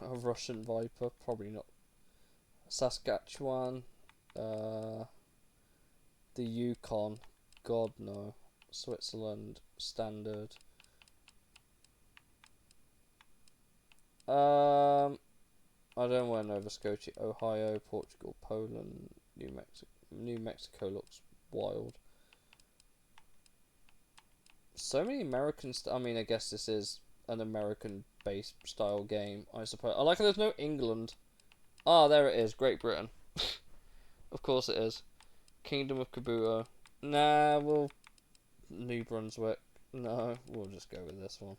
A Russian Viper, probably not. Saskatchewan, the Yukon, God no. Switzerland, standard. I don't want Nova Scotia, Ohio, Portugal, Poland, New Mexico. New Mexico looks wild. So many Americans. I mean, I guess this is an American-based style game, I suppose. I like how there's no England. Ah, there it is, Great Britain. Of course it is. Kingdom of Kabuto. Nah, we'll... New Brunswick. No, we'll just go with this one.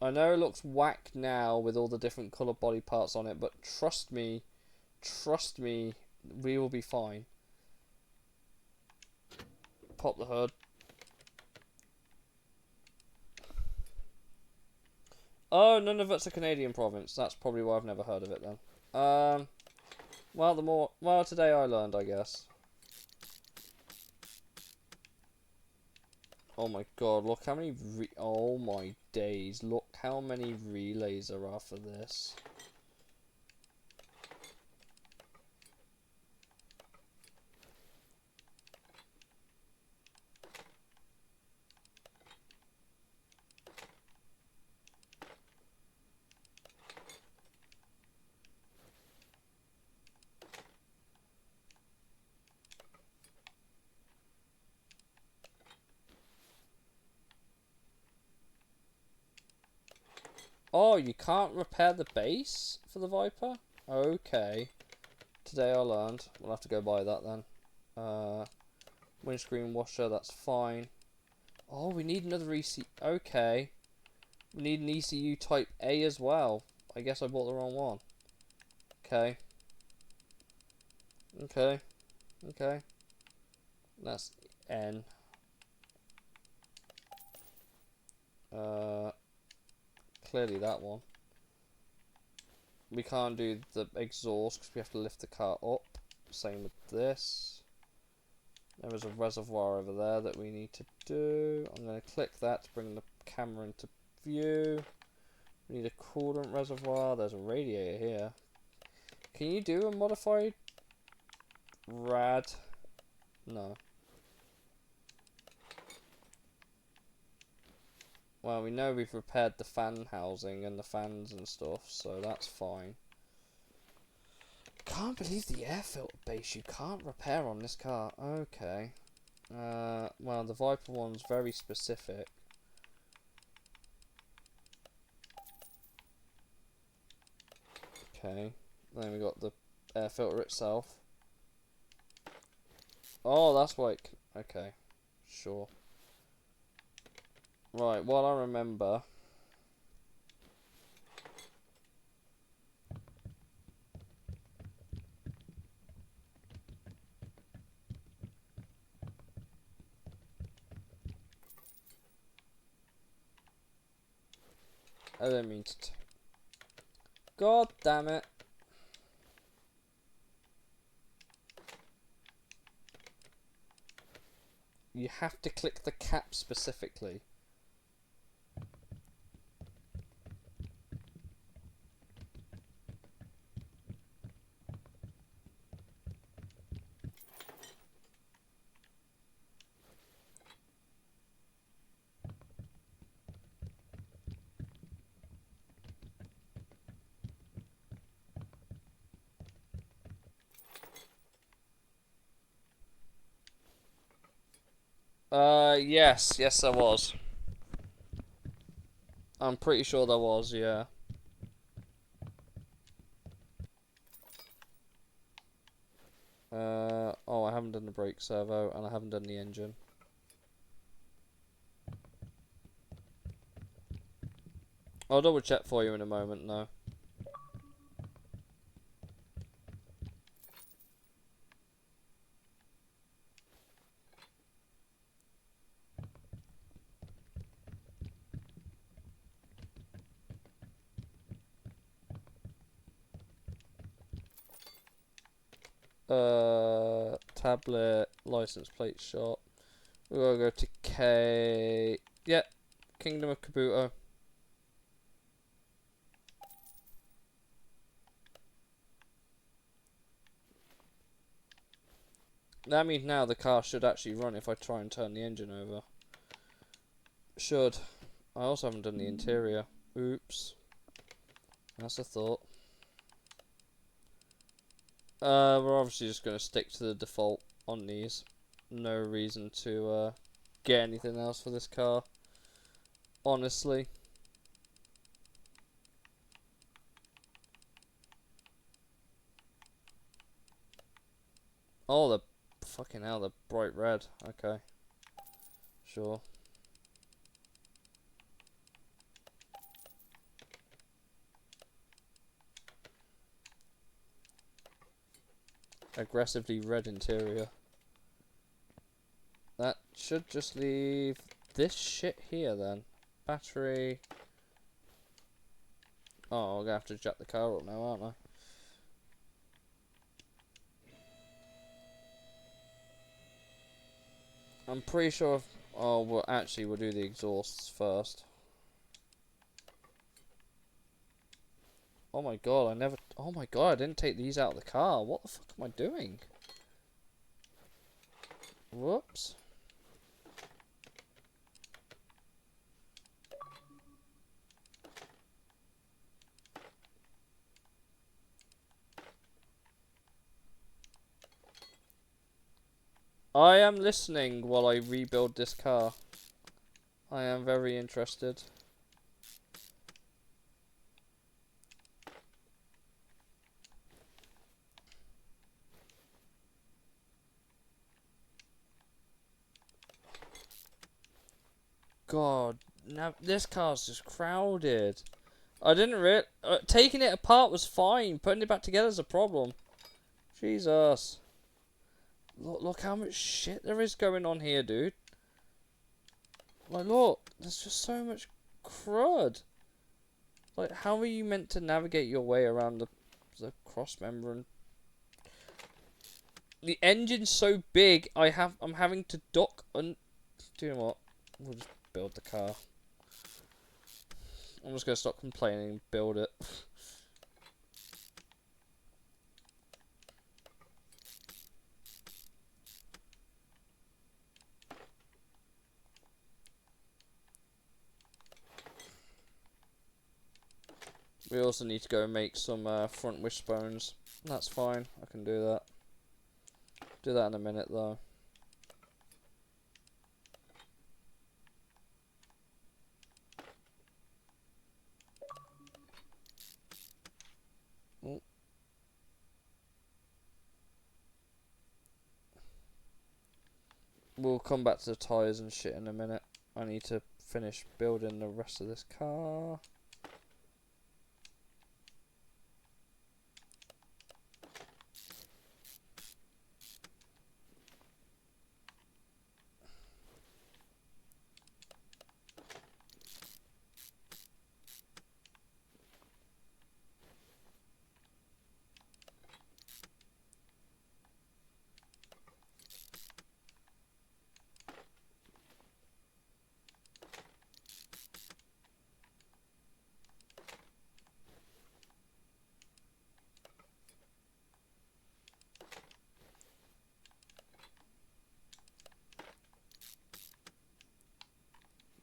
I know it looks whack now with all the different coloured body parts on it, but trust me, we will be fine. Pop the hood. Oh, none of it's a Canadian province. That's probably why I've never heard of it then. Well, today I learned, I guess. Oh my god, look how many oh my days, look how many relays there are for this. Oh, you can't repair the base for the Viper? Okay. Today I learned. We'll have to go buy that then. Windscreen washer, that's fine. Oh, we need another ECU. Okay. We need an ECU type A as well. I guess I bought the wrong one. Okay. Okay. Okay. That's N. Clearly that one. We can't do the exhaust because we have to lift the car up. Same with this. There is a reservoir over there that we need to do. I'm going to click that to bring the camera into view. We need a coolant reservoir. There's a radiator here. Can you do a modified rad? No. Well, we know we've repaired the fan housing and the fans and stuff, so that's fine. Can't believe the air filter base you can't repair on this car. Okay. Well, the Viper one's very specific. Okay. Then we got the air filter itself. Oh, that's why it can... Okay. Sure. Right, well, I remember... I don't mean to... God damn it. You have to click the cap specifically. Yes, there was. I'm pretty sure there was, yeah. Oh, I haven't done the brake servo, and I haven't done the engine. I'll double check for you in a moment, though. Tablet, license plate shop. We're gonna go to Okay. Yeah. Kingdom of Kabuto. That means now the car should actually run if I try and turn the engine over. Should. I also haven't done the interior. Oops. That's a thought. We're obviously just going to stick to the default on these. No reason to get anything else for this car. Honestly. Oh, the fucking hell, the bright red. Okay. Sure. Aggressively red interior. That should just leave this shit here then. Battery. Oh, I'm gonna have to jack the car up now, aren't I? I'm pretty sure if, oh, well, actually, we'll do the exhausts first. Oh my god, I never... Oh my god, I didn't take these out of the car. What the fuck am I doing? Whoops. I am listening while I rebuild this car. I am very interested. God, now this car's just crowded. I didn't taking it apart was fine. Putting it back together is a problem. Jesus. Look how much shit there is going on here, dude. Like, look, there's just so much crud. Like, how are you meant to navigate your way around the cross member? And the engine's so big, I'm having to dock. And do you know what? We'll just build the car. I'm just gonna stop complaining and build it. We also need to go make some front wishbones. That's fine. I can do that. Do that in a minute, though. Oh. We'll come back to the tyres and shit in a minute. I need to finish building the rest of this car.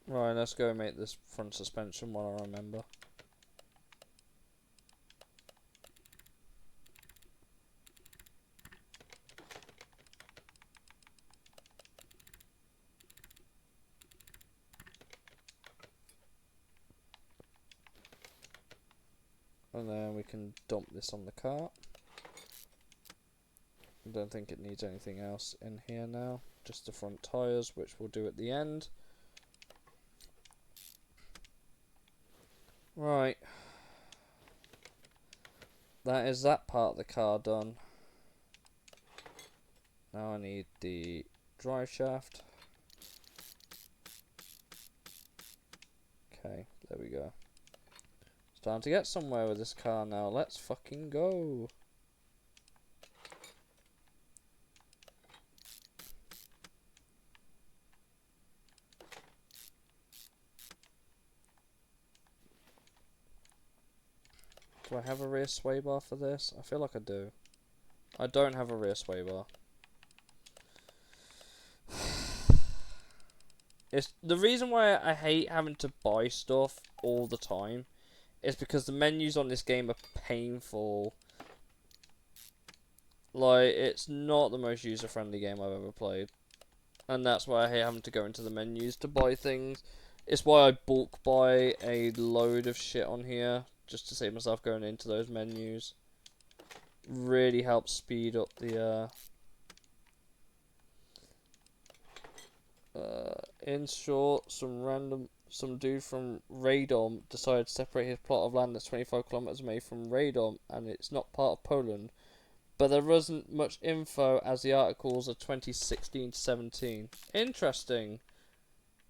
Right, let's go make this front suspension while I remember. And then we can dump this on the cart. I don't think it needs anything else in here now. Just the front tyres, which we'll do at the end. Right. That is that part of the car done. Now I need the drive shaft. Okay, there we go. It's time to get somewhere with this car now. Let's fucking go. Do I have a rear sway bar for this? I feel like I do. I don't have a rear sway bar. It's the reason why I hate having to buy stuff all the time is because the menus on this game are painful. Like, it's not the most user-friendly game I've ever played. And that's why I hate having to go into the menus to buy things. It's why I bulk buy a load of shit on here, just to save myself going into those menus. Really helps speed up the, in short, some dude from Radom decided to separate his plot of land that's 25 kilometers away from Radom, and it's not part of Poland. But there wasn't much info as the articles are 2016 to 17. Interesting.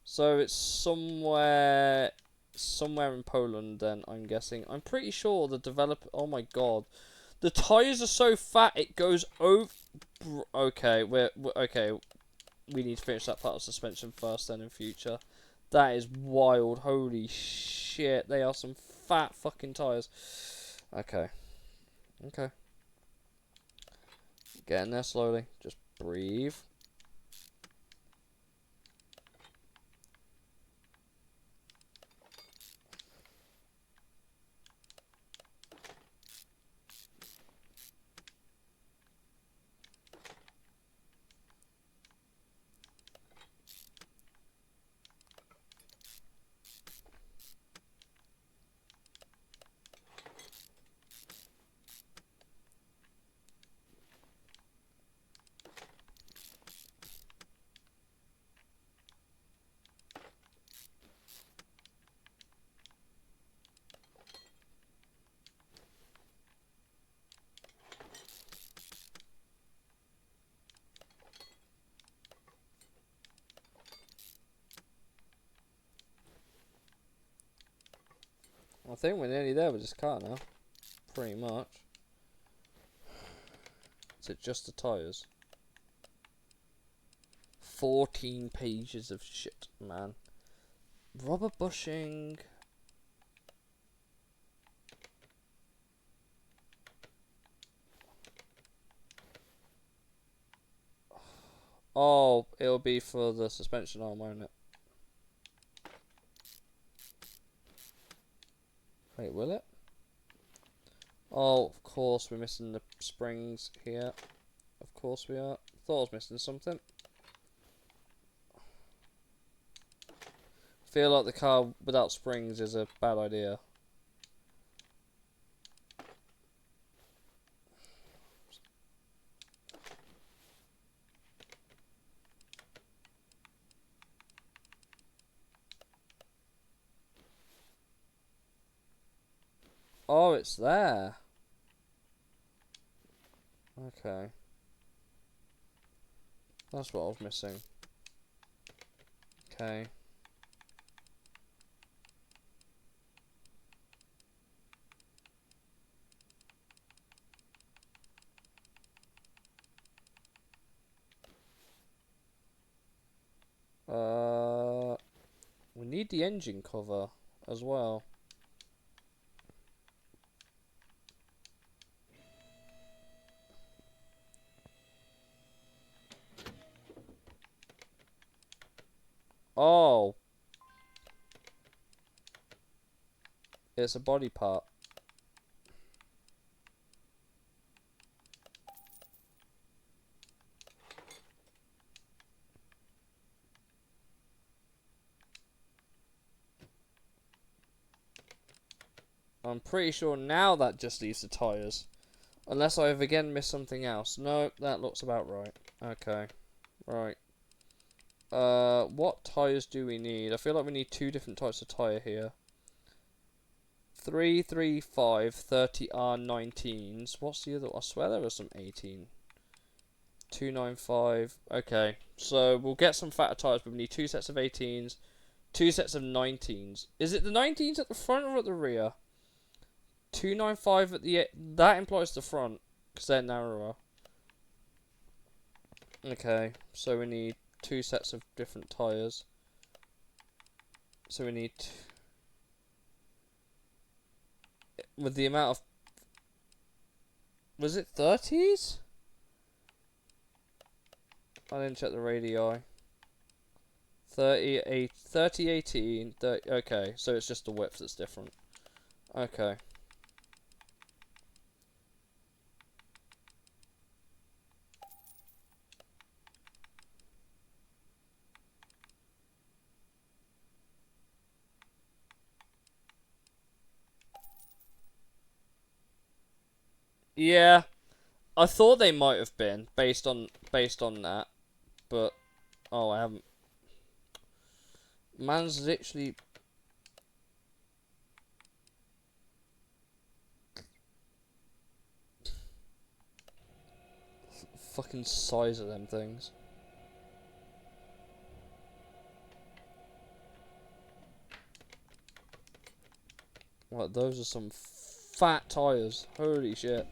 So it's somewhere in Poland then, I'm guessing. I'm pretty sure the developer... Oh my god. The tyres are so fat it goes over... Okay, okay. We need to finish that part of suspension first then in future. That is wild. Holy shit. They are some fat fucking tyres. Okay. Okay. Get in there slowly. Just breathe. I think we're nearly there with this car now. Pretty much. Is it just the tyres? 14 pages of shit, man. Rubber bushing. Oh, it'll be for the suspension arm, won't it? Wait, will it? Oh, of course we're missing the springs here. Of course we are. Thought I was missing something. Feel like the car without springs is a bad idea. Oh, it's there. Okay. That's what I was missing. Okay. We need the engine cover as well. Oh. It's a body part. I'm pretty sure now that just leaves the tyres. Unless I've again missed something else. No, that looks about right. Okay. Right. What tyres do we need? I feel like we need two different types of tyre here. 335 30R19s. What's the other? I swear there was some 18. 295. Okay. So we'll get some fatter tyres, but we need two sets of 18s, two sets of 19s. Is it the 19s at the front or at the rear? 295 at the... That implies the front, because they're narrower. Okay, so we need two sets of different tyres. So we need... With the amount of Was it 30s? I didn't check the radii. 30, 18, 30, okay, so it's just the width that's different. Okay. Yeah, I thought they might have been based on that, but oh, I haven't. Man's literally fucking size of them things. Like, those are some fat tires. Holy shit.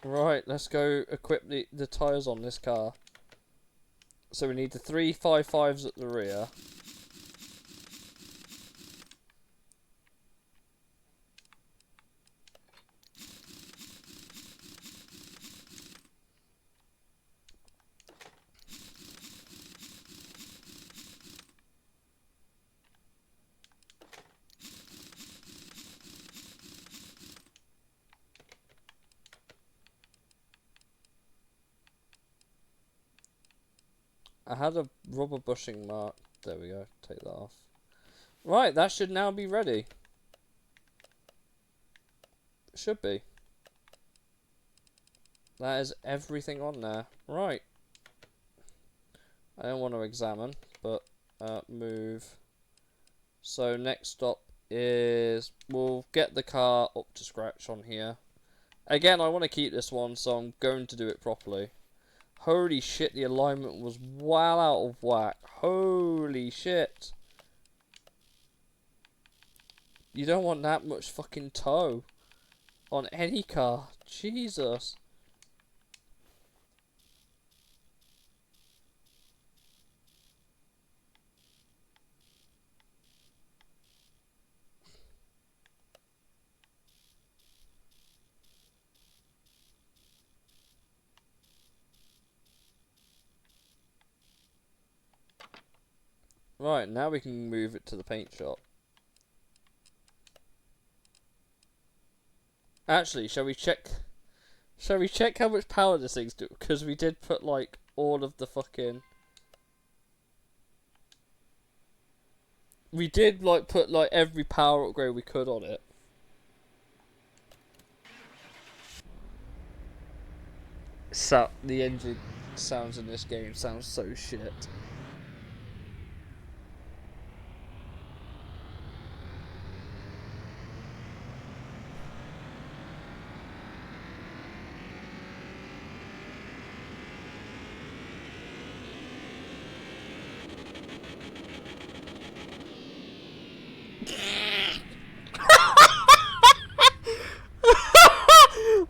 Right, let's go equip the tyres on this car. So we need the 355s at the rear. I had a rubber bushing mark. There we go. Take that off. Right, that should now be ready. Should be. That is everything on there. Right. I don't want to examine, but move. So next stop is we'll get the car up to scratch on here. Again, I want to keep this one, so I'm going to do it properly. Holy shit, the alignment was well out of whack. Holy shit. You don't want that much fucking toe on any car. Jesus. Right, now we can move it to the paint shop. Actually, shall we check how much power this thing's do? Because we did put, like, all of the fucking... We did, like, put, like, every power upgrade we could on it. So, the engine sounds in this game sounds so shit.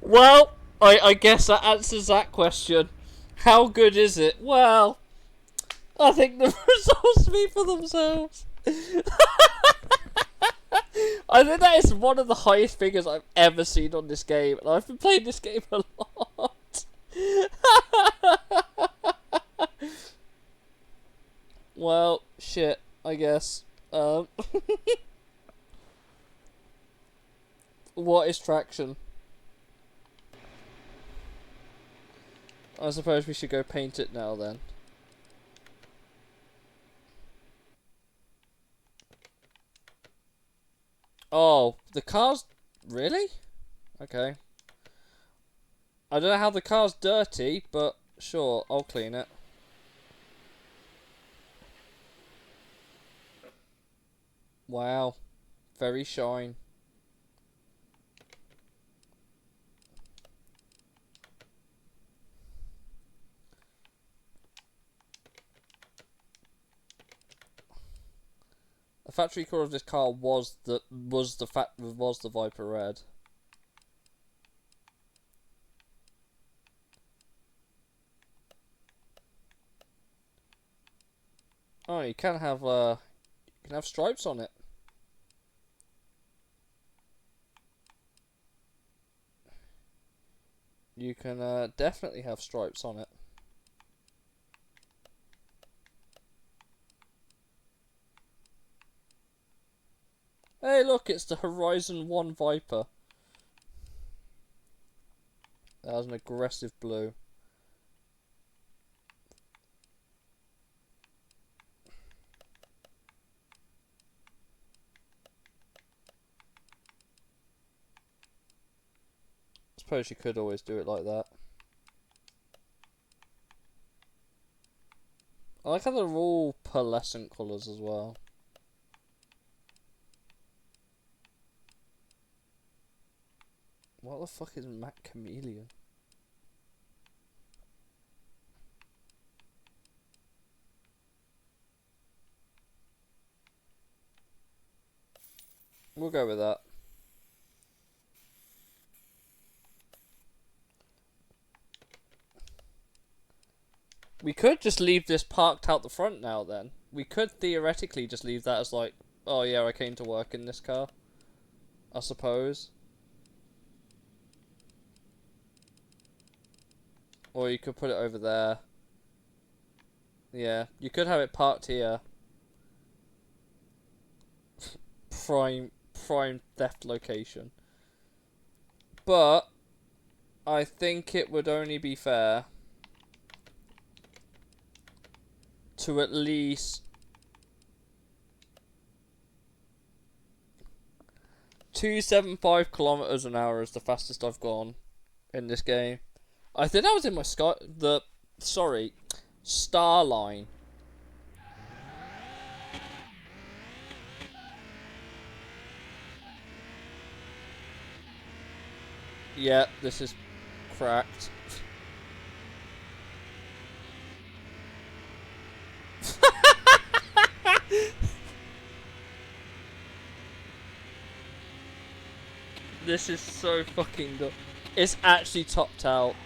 Well, I guess that answers that question. How good is it? Well, I think the results speak for themselves. I think that is one of the highest figures I've ever seen on this game, and I've been playing this game a lot. Well, shit, I guess. What is traction? I suppose we should go paint it now then. Oh, the car's... Really? Okay. I don't know how the car's dirty, but sure, I'll clean it. Wow. Very shine. The factory core of this car was the Viper Red. Oh, you can have stripes on it. You can definitely have stripes on it. Hey, look, it's the Horizon 1 Viper. That has an aggressive blue. I suppose you could always do it like that. I like how they're all pearlescent colours as well. What the fuck is Matte Chameleon? We'll go with that. We could just leave this parked out the front now then. We could theoretically just leave that as like, oh yeah, I came to work in this car. I suppose. Or you could put it over there. Yeah, you could have it parked here. Prime theft location. But I think it would only be fair to at least 275 kilometers an hour is the fastest I've gone in this game. I think I was in my star line. Yeah, this is cracked. This is so fucking dumb. It's actually topped out.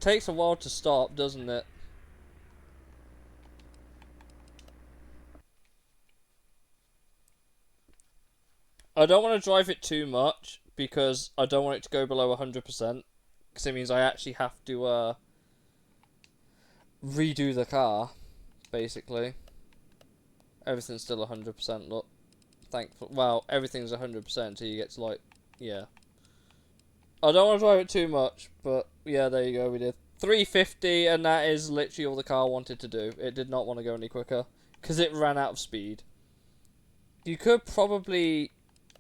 Takes a while to stop, doesn't it? I don't want to drive it too much because I don't want it to go below 100%. Because it means I actually have to redo the car, basically. Everything's still 100%, look. Thankful. Well, everything's 100% until you get to, like, yeah. I don't want to drive it too much, but yeah, there you go, we did 350, and that is literally all the car wanted to do. It did not want to go any quicker, because it ran out of speed. You could probably...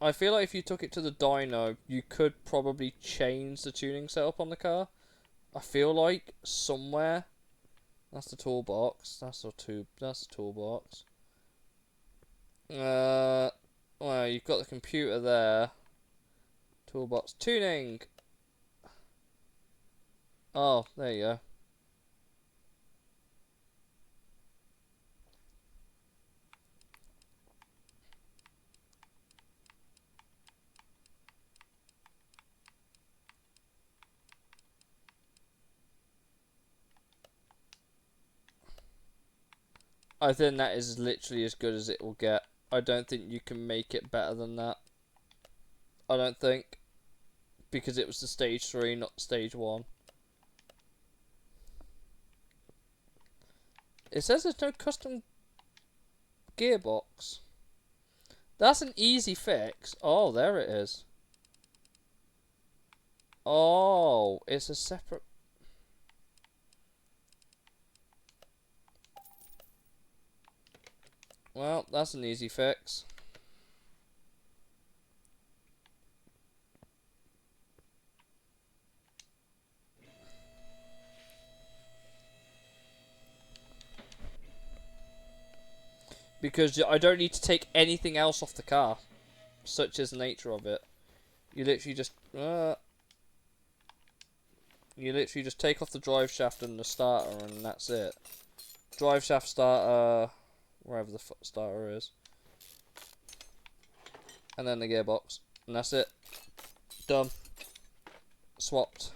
I feel like if you took it to the dyno, you could probably change the tuning setup on the car. I feel like somewhere... That's the toolbox. That's the toolbox. Well, you've got the computer there. Toolbox tuning. Oh, there you go. I think that is literally as good as it will get. I don't think you can make it better than that. I don't think. Because it was the stage 3, not stage 1. It says there's no custom gearbox. That's an easy fix. Oh, there it is. Oh, it's a separate... Well, that's an easy fix. Because I don't need to take anything else off the car. Such is the nature of it. You literally just... you literally just take off the drive shaft and the starter and that's it. Drive shaft, starter... wherever the starter is. And then the gearbox. And that's it. Done. Swapped.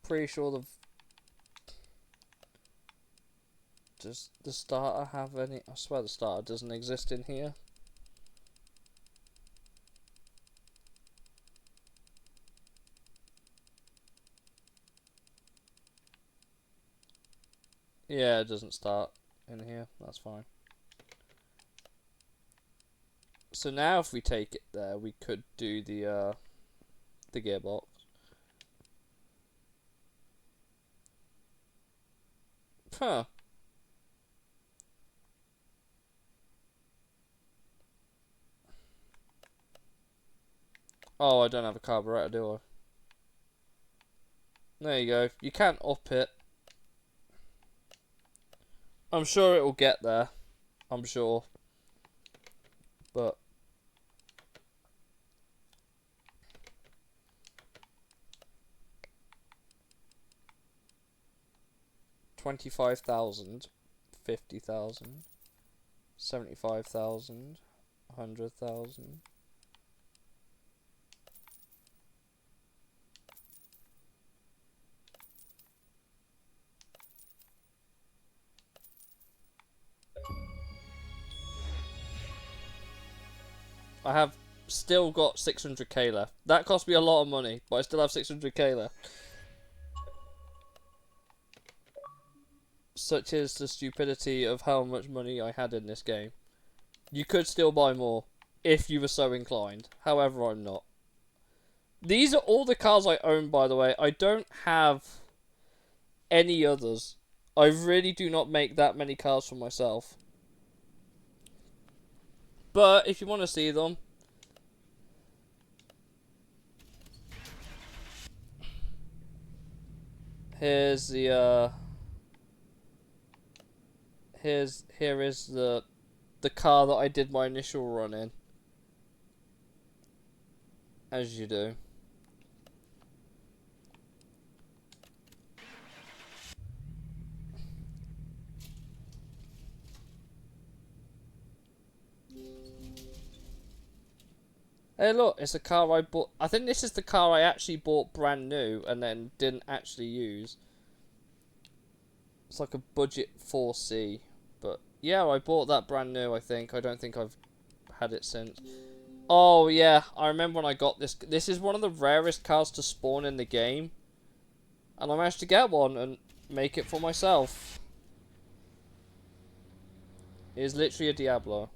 Pretty sure the... Does the starter have any... I swear the starter doesn't exist in here. Yeah, it doesn't start in here. That's fine. So now if we take it there, we could do the gearbox. Huh. Oh, I don't have a carburetor, do I? There you go. You can't up it. I'm sure it will get there. I'm sure. But... 25,000. 50,000. 75,000. 100,000. I have still got 600k left. That cost me a lot of money, but I still have 600k left. Such is the stupidity of how much money I had in this game. You could still buy more, if you were so inclined. However, I'm not. These are all the cars I own, by the way. I don't have any others. I really do not make that many cars for myself. But if you want to see them, here's the here is the car that I did my initial run in. As you do. Hey look, it's a car I bought. I think this is the car I actually bought brand new and then didn't actually use. It's like a budget 4C. But yeah, I bought that brand new, I think. I don't think I've had it since. Oh yeah, I remember when I got this. This is one of the rarest cars to spawn in the game. And I managed to get one and make it for myself. It is literally a Diablo.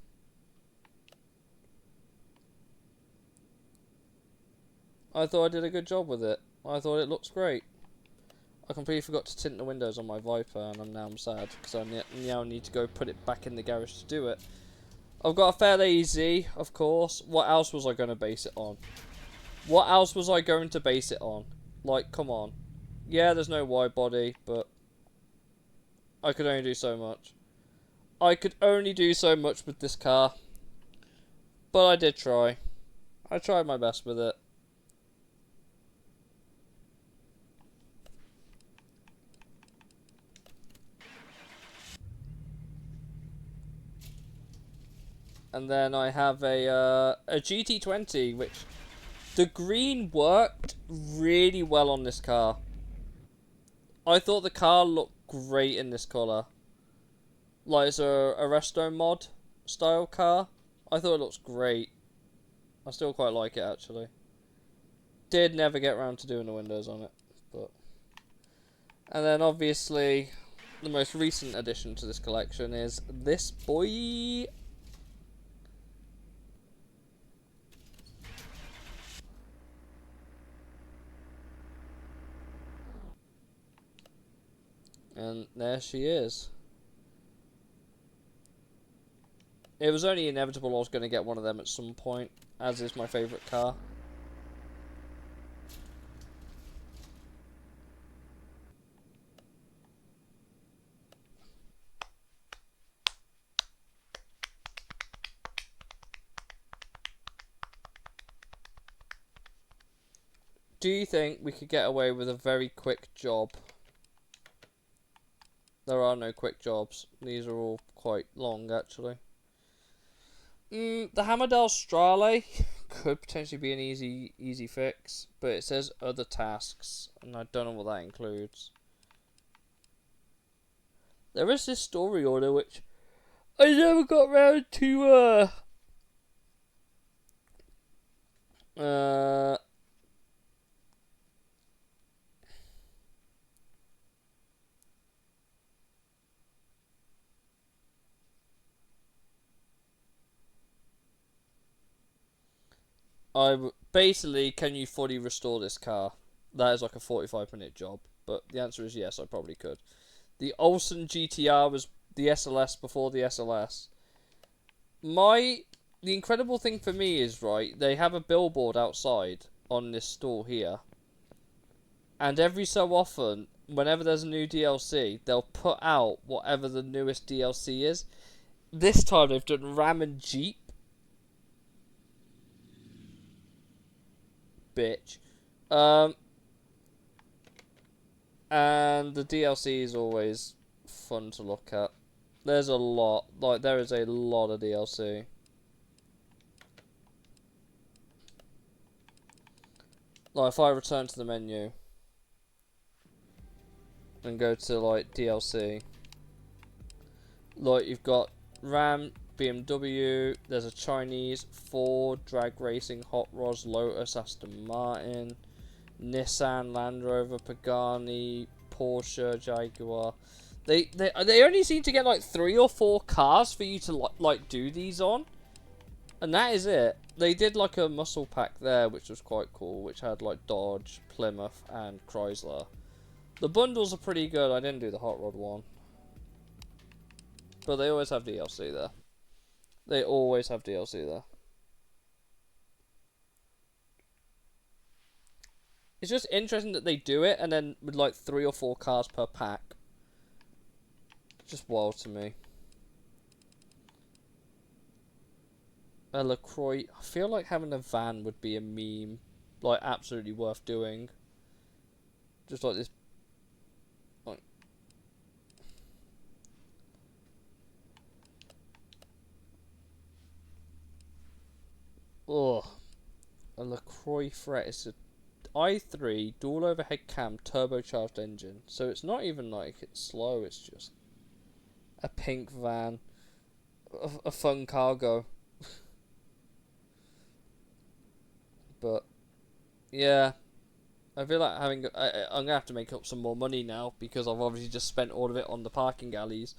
I thought I did a good job with it. I thought it looks great. I completely forgot to tint the windows on my Viper, and I'm sad because I now need to go put it back in the garage to do it. I've got a fairly easy, of course. What else was I going to base it on? What else was I going to base it on? Like, come on. Yeah, there's no wide body, but I could only do so much. I could only do so much with this car. But I did try. I tried my best with it. And then I have a GT20, which the green worked really well on this car. I thought the car looked great in this colour. Like it's a resto mod style car. I thought it looks great. I still quite like it actually. Did never get around to doing the windows on it, but. And then obviously the most recent addition to this collection is this boy. And there she is. It was only inevitable I was going to get one of them at some point, as is my favourite car. Do you think we could get away with a very quick job? There are no quick jobs. These are all quite long, actually. The Hammerdale Strale could potentially be an easy fix, but it says other tasks, and I don't know what that includes. There is this story order which I never got round to basically, can you fully restore this car? That is like a 45-minute job, but the answer is yes, I probably could. The Olsen GTR was the SLS before the SLS. The incredible thing for me is, right, they have a billboard outside on this store here, and every so often, whenever there's a new DLC, they'll put out whatever the newest DLC is. This time they've done Ram and Jeep. Bitch. And the DLC is always fun to look at. There's a lot. Like, there is a lot of DLC. Like, if I return to the menu and go to, like, DLC, like, you've got Ram, BMW, there's a Chinese, Ford, Drag Racing, Hot Rods, Lotus, Aston Martin, Nissan, Land Rover, Pagani, Porsche, Jaguar. They only seem to get like 3 or 4 cars for you to like do these on, and that is it. They did like a muscle pack there, which was quite cool, which had like Dodge, Plymouth, and Chrysler. The bundles are pretty good. I didn't do the Hot Rod one, but they always have DLC there. They always have DLC there. It's just interesting that they do it, and then with like 3 or 4 cars per pack. Just wild to me. A LaCroix. I feel like having a van would be a meme. Like, absolutely worth doing. Just like this. Like. Ugh. A LaCroix Threat is a i3 dual overhead cam turbocharged engine. So it's not even like it's slow, it's just a pink van. A fun cargo. But yeah, I feel like I'm gonna have to make up some more money now, because I've obviously just spent all of it on the parking galleys.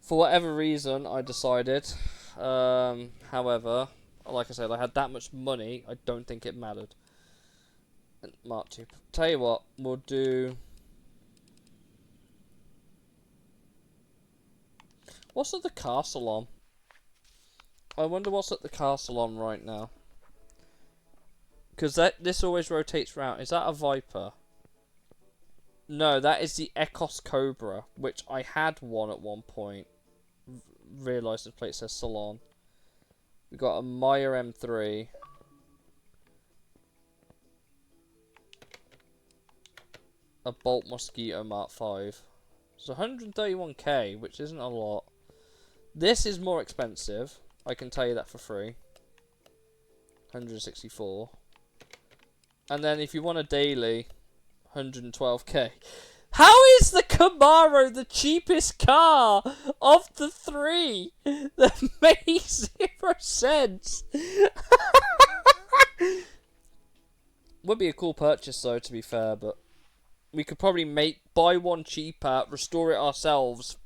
For whatever reason, I decided. However, like I said, I had that much money. I don't think it mattered. Mark 2. Tell you what, we'll do. What's at the car salon? I wonder what's at the car salon right now. Because this always rotates round. Is that a Viper? No, that is the Ecos Cobra, which I had one at one point. Realised the plate says salon. We got a Meyer M3. A Bolt Mosquito Mark 5. It's 131k, which isn't a lot. This is more expensive. I can tell you that for free. 164. And then if you want a daily, 112k. How is the Camaro the cheapest car of the 3? That makes 0 sense. Would be a cool purchase though, to be fair, but we could probably buy one cheaper, restore it ourselves,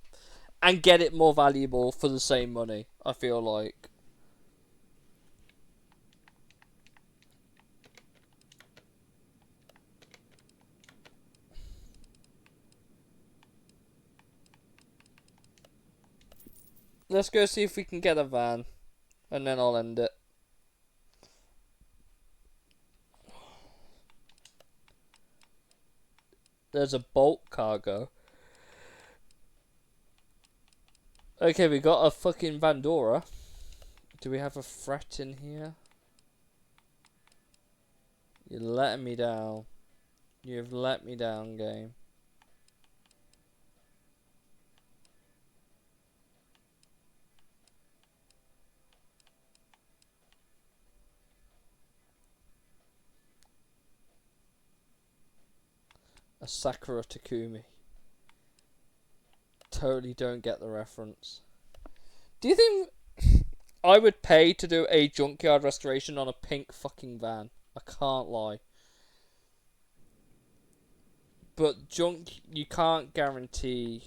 and get it more valuable for the same money. I feel like. Let's go see if we can get a van, and then I'll end it. There's a bulk cargo. Okay, we got a fucking Vandora. Do we have a threat in here? You're letting me down. You've let me down, game. A Sakura Takumi. Totally don't get the reference. Do you think I would pay to do a junkyard restoration on a pink fucking van? I can't lie. But you can't guarantee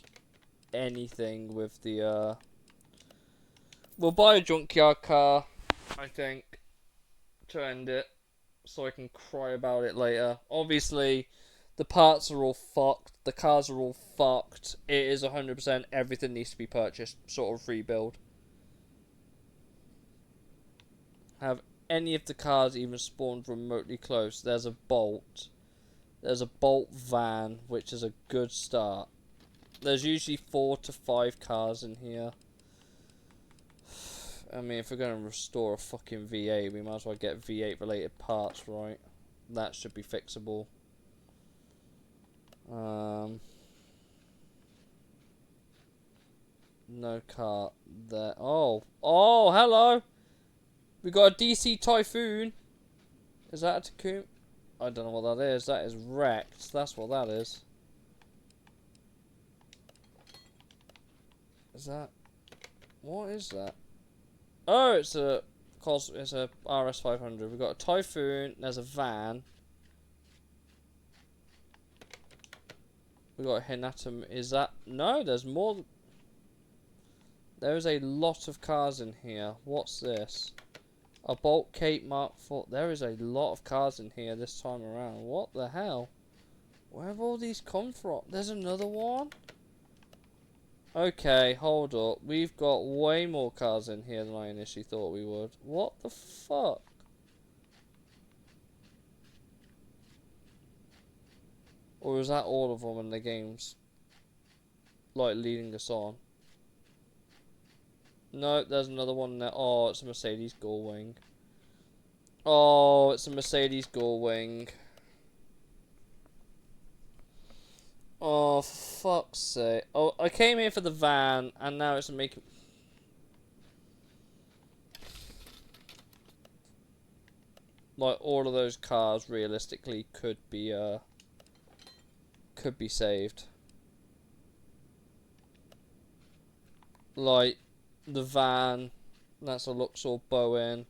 anything with the, We'll buy a junkyard car, I think, to end it, so I can cry about it later. Obviously, the parts are all fucked, the cars are all fucked, it is 100% everything needs to be purchased, sort of rebuild. Have any of the cars even spawned remotely close? There's a Bolt. There's a Bolt van, which is a good start. There's usually 4 to 5 cars in here. I mean, if we're going to restore a fucking V8, we might as well get V8 related parts, right? That should be fixable. No car there. Oh, hello! We got a DC Typhoon. Is that a Takumi? I don't know what that is. That is wrecked. That's what that is. Is that... What is that? Oh, it's a RS 500. We've got a Typhoon. There's a van. We got a Hinata. Is that... No, there's more. There is a lot of cars in here. What's this? A Bolt Cape Mark IV. There is a lot of cars in here this time around. What the hell? Where have all these come from? There's another one? Okay, hold up. We've got way more cars in here than I initially thought we would. What the fuck? Or is that all of them and the game's like leading us on? No, there's another one there. Oh, it's a Mercedes Gullwing. Oh, it's a Mercedes Gullwing. Oh, for fuck's sake. Oh, I came here for the van, and now it's making... Like, all of those cars, realistically, could be saved. Like, the van, that's a Luxor Bowen.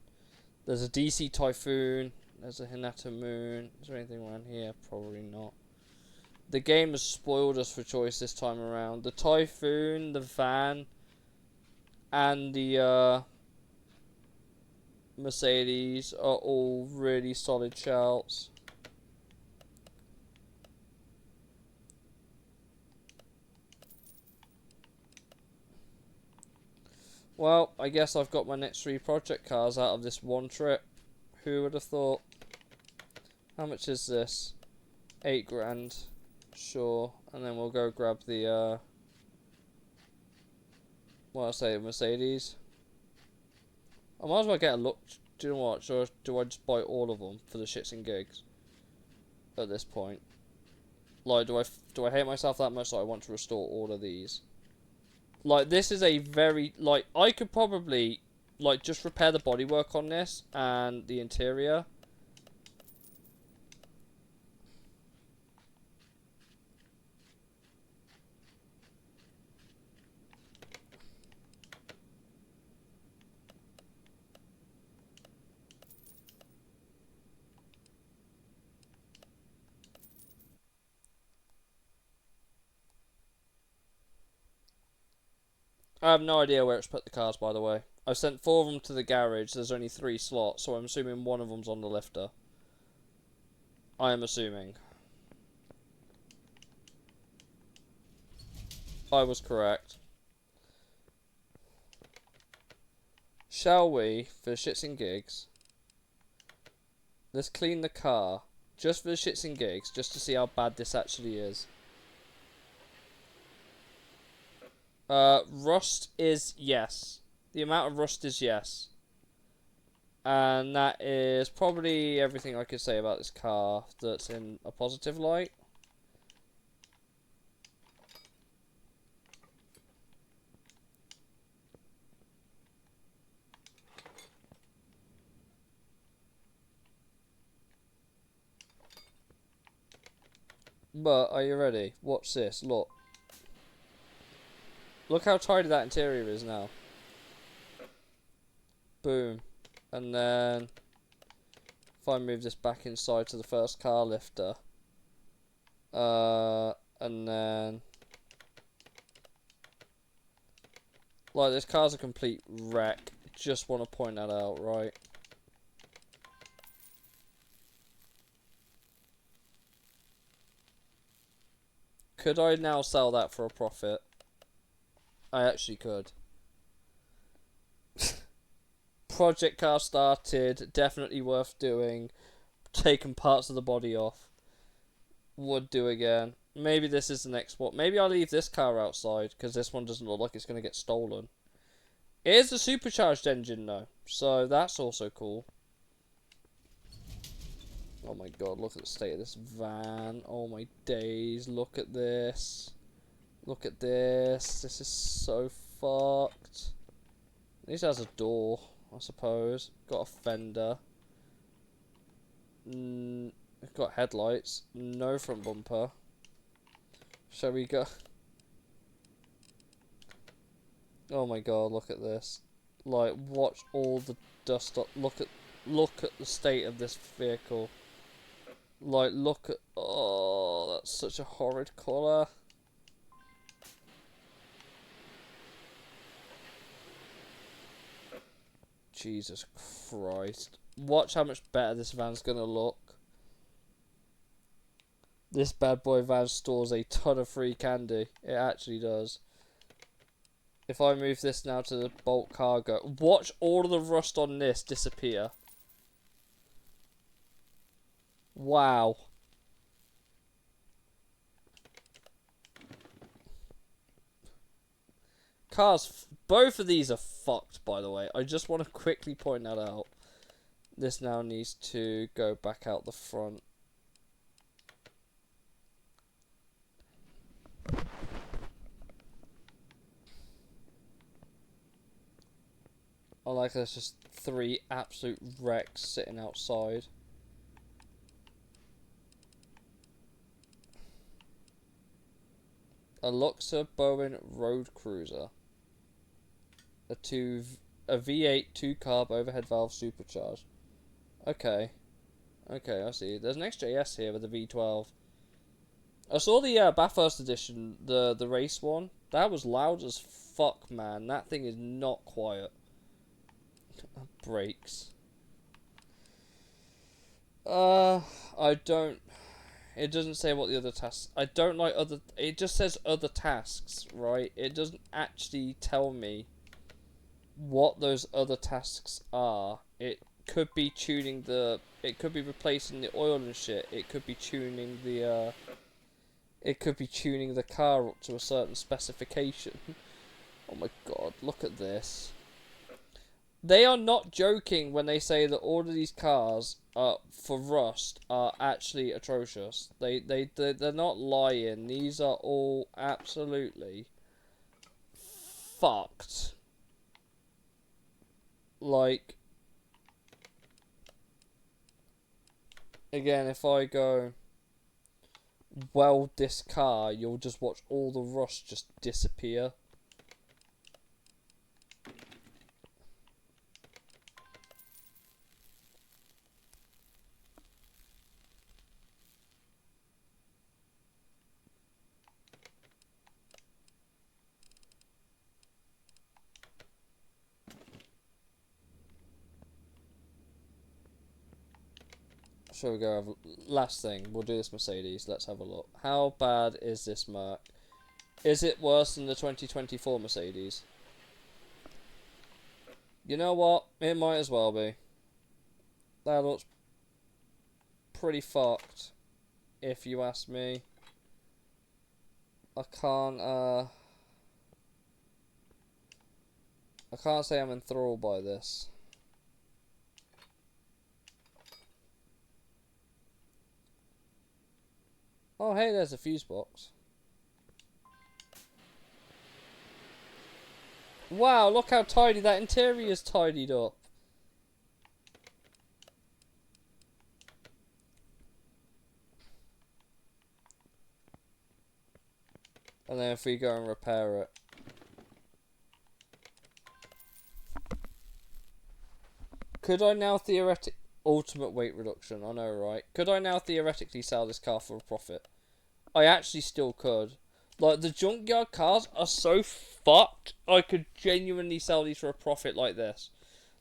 There's a DC Typhoon. There's a Hinata Moon. Is there anything around here? Probably not. The game has spoiled us for choice this time around. The Typhoon, the van, and the Mercedes are all really solid shouts. Well, I guess I've got my next 3 project cars out of this one trip. Who would have thought? How much is this? 8 grand. Sure. And then we'll go grab the, Mercedes. I might as well get a look. Do you know what? Or do I just buy all of them for the shits and gigs? At this point. Like, do I hate myself that much that I want to restore all of these? Like, this is a very... Like, I could probably, like, just repair the bodywork on this and the interior. I have no idea where it's put the cars, by the way. I've sent 4 of them to the garage. There's only 3 slots, so I'm assuming one of them's on the lifter. I am assuming. I was correct. Shall we, for shits and gigs, let's clean the car, just for the shits and gigs, just to see how bad this actually is. Rust is yes. The amount of rust is yes. And that is probably everything I could say about this car that's in a positive light. But, are you ready? Watch this, look. Look how tidy that interior is now. Boom. And then, if I move this back inside to the first car lifter. And then... Like, this car's a complete wreck. Just want to point that out, right? Could I now sell that for a profit? I actually could. Project car started. Definitely worth doing. Taking parts of the body off. Would do again. Maybe this is the next one. Maybe I'll leave this car outside, because this one doesn't look like it's going to get stolen. It is a supercharged engine, though. So that's also cool. Oh my god, look at the state of this van. Oh my days, look at this. Look at this. This is so fucked. At least it has a door, I suppose. Got a fender. It's got headlights. No front bumper. Shall we go? Oh my god, look at this. Like, watch all the dust up. Look at the state of this vehicle. Like, look at... Oh, that's such a horrid colour. Jesus Christ. Watch how much better this van's gonna look. This bad boy van stores a ton of free candy. It actually does. If I move this now to the bulk cargo, watch all of the rust on this disappear. Wow. Cars, both of these are fucked, by the way. I just want to quickly point that out. This now needs to go back out the front. I like there's just 3 absolute wrecks sitting outside. A Luxor Bowen Road Cruiser. A V8 2-carb overhead valve supercharged. Okay. Okay, I see. There's an XJS here with a V12. I saw the Bathurst edition, the race one. That was loud as fuck, man. That thing is not quiet. Brakes. I don't... It doesn't say what the other tasks... I don't like other... It just says other tasks, right? It doesn't actually tell me what those other tasks are. It could be tuning the... It could be replacing the oil and shit. It could be tuning the, It could be tuning the car up to a certain specification. Oh my god, look at this. They are not joking when they say that all of these cars for rust are actually atrocious. They're not lying. These are all absolutely fucked. Like, again, if I go weld this car, you'll just watch all the rust just disappear. Shall we go have last thing? We'll do this Mercedes. Let's have a look. How bad is this Merc? Is it worse than the 2024 Mercedes? You know what? It might as well be. That looks pretty fucked, if you ask me. I can't say I'm enthralled by this. Oh, hey, there's a fuse box. Wow, look how tidy that interior is tidied up. And then if we go and repair it. Could I now theoretically... Ultimate weight reduction, I know, right? Could I now theoretically sell this car for a profit? I actually still could. Like, the junkyard cars are so fucked, I could genuinely sell these for a profit like this.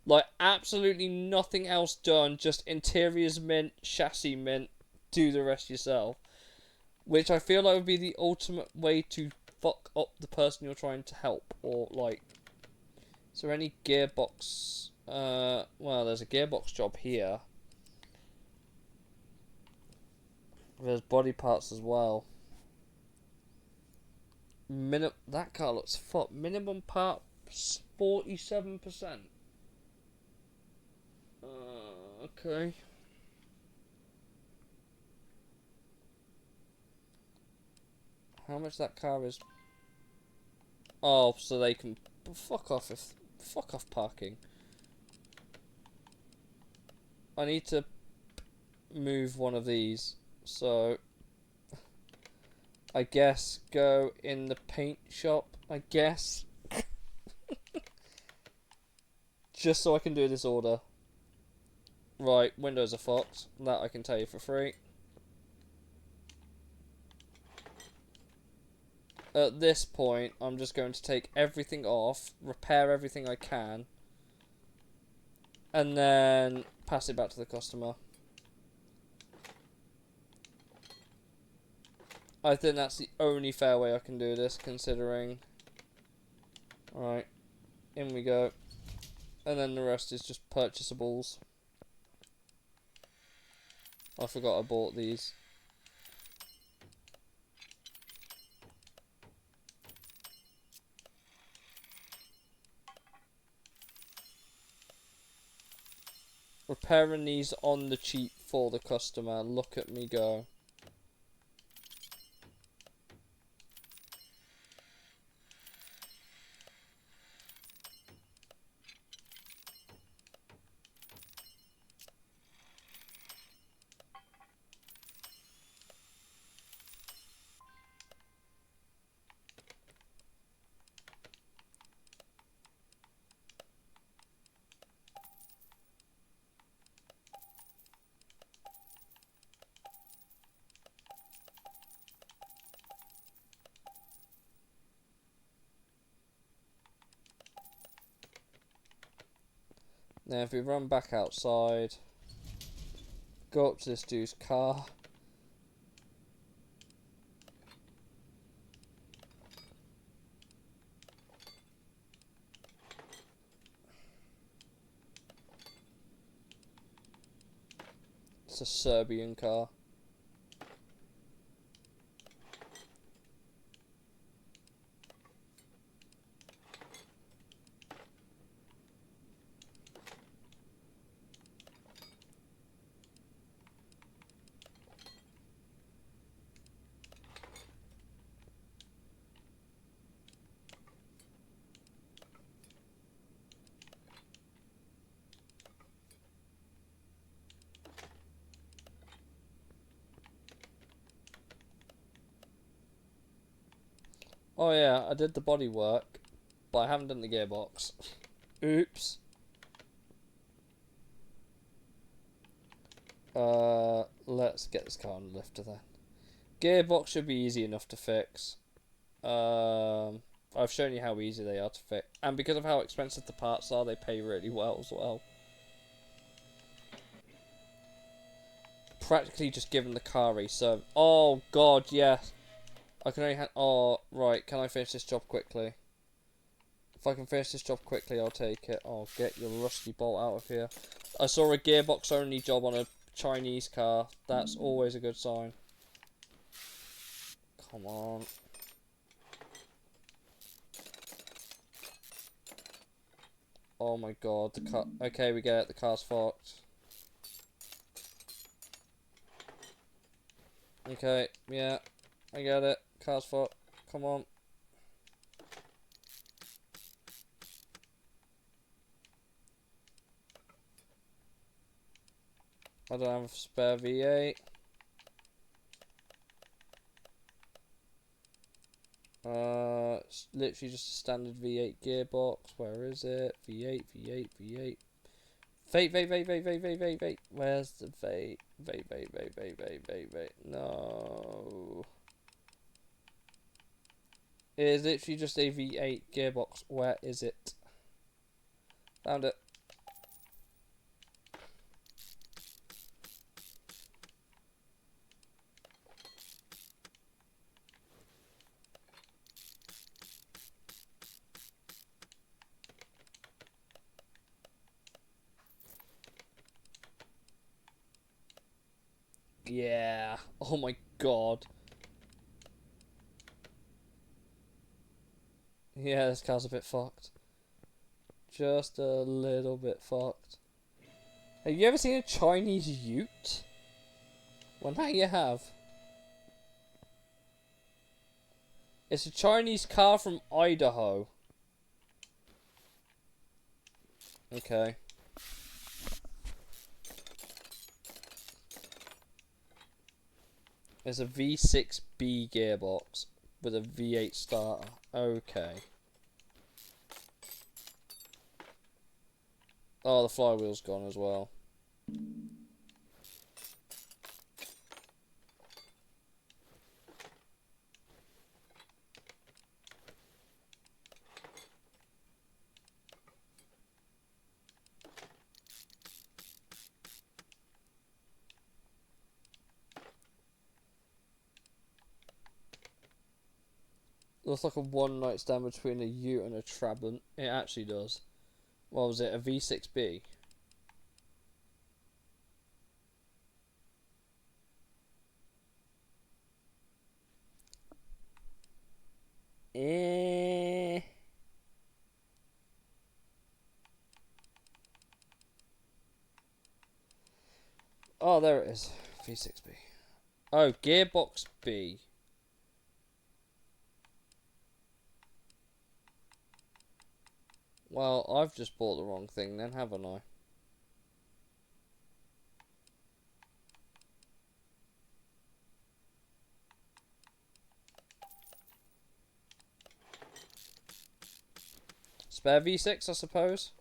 Like, absolutely nothing else done, just interiors mint, chassis mint, do the rest yourself. Which I feel like would be the ultimate way to fuck up the person you're trying to help. Or, like, is there any gearbox... well, there's a gearbox job here. There's body parts as well. That car looks fucked. Minimum parts 47%. Okay. How much that car is? Oh, so they can fuck off parking. I need to move one of these, so I guess go in the paint shop, I guess. Just so I can do this order. Right, windows are fucked. That I can tell you for free. At this point, I'm just going to take everything off, repair everything I can, and then pass it back to the customer. I think that's the only fair way I can do this, considering... Alright, in we go. And then the rest is just purchasables. I forgot I bought these. Repairing these on the cheap for the customer. Look at me go. Now if we run back outside, go up to this dude's car. It's a Serbian car. Oh yeah, I did the body work, but I haven't done the gearbox. Oops. Let's get this car on the lifter then. Gearbox should be easy enough to fix. I've shown you how easy they are to fix. And because of how expensive the parts are, they pay really well as well. practically just given the car a serve. Oh god, yes. I can only oh, right, can I finish this job quickly? If I can finish this job quickly, I'll take it. Oh, get your rusty bolt out of here. I saw a gearbox only job on a Chinese car. That's always a good sign. Come on. Oh my god, the car. Okay, we get it. The car's fucked. Okay, yeah, I get it. Car's fucked. Come on. I don't have a spare V8. It's literally just a standard V8 gearbox. Where is it? V8, V8, V8. Vape. Where's the vape? Vape. No. It is literally just a V8 gearbox. Where is it? Found it. Yeah. Oh my god. Yeah, this car's a bit fucked. Just a little bit fucked. Have you ever seen a Chinese ute? Well, now you have. It's a Chinese car from Idaho. Okay. It's a V6B gearbox with a V8 starter. Okay. Oh, the flywheel's gone as well. Looks like a one night stand between a ute and a Trabant. It actually does. What was it? A V6B? Eh. Oh, there it is. V6B. Oh, Gearbox B. Well, I've just bought the wrong thing then, haven't I? Spare V6, I suppose?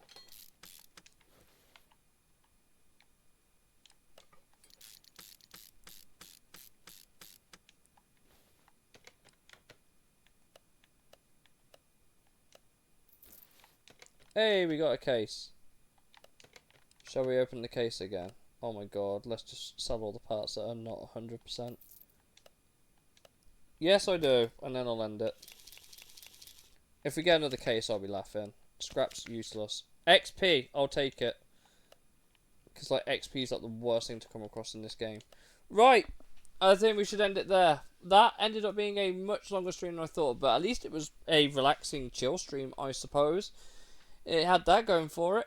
Hey, we got a case. Shall we open the case again? Oh my god, let's just sell all the parts that are not 100%. Yes, I do, and then I'll end it. If we get another case, I'll be laughing. Scrap's useless. XP, I'll take it. Because, like, XP is, like, the worst thing to come across in this game. Right, I think we should end it there. That ended up being a much longer stream than I thought, but at least it was a relaxing, chill stream, I suppose. It had that going for it.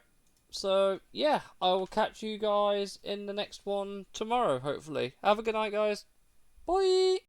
So, yeah, I will catch you guys in the next one tomorrow, hopefully. Have a good night, guys. Bye!